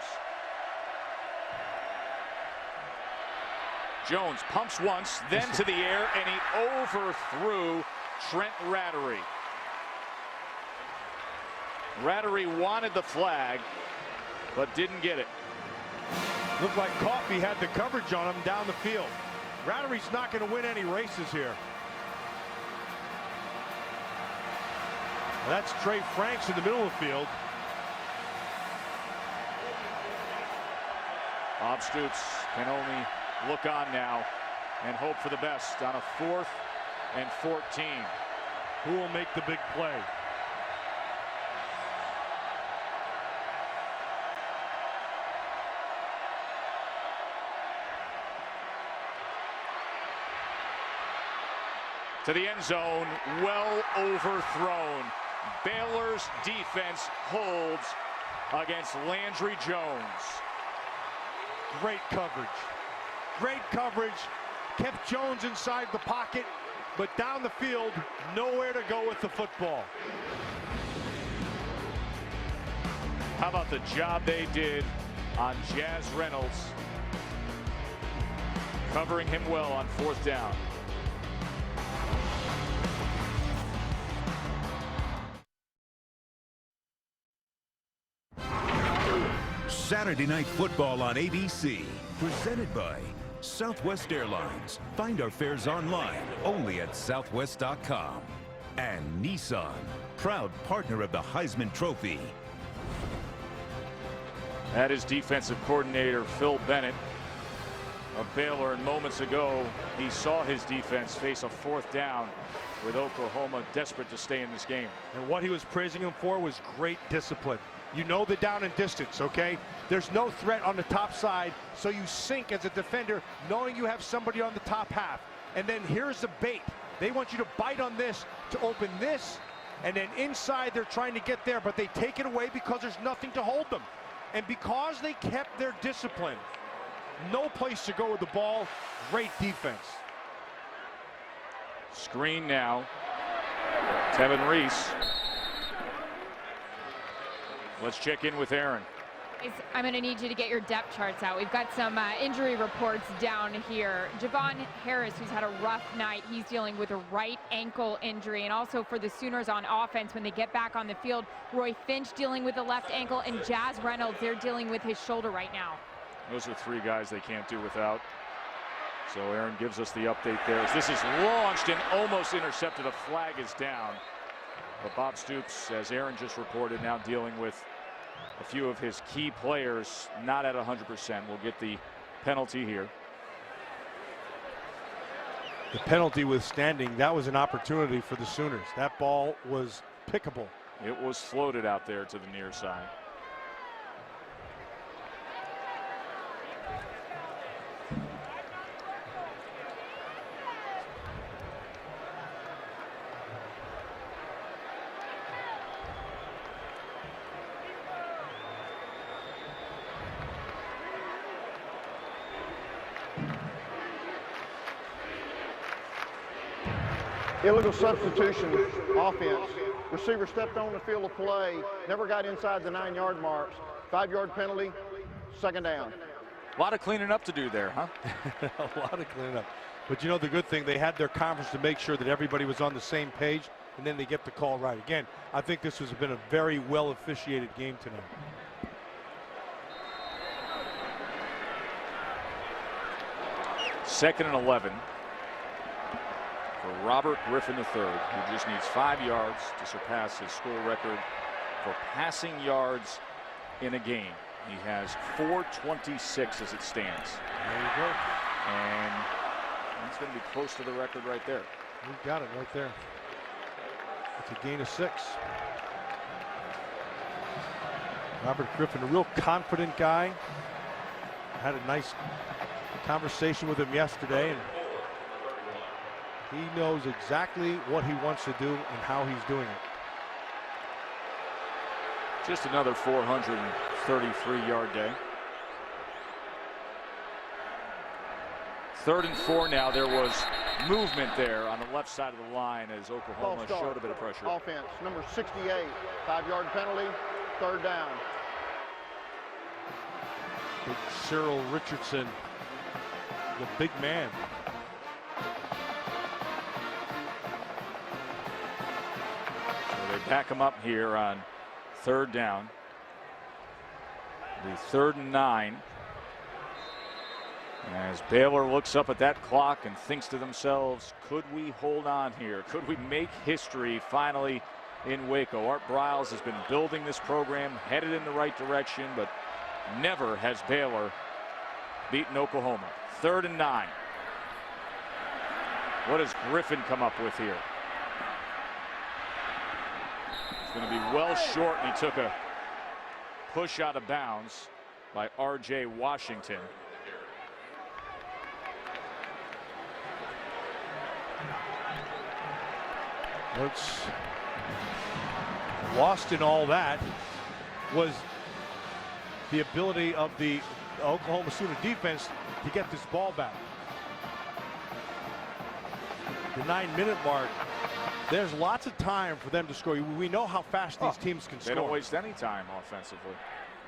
Jones pumps once, then to the air, and he overthrew Trent Rattery. Rattery wanted the flag, but didn't get it. Looked like Coffey had the coverage on him down the field. Rattery's not going to win any races here. That's Trey Franks in the middle of the field. Bob Stoops can only look on now and hope for the best on a 4th and 14. Who will make the big play? To the end zone, well overthrown. Baylor's defense holds against Landry Jones. Great coverage. Great coverage. Kept Jones inside the pocket, but down the field, nowhere to go with the football. How about the job they did on Jazz Reynolds, covering him well on 4th down. Saturday Night Football on ABC, presented by Southwest Airlines. Find our fares online only at southwest.com. And Nissan, proud partner of the Heisman Trophy. That is defensive coordinator Phil Bennett of Baylor, and moments ago he saw his defense face a 4th down with Oklahoma desperate to stay in this game. And what he was praising him for was great discipline. You know the down and distance, okay? There's no threat on the top side, so you sink as a defender knowing you have somebody on the top half. And then here's the bait. They want you to bite on this to open this, and then inside they're trying to get there, but they take it away because there's nothing to hold them. And because they kept their discipline, no place to go with the ball, great defense. Screen now. Tevin Reese. Let's check in with Aaron. I'm going to need you to get your depth charts out. We've got some injury reports down here. Javon Harris, who's had a rough night, he's dealing with a right ankle injury. And also for the Sooners on offense, when they get back on the field, Roy Finch dealing with a left ankle, and Jazz Reynolds, they're dealing with his shoulder right now. Those are 3 guys they can't do without. So Aaron gives us the update there. As this is launched and almost intercepted. A flag is down. But Bob Stoops, as Aaron just reported, now dealing with a few of his key players not at 100%. We'll get the penalty here. The penalty withstanding, that was an opportunity for the Sooners. That ball was pickable. It was floated out there to the near side. Illegal substitution offense. Receiver stepped on the field of play, never got inside the 9-yard marks. 5-yard penalty, 2nd down. A lot of cleaning up to do there, huh? A lot of cleaning up. But you know the good thing, they had their conference to make sure that everybody was on the same page, and then they get the call right. Again, I think this has been a very well officiated game tonight. Second and 11 for Robert Griffin III, who just needs 5 yards to surpass his school record for passing yards in a game. He has 426 as it stands. There you go. And that's going to be close to the record right there. We've got it right there. It's a gain of 6. Robert Griffin, a real confident guy. Had a nice conversation with him yesterday, and he knows exactly what he wants to do and how he's doing it. Just another 433-yard day. 3rd and 4 now. There was movement there on the left side of the line as Oklahoma showed a bit of pressure. Offense, number 68, 5-yard penalty, 3rd down. Big Cyril Richardson, the big man. So they back him up here on 3rd down. The 3rd and 9. As Baylor looks up at that clock and thinks to themselves, could we hold on here? Could we make history finally in Waco? Art Briles has been building this program, headed in the right direction, but never has Baylor beaten Oklahoma. 3rd and 9. What does Griffin come up with here? It's going to be well short, and he took a push out of bounds by R.J. Washington. What's lost in all that was the ability of the Oklahoma Sooner defense to get this ball back. The 9-minute mark, there's lots of time for them to score. We know how fast these teams can score. They don't waste any time offensively.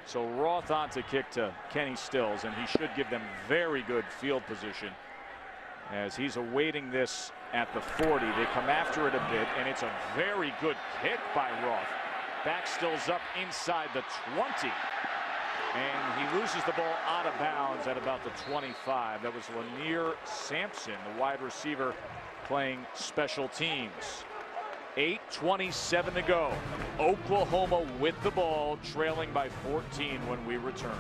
So Roth on to kick to Kenny Stills, and he should give them very good field position as he's awaiting this at the 40. They come after it a bit, and it's a very good kick by Roth. Back Stills up inside the 20. And he loses the ball out of bounds at about the 25. That was Lanier Sampson, the wide receiver, playing special teams. 8:27 to go. Oklahoma with the ball, trailing by 14 when we return.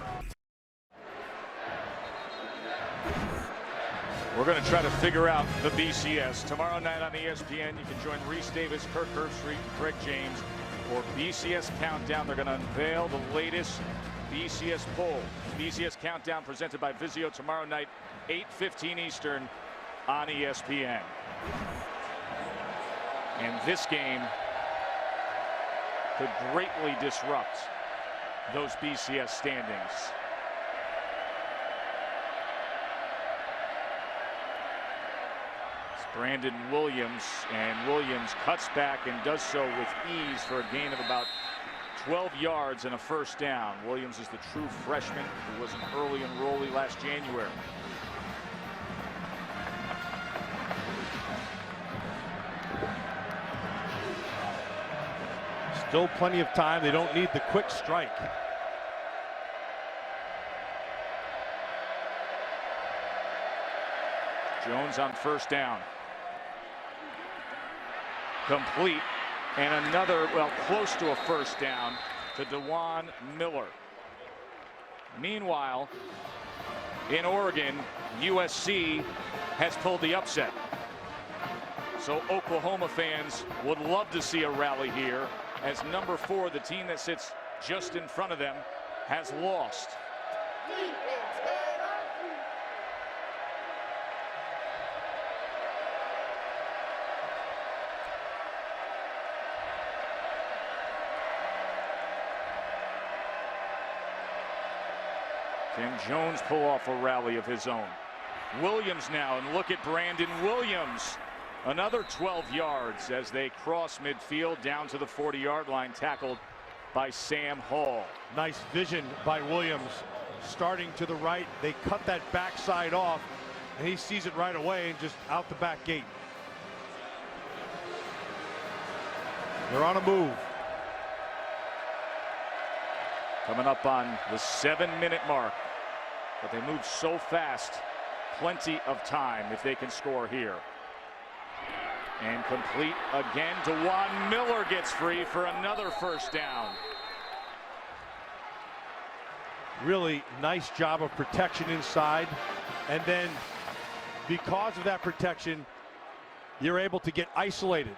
We're going to try to figure out the BCS. Tomorrow night on ESPN, you can join Reese Davis, Kirk Herbstreit, and Craig James for BCS Countdown. They're going to unveil the latest BCS poll. BCS Countdown presented by Vizio tomorrow night, 8:15 Eastern on ESPN. And this game could greatly disrupt those BCS standings. It's Brandon Williams, and Williams cuts back and does so with ease for a gain of about 12 yards and a 1st down. Williams is the true freshman who was an early enrollee last January. Still plenty of time. They don't need the quick strike. Jones on 1st down. Complete. And another, well, close to a 1st down to DeJuan Miller. Meanwhile, in Oregon, USC has pulled the upset. So Oklahoma fans would love to see a rally here, as number 4, the team that sits just in front of them, has lost. Can Jones pull off a rally of his own? Williams now, and look at Brandon Williams. Another 12 yards as they cross midfield down to the 40-yard line, tackled by Sam Hall. Nice vision by Williams. Starting to the right, they cut that backside off, and he sees it right away and just out the back gate. They're on a move. Coming up on the 7-minute mark, but they move so fast. Plenty of time if they can score here. And complete again. DeJuan Miller gets free for another 1st down. Really nice job of protection inside, and then because of that protection, you're able to get isolated.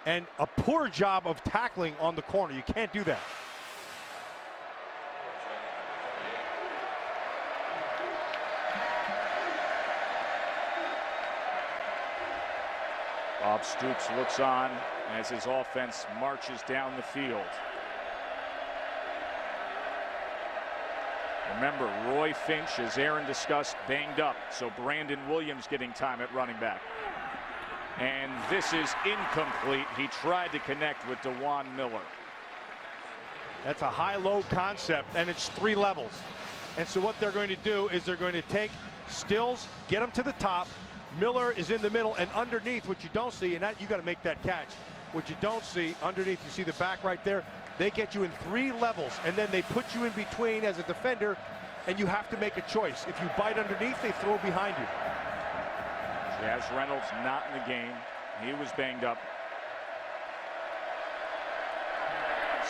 And a poor job of tackling on the corner. You can't do that. Bob Stoops looks on as his offense marches down the field. Remember, Roy Finch, as Aaron discussed, banged up, so Brandon Williams getting time at running back. And this is incomplete. He tried to connect with DeJuan Miller. That's a high-low concept, and it's 3 levels. And so what they're going to do is they're going to take Stills, get him to the top. Miller is in the middle, and underneath, what you don't see, and that you got to make that catch. What you don't see, underneath, you see the back right there. They get you in 3 levels, and then they put you in between as a defender, and you have to make a choice. If you bite underneath, they throw behind you. Jazz Reynolds not in the game. He was banged up.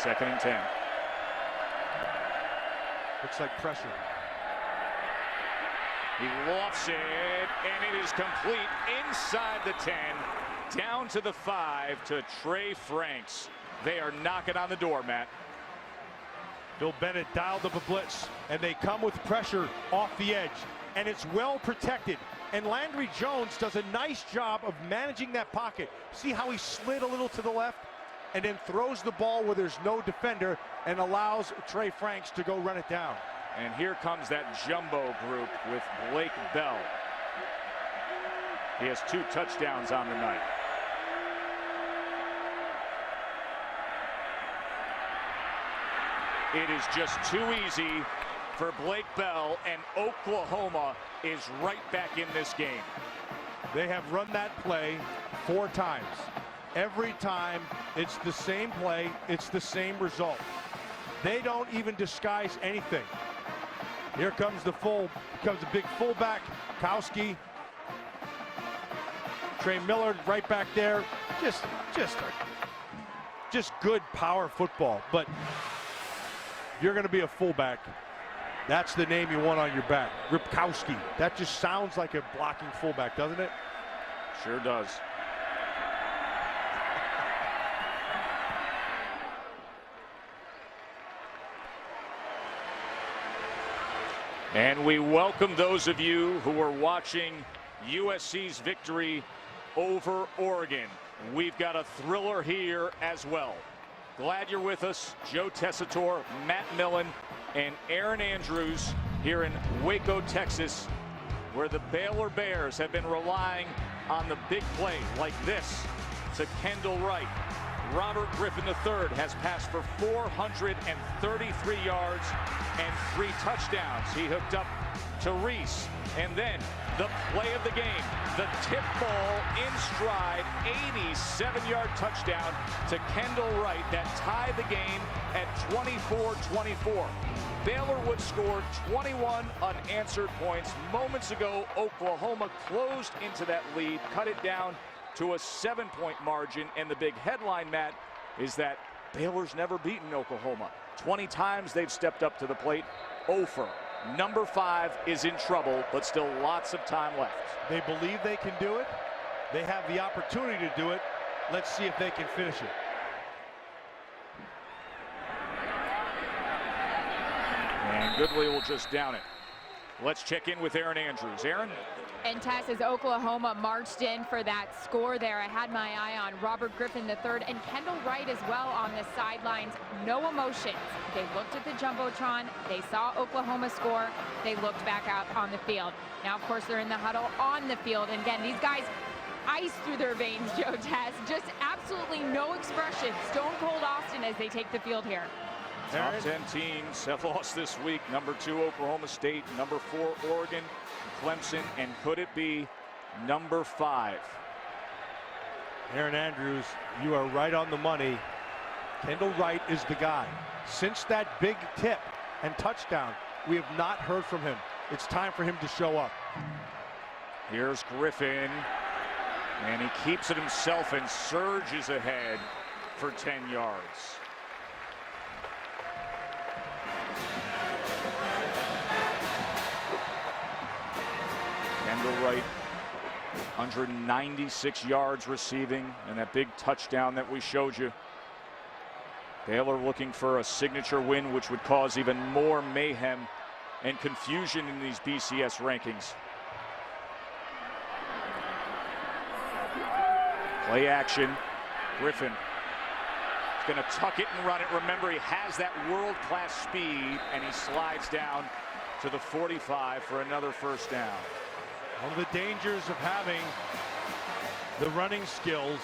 2nd and 10. Looks like pressure. He lofts it, and it is complete inside the 10, down to the 5 to Trey Franks. They are knocking on the door, Matt. Bill Bennett dialed up a blitz, and they come with pressure off the edge, and it's well protected. And Landry Jones does a nice job of managing that pocket. See how he slid a little to the left and then throws the ball where there's no defender and allows Trey Franks to go run it down. And here comes that jumbo group with Blake Bell. He has 2 touchdowns on the night. It is just too easy for Blake Bell, and Oklahoma is right back in this game. They have run that play 4 times. Every time it's the same play, it's the same result. They don't even disguise anything. Here comes the big fullback, Kowski. Trey Miller right back there. Just good power football. But you're going to be a fullback. That's the name you want on your back, Ripkowski. That just sounds like a blocking fullback, doesn't it? Sure does. And we welcome those of you who are watching USC's victory over Oregon. We've got a thriller here as well. Glad you're with us. Joe Tessitore, Matt Millen, and Aaron Andrews here in Waco, Texas, where the Baylor Bears have been relying on the big play like this to Kendall Wright. Robert Griffin III has passed for 433 yards and 3 touchdowns. He hooked up to Reese. And then the play of the game, the tip ball in stride, 87-yard touchdown to Kendall Wright that tied the game at 24-24. Baylor would score 21 unanswered points. Moments ago, Oklahoma closed into that lead, cut it down to a 7-point margin. And the big headline, Matt, is that Baylor's never beaten Oklahoma. 20 times they've stepped up to the plate. 0 for. Number 5 is in trouble, but still lots of time left. They believe they can do it. They have the opportunity to do it. Let's see if they can finish it. And Goodley will just down it. Let's check in with Aaron Andrews. Aaron? And Tess, as Oklahoma marched in for that score there, I had my eye on Robert Griffin III and Kendall Wright as well on the sidelines. No emotions. They looked at the Jumbotron. They saw Oklahoma score. They looked back out on the field. Now, of course, they're in the huddle on the field. And again, these guys, ice through their veins, Joe Tess. Just absolutely no expression. Stone Cold Austin as they take the field here. Top 10 teams have lost this week. Number 2, Oklahoma State. Number 4, Oregon, Clemson. And could it be number 5? Aaron Andrews, you are right on the money. Kendall Wright is the guy. Since that big tip and touchdown, we have not heard from him. It's time for him to show up. Here's Griffin. And he keeps it himself and surges ahead for 10 yards. Kendall Wright, 196 yards receiving, and that big touchdown that we showed you. Baylor looking for a signature win, which would cause even more mayhem and confusion in these BCS rankings. Play action. Griffin is going to tuck it and run it. Remember, he has that world-class speed, and he slides down to the 45 for another first down. One of the dangers of having the running skills.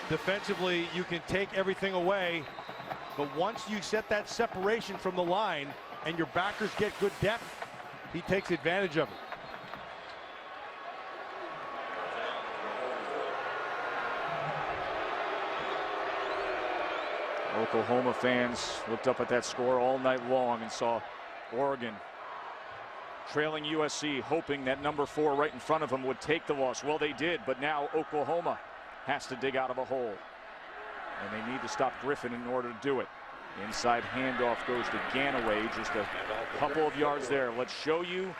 Defensively, you can take everything away, but once you set that separation from the line and your backers get good depth, he takes advantage of it. Oklahoma fans looked up at that score all night long and saw Oregon trailing USC, hoping that number 4 right in front of them would take the loss. Well, they did, but now Oklahoma has to dig out of a hole, and they need to stop Griffin in order to do it. Inside handoff goes to Ganaway, just a couple of yards there. Let's show you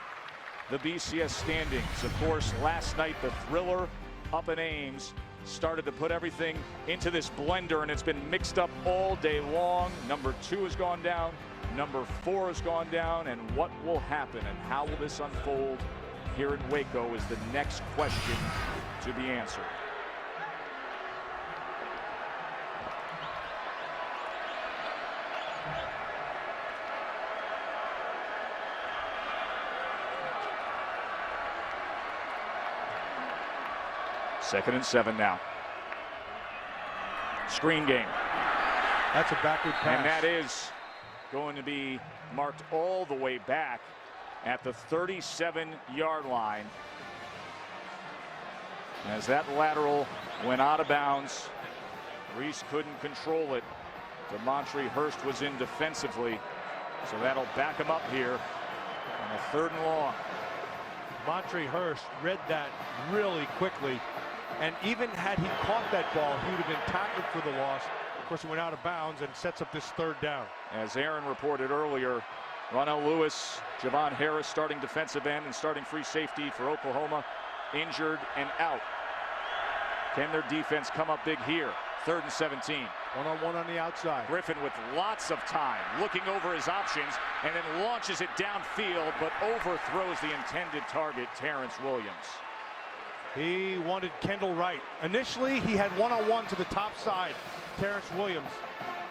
the BCS standings. Of course, last night the thriller up in Ames started to put everything into this blender, and it's been mixed up all day long. Number 2 has gone down, number 4 has gone down, and what will happen and how will this unfold here in Waco is the next question to be answered. Second and 7 now. Screen game. That's a backward pass. And that is going to be marked all the way back at the 37-yard line. As that lateral went out of bounds, Reese couldn't control it. DeMontre Hurst was in defensively, so that'll back him up here on a 3rd and long. DeMontre Hurst read that really quickly, and even had he caught that ball, he would have been tackled for the loss. Of course, he went out of bounds and sets up this 3rd down. As Aaron reported earlier, Ronell Lewis, Javon Harris starting defensive end and starting free safety for Oklahoma, injured and out. Can their defense come up big here? 3rd and 17. One-on-one on the outside. Griffin with lots of time, looking over his options, and then launches it downfield, but overthrows the intended target, Terrence Williams. He wanted Kendall Wright. Initially, he had one-on-one to the top side, Terrence Williams.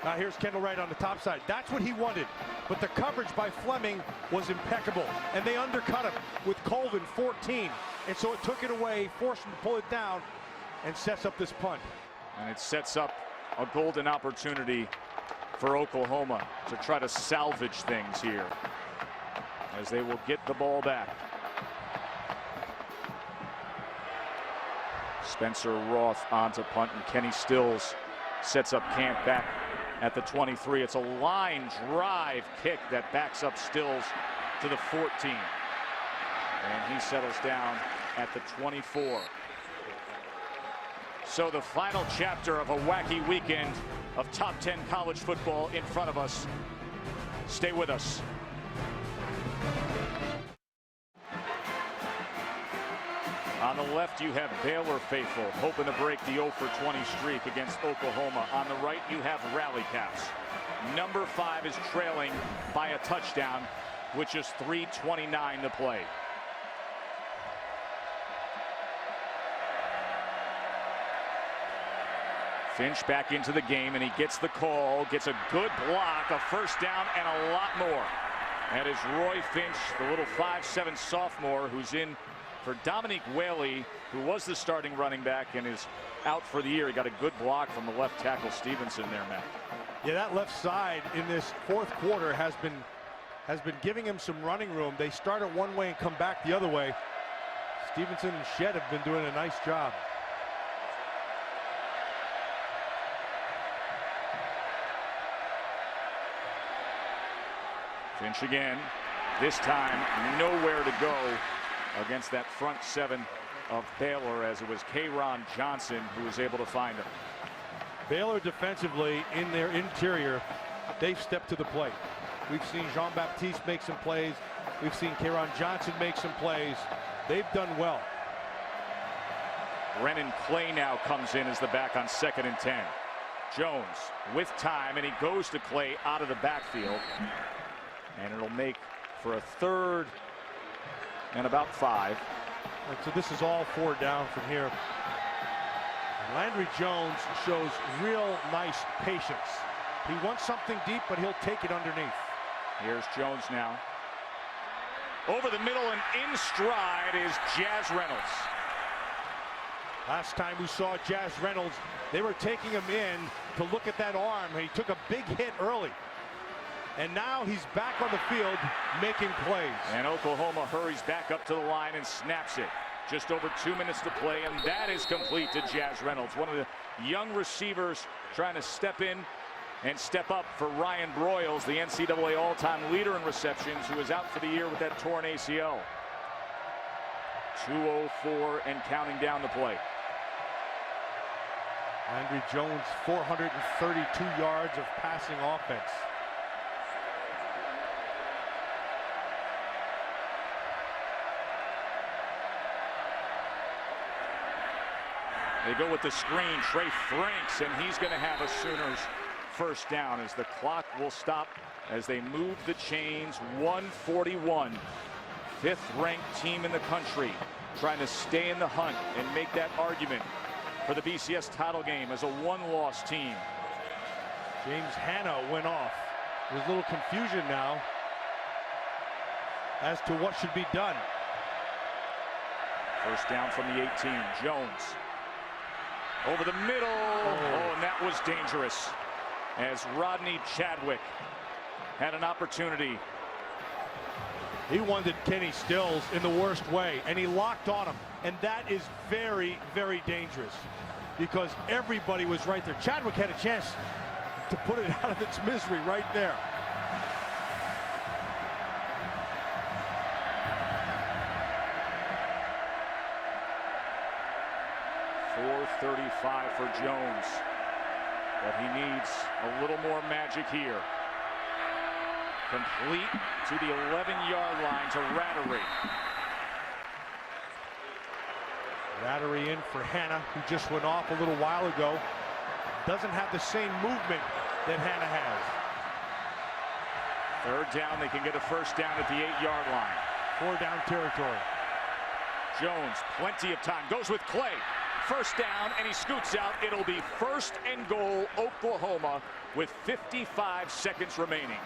Now here's Kendall Wright on the top side. That's what he wanted. But the coverage by Fleming was impeccable, and they undercut him with Colvin 14. And so it took it away, forced him to pull it down, and sets up this punt. And it sets up a golden opportunity for Oklahoma to try to salvage things here, as they will get the ball back. Spencer Roth onto punt, and Kenny Stills sets up camp back at the 23. It's a line drive kick that backs up Stills to the 14. And he settles down at the 24. So the final chapter of a wacky weekend of top 10 college football in front of us. Stay with us. On the left, you have Baylor faithful hoping to break the 0-for-20 streak against Oklahoma. On the right, you have Rally Caps. Number 5 is trailing by a touchdown, which is 3:29 to play. Finch back into the game, and he gets the call, gets a good block, a first down, and a lot more. That is Roy Finch, the little 5'7" sophomore who's in for Dominique Whaley, who was the starting running back and is out for the year. He got a good block from the left tackle Stevenson there, Matt. Yeah, that left side in this 4th quarter has been giving him some running room. They start it one way and come back the other way. Stevenson and Shedd have been doing a nice job. Finch again, this time nowhere to go against that front 7 of Baylor, as it was K'Ron Johnson who was able to find him. Baylor defensively in their interior, they've stepped to the plate. We've seen Jean-Baptiste make some plays. We've seen K'Ron Johnson make some plays. They've done well. Brennan Clay now comes in as the back on 2nd and 10. Jones with time, and he goes to Clay out of the backfield. And it'll make for a 3rd and about 5. And so this is all 4 down from here. Landry Jones shows real nice patience. He wants something deep, but he'll take it underneath. Here's Jones now. Over the middle and in stride is Jazz Reynolds. Last time we saw Jazz Reynolds, they were taking him in to look at that arm, and he took a big hit early. And now he's back on the field making plays. And Oklahoma hurries back up to the line and snaps it. Just over 2 minutes to play, and that is complete to Jazz Reynolds. One of the young receivers trying to step in and step up for Ryan Broyles, the NCAA all-time leader in receptions, who is out for the year with that torn ACL. 2:04 and counting down the play. Landry Jones, 432 yards of passing offense. They go with the screen, Trey Franks, and he's going to have a Sooners first down as the clock will stop as they move the chains. 1:41. Fifth-ranked team in the country trying to stay in the hunt and make that argument for the BCS title game as a one-loss team. James Hanna went off. There's a little confusion now as to what should be done. First down from the 18. Jones over the middle. Oh, and that was dangerous as Rodney Chadwick had an opportunity. He wanted Kenny Stills in the worst way, and he locked on him. And that is very, very dangerous because everybody was right there. Chadwick had a chance to put it out of its misery right there. .435 for Jones, but he needs a little more magic here. Complete to the 11-yard line to Rattery. Rattery in for Hanna, who just went off a little while ago. Doesn't have the same movement that Hanna has. Third down, they can get a first down at the 8-yard line. 4-down territory. Jones, plenty of time, goes with Clay. First down, and he scoots out. It'll be first and goal, Oklahoma, with 55 seconds remaining.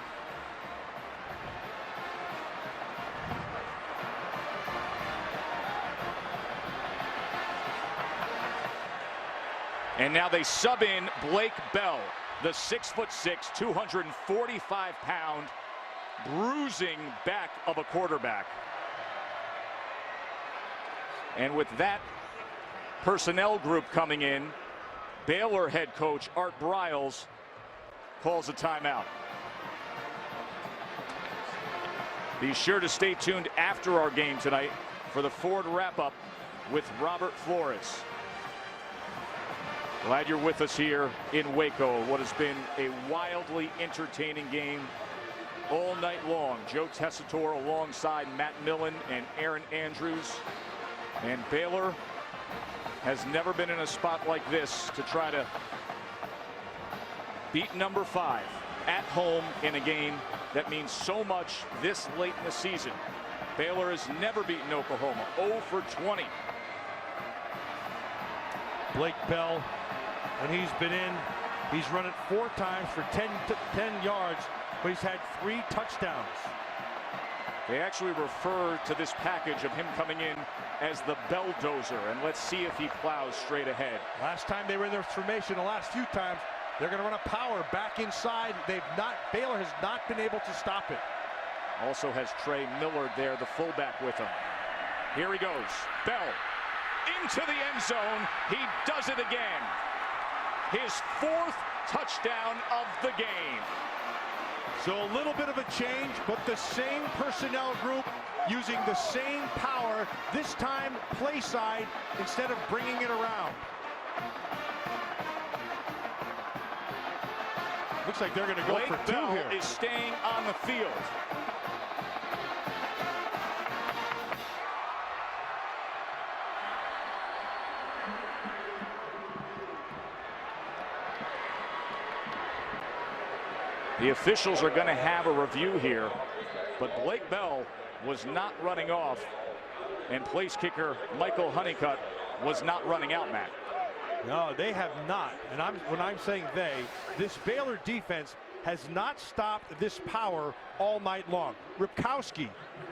And now they sub in Blake Bell, the 6'6", 245-pound, bruising back of a quarterback. And with that personnel group coming in, Baylor head coach Art Briles calls a timeout. Be sure to stay tuned after our game tonight for the Ford wrap-up with Robert Flores. Glad you're with us here in Waco. What has been a wildly entertaining game all night long. Joe Tessitore alongside Matt Millen and Aaron Andrews. And Baylor has never been in a spot like this to try to beat number 5 at home in a game that means so much this late in the season. Baylor has never beaten Oklahoma, 0 for 20. Blake Bell, when he's been in, he's run it 4 times for 10 yards, but he's had 3 touchdowns. They actually refer to this package of him coming in as the Belldozer, and let's see if he plows straight ahead. Last time they were in their formation, the last few times, they're going to run a power back inside. Baylor has not been able to stop it. Also has Trey Millard there, the fullback, with him. Here he goes. Bell into the end zone. He does it again. His 4th touchdown of the game. So a little bit of a change, but the same personnel group using the same power, this time play side instead of bringing it around. Looks like they're going to go Blake for 2 Bell here. is staying on the field. The officials are going to have a review here, but Blake Bell was not running off, and place kicker Michael Honeycutt was not running out, Matt. No, they have not. And when I'm saying they, this Baylor defense has not stopped this power all night long. Ripkowski,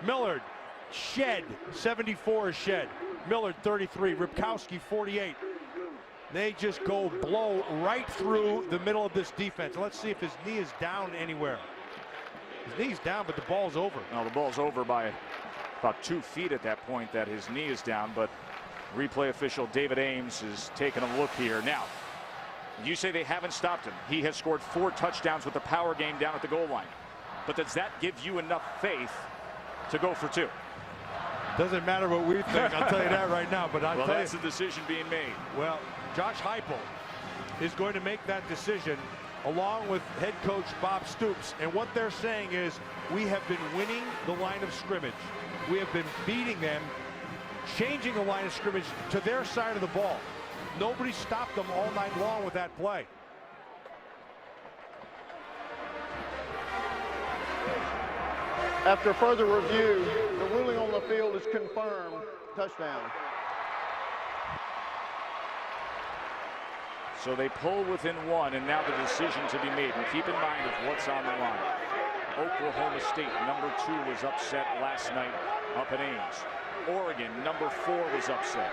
Millard, Shed, 74 is Shed. Millard 33, Ripkowski 48. They just go blow right through the middle of this defense. Let's see if his knee is down anywhere. His knee's down, but the ball's over. No, the ball's over by about 2 feet at that point that his knee is down, but replay official David Ames is taking a look here. Now, you say they haven't stopped him. He has scored 4 touchdowns with the power game down at the goal line. But does that give you enough faith to go for 2? Doesn't matter what we think. I'll tell you that right now. But well, that's the decision being made. Well, Josh Heupel is going to make that decision along with head coach Bob Stoops. And what they're saying is, we have been winning the line of scrimmage. We have been beating them, changing the line of scrimmage to their side of the ball. Nobody stopped them all night long with that play. After further review, the ruling on the field is confirmed. Touchdown. So they pull within 1, and now the decision to be made. And keep in mind of what's on the line. Oklahoma State, number 2, was upset last night up at Ames. Oregon, number 4, was upset.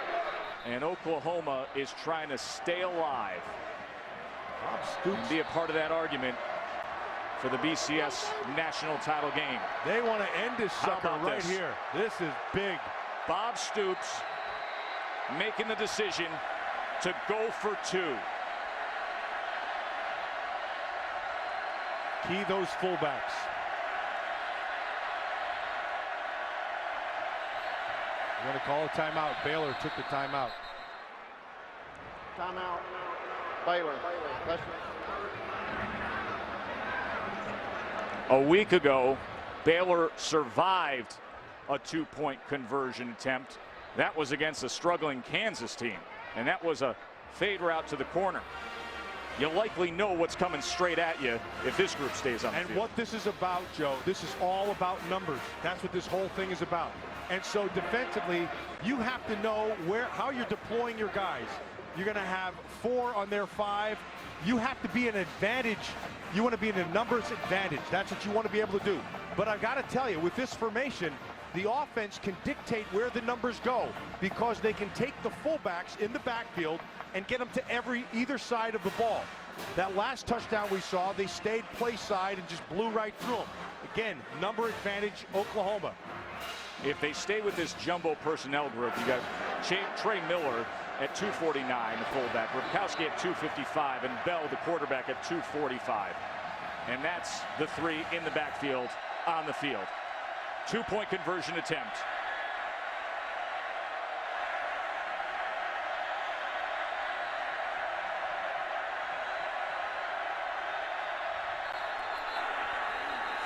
And Oklahoma is trying to stay alive and be a part of that argument for the BCS national title game. They want to end this sucker right here. This is big. Bob Stoops making the decision to go for 2. Key those fullbacks. We're going to call a timeout. Baylor took the timeout. Timeout. Baylor. A week ago, Baylor survived a 2-point conversion attempt. That was against a struggling Kansas team, and that was a fade route to the corner. You likely know what's coming straight at you if this group stays on the field. And what this is about, Joe, this is all about numbers. That's what this whole thing is about. And so defensively, you have to know how you're deploying your guys. You're going to have 4 on their 5. You have to be an advantage. You want to be in a numbers advantage. That's what you want to be able to do. But I've got to tell you, with this formation, the offense can dictate where the numbers go because they can take the fullbacks in the backfield and get them to either side of the ball. That last touchdown we saw, they stayed play side and just blew right through them. Again, number advantage, Oklahoma. If they stay with this jumbo personnel group, you got Trey Miller at 249, the fullback, Ripkowski at 255, and Bell, the quarterback, at 245. And that's the 3 in the backfield on the field. 2-point conversion attempt.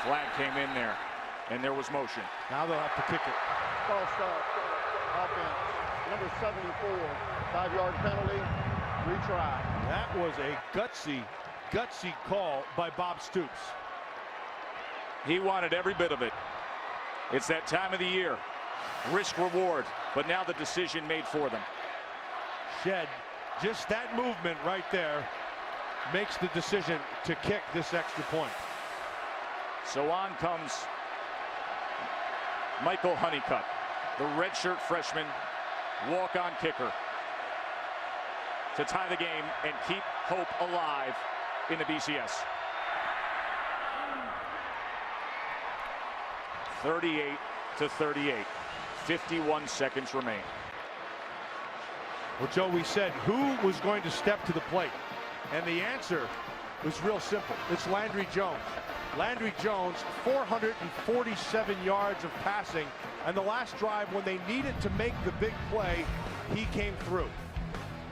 Flag came in there, and there was motion. Now they'll have to kick it. False start. Offense. Number 74. 5-yard penalty. Retry. That was a gutsy call by Bob Stoops. He wanted every bit of it. It's that time of the year. Risk reward. But now the decision made for them. Shed. Just that movement right there makes the decision to kick this extra point. So on comes Michael Honeycutt, the redshirt freshman, walk-on kicker, to tie the game and keep hope alive in the BCS. 38-38. 51 seconds remain. Well, Joe, we said who was going to step to the plate, and the answer was real simple. It's Landry Jones. Landry Jones, 447 yards of passing, and the last drive when they needed to make the big play, he came through.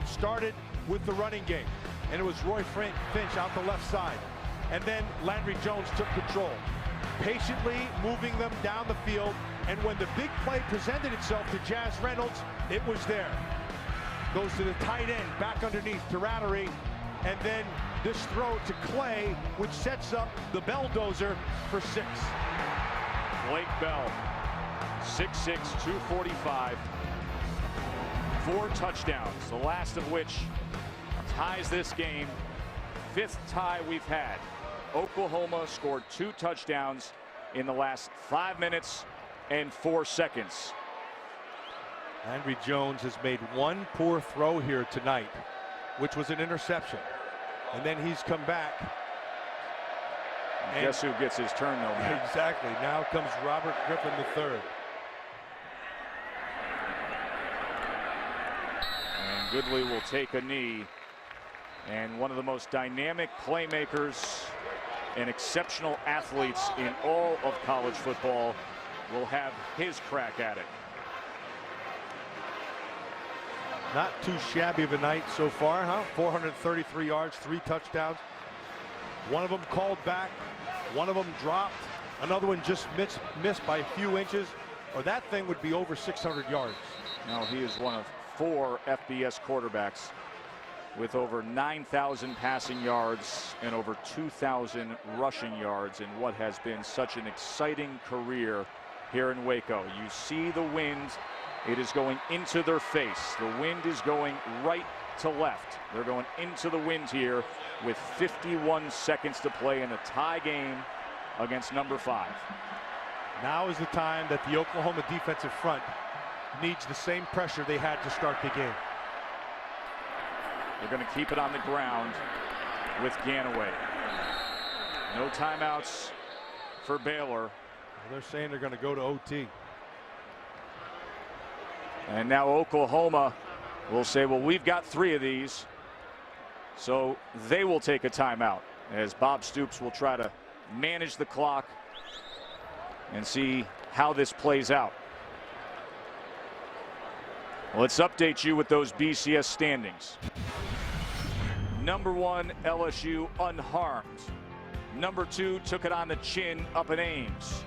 Started with the running game, and it was Roy Finch out the left side, and then Landry Jones took control, patiently moving them down the field, and when the big play presented itself to Jazz Reynolds, it was there. Goes to the tight end, back underneath to Rattery, and then this throw to Clay, which sets up the Belldozer for 6. Blake Bell, 6'6", 245. 4 touchdowns, the last of which ties this game. 5th tie we've had. Oklahoma scored 2 touchdowns in the last 5 minutes and 4 seconds. Andrew Jones has made one poor throw here tonight, which was an interception. And then he's come back. And guess who gets his turn, though, man? Exactly. Now comes Robert Griffin III. And Goodley will take a knee. And one of the most dynamic playmakers and exceptional athletes in all of college football will have his crack at it. Not too shabby of a night so far, huh? 433 yards, 3 touchdowns. One of them called back, one of them dropped, another one just missed by a few inches, or that thing would be over 600 yards. Now he is one of 4 FBS quarterbacks with over 9,000 passing yards and over 2,000 rushing yards in what has been such an exciting career here in Waco. You see the wind. It is going into their face. The wind is going right to left. They're going into the wind here with 51 seconds to play in a tie game against number 5. Now is the time that the Oklahoma defensive front needs the same pressure they had to start the game. They're going to keep it on the ground with Ganaway. No timeouts for Baylor. Well, they're saying they're going to go to OT. And now Oklahoma will say, well, we've got 3 of these. So they will take a timeout as Bob Stoops will try to manage the clock and see how this plays out. Let's update you with those BCS standings. Number 1, LSU unharmed. Number 2 took it on the chin up in Ames.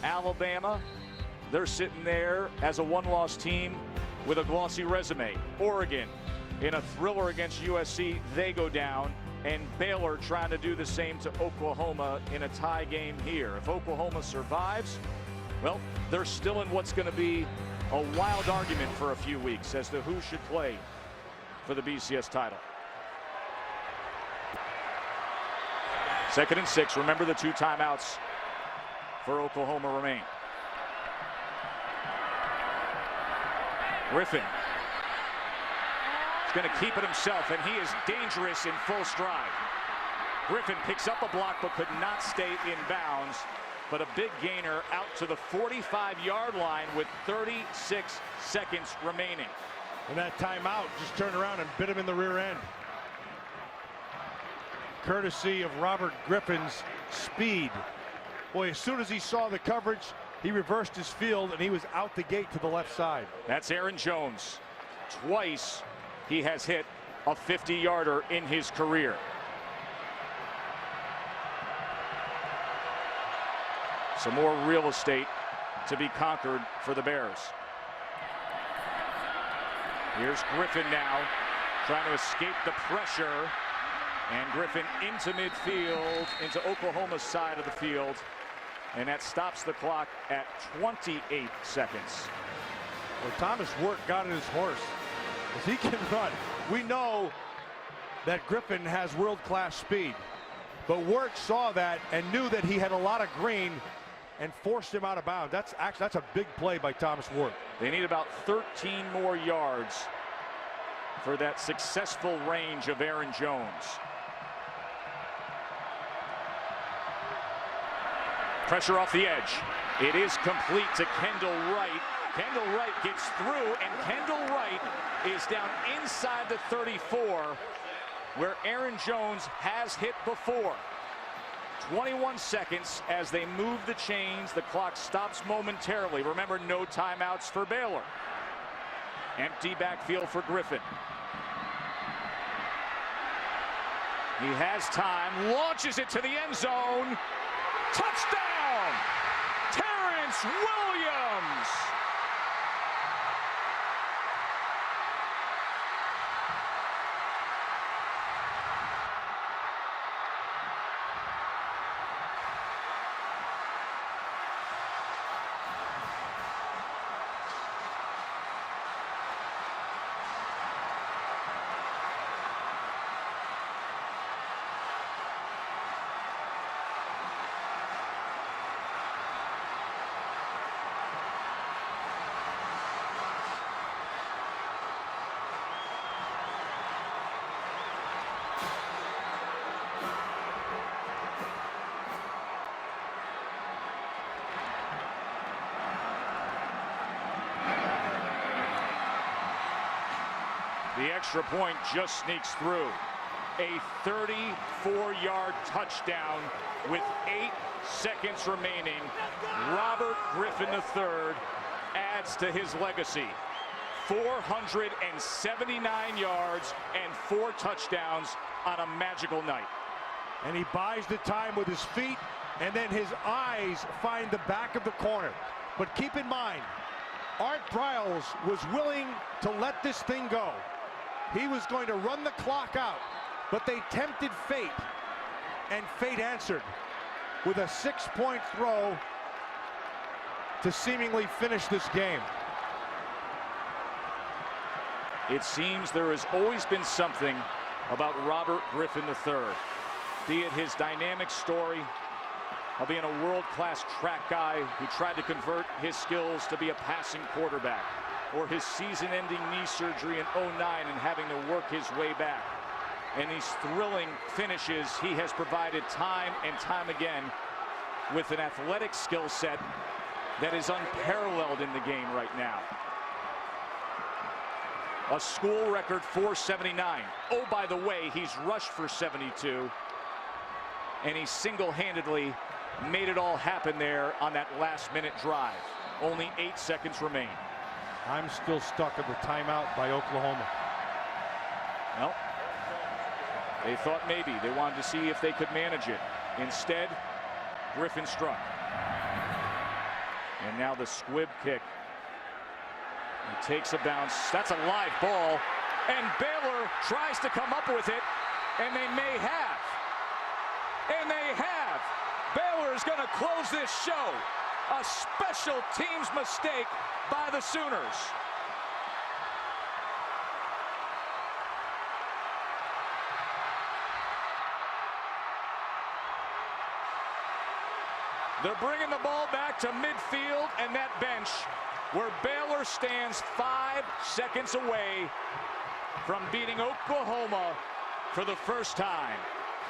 Alabama, they're sitting there as a 1-loss team with a glossy resume. Oregon, in a thriller against USC, they go down. And Baylor trying to do the same to Oklahoma in a tie game here. If Oklahoma survives, well, they're still in what's going to be a wild argument for a few weeks as to who should play for the BCS title. 2nd and 6. Remember, the 2 timeouts for Oklahoma remain. Griffin is going to keep it himself, and he is dangerous in full stride. Griffin picks up a block but could not stay in bounds, but a big gainer out to the 45-yard line with 36 seconds remaining. And that timeout just turned around and bit him in the rear end. Courtesy of Robert Griffin's speed. Boy, as soon as he saw the coverage, he reversed his field and he was out the gate to the left side. That's Aaron Jones. Twice he has hit a 50-yarder in his career. Some more real estate to be conquered for the Bears. Here's Griffin now trying to escape the pressure. And Griffin into midfield, into Oklahoma's side of the field. And that stops the clock at 28 seconds. Well, Thomas Wirt got in his horse, because he can run. We know that Griffin has world-class speed. But Wirt saw that and knew that he had a lot of green and forced him out of bounds. That's a big play by Thomas Wirt. They need about 13 more yards for that successful range of Aaron Jones. Pressure off the edge. It is complete to Kendall Wright. Kendall Wright gets through, and Kendall Wright is down inside the 34, where Aaron Jones has hit before. 21 seconds as they move the chains. The clock stops momentarily. Remember, no timeouts for Baylor. Empty backfield for Griffin. He has time, launches it to the end zone. Touchdown! Terrence Williams! extra point just sneaks through. A 34-yard touchdown with 8 seconds remaining. Robert Griffin III adds to his legacy. 479 yards and 4 touchdowns on a magical night. And he buys the time with his feet, and then his eyes find the back of the corner. But keep in mind, Art Briles was willing to let this thing go. He was going to run the clock out, but they tempted fate, and fate answered with a 6-point throw to seemingly finish this game. It seems there has always been something about Robert Griffin III, be it his dynamic story of being a world-class track guy who tried to convert his skills to be a passing quarterback, or his season-ending knee surgery in '09 and having to work his way back, and these thrilling finishes he has provided time and time again with an athletic skill set that is unparalleled in the game right now. A school record 479. Oh, by the way, he's rushed for 72, and he single-handedly made it all happen there on that last-minute drive. Only 8 seconds remain. I'm still stuck at the timeout by Oklahoma. Well, they thought maybe they wanted to see if they could manage it. Instead, Griffin struck. And now the squib kick. He takes a bounce. That's a live ball. And Baylor tries to come up with it. And they may have. And they have. Baylor is going to close this show. A special teams mistake by the Sooners. They're bringing the ball back to midfield, and that bench where Baylor stands 5 seconds away from beating Oklahoma for the first time.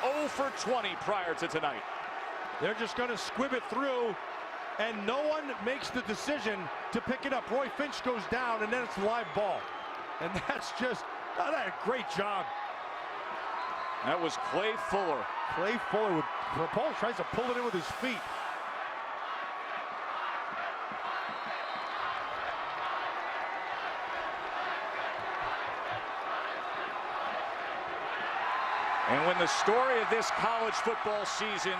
0 for 20 prior to tonight. They're just going to squib it through, and no one makes the decision to pick it up. Roy Finch goes down, and then it's a live ball. And that's just a great job. That was Clay Fuller. Clay Fuller with Paul tries to pull it in with his feet. And when the story of this college football season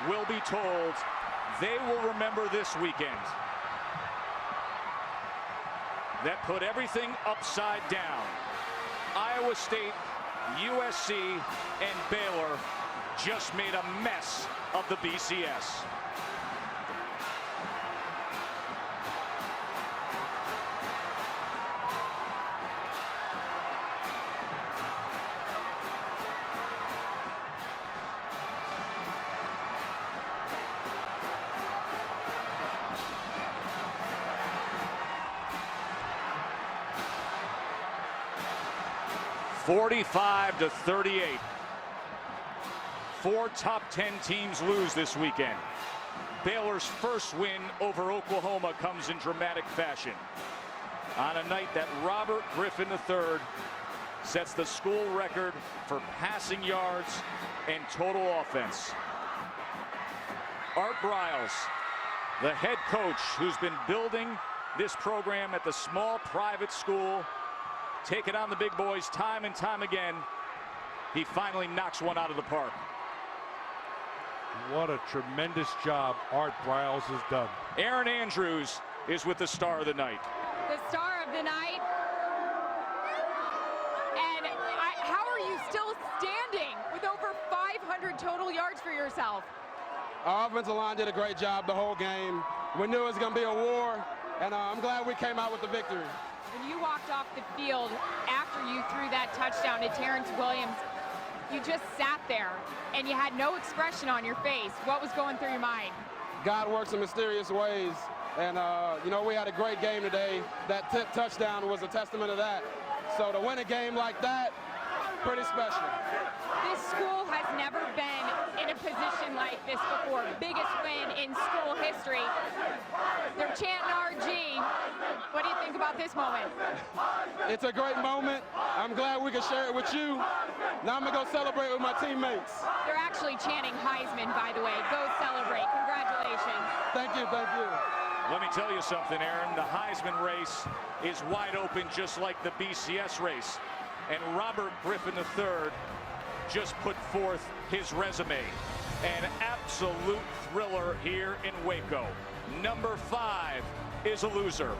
will be told, they will remember this weekend. That put everything upside down. Iowa State, USC, and Baylor just made a mess of the BCS. (45-38). 4 top 10 teams lose this weekend. Baylor's first win over Oklahoma comes in dramatic fashion on a night that Robert Griffin III sets the school record for passing yards and total offense. Art Briles, the head coach who's been building this program at the small private school, taking on the big boys time and time again, he finally knocks one out of the park. What a tremendous job Art Briles has done. Aaron Andrews is with the star of the night. The star of the night. And how are you still standing with over 500 total yards for yourself? Our offensive line did a great job the whole game. We knew it was going to be a war, and I'm glad we came out with the victory. When you walked off the field after you threw that touchdown to Terrence Williams, you just sat there and you had no expression on your face. What was going through your mind? God works in mysterious ways, and you know, we had a great game today. That touchdown was a testament to that. So to win a game like that, pretty special. This school has never been in a position like this before. Biggest win in school history. They're chanting RG. What do you think about this moment? It's a great moment. I'm glad we can share it with you. Now I'm going to go celebrate with my teammates. They're actually chanting Heisman, by the way. Go celebrate. Congratulations. Thank you, thank you. Let me tell you something, Aaron. The Heisman race is wide open, just like the BCS race. And Robert Griffin III just put forth his resume. An absolute thriller here in Waco. Number 5 is a loser.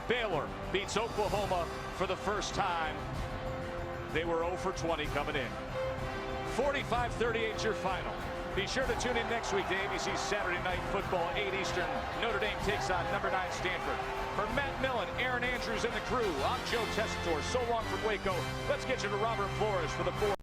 Baylor beats Oklahoma for the first time. They were 0 for 20 coming in. 45-38 your final. Be sure to tune in next week to ABC's Saturday Night Football, 8 Eastern. Notre Dame takes on number 9 Stanford. For Matt Millen, Aaron Andrews, and the crew, I'm Joe Tessitore. So long from Waco. Let's get you to Robert Flores for the 4th.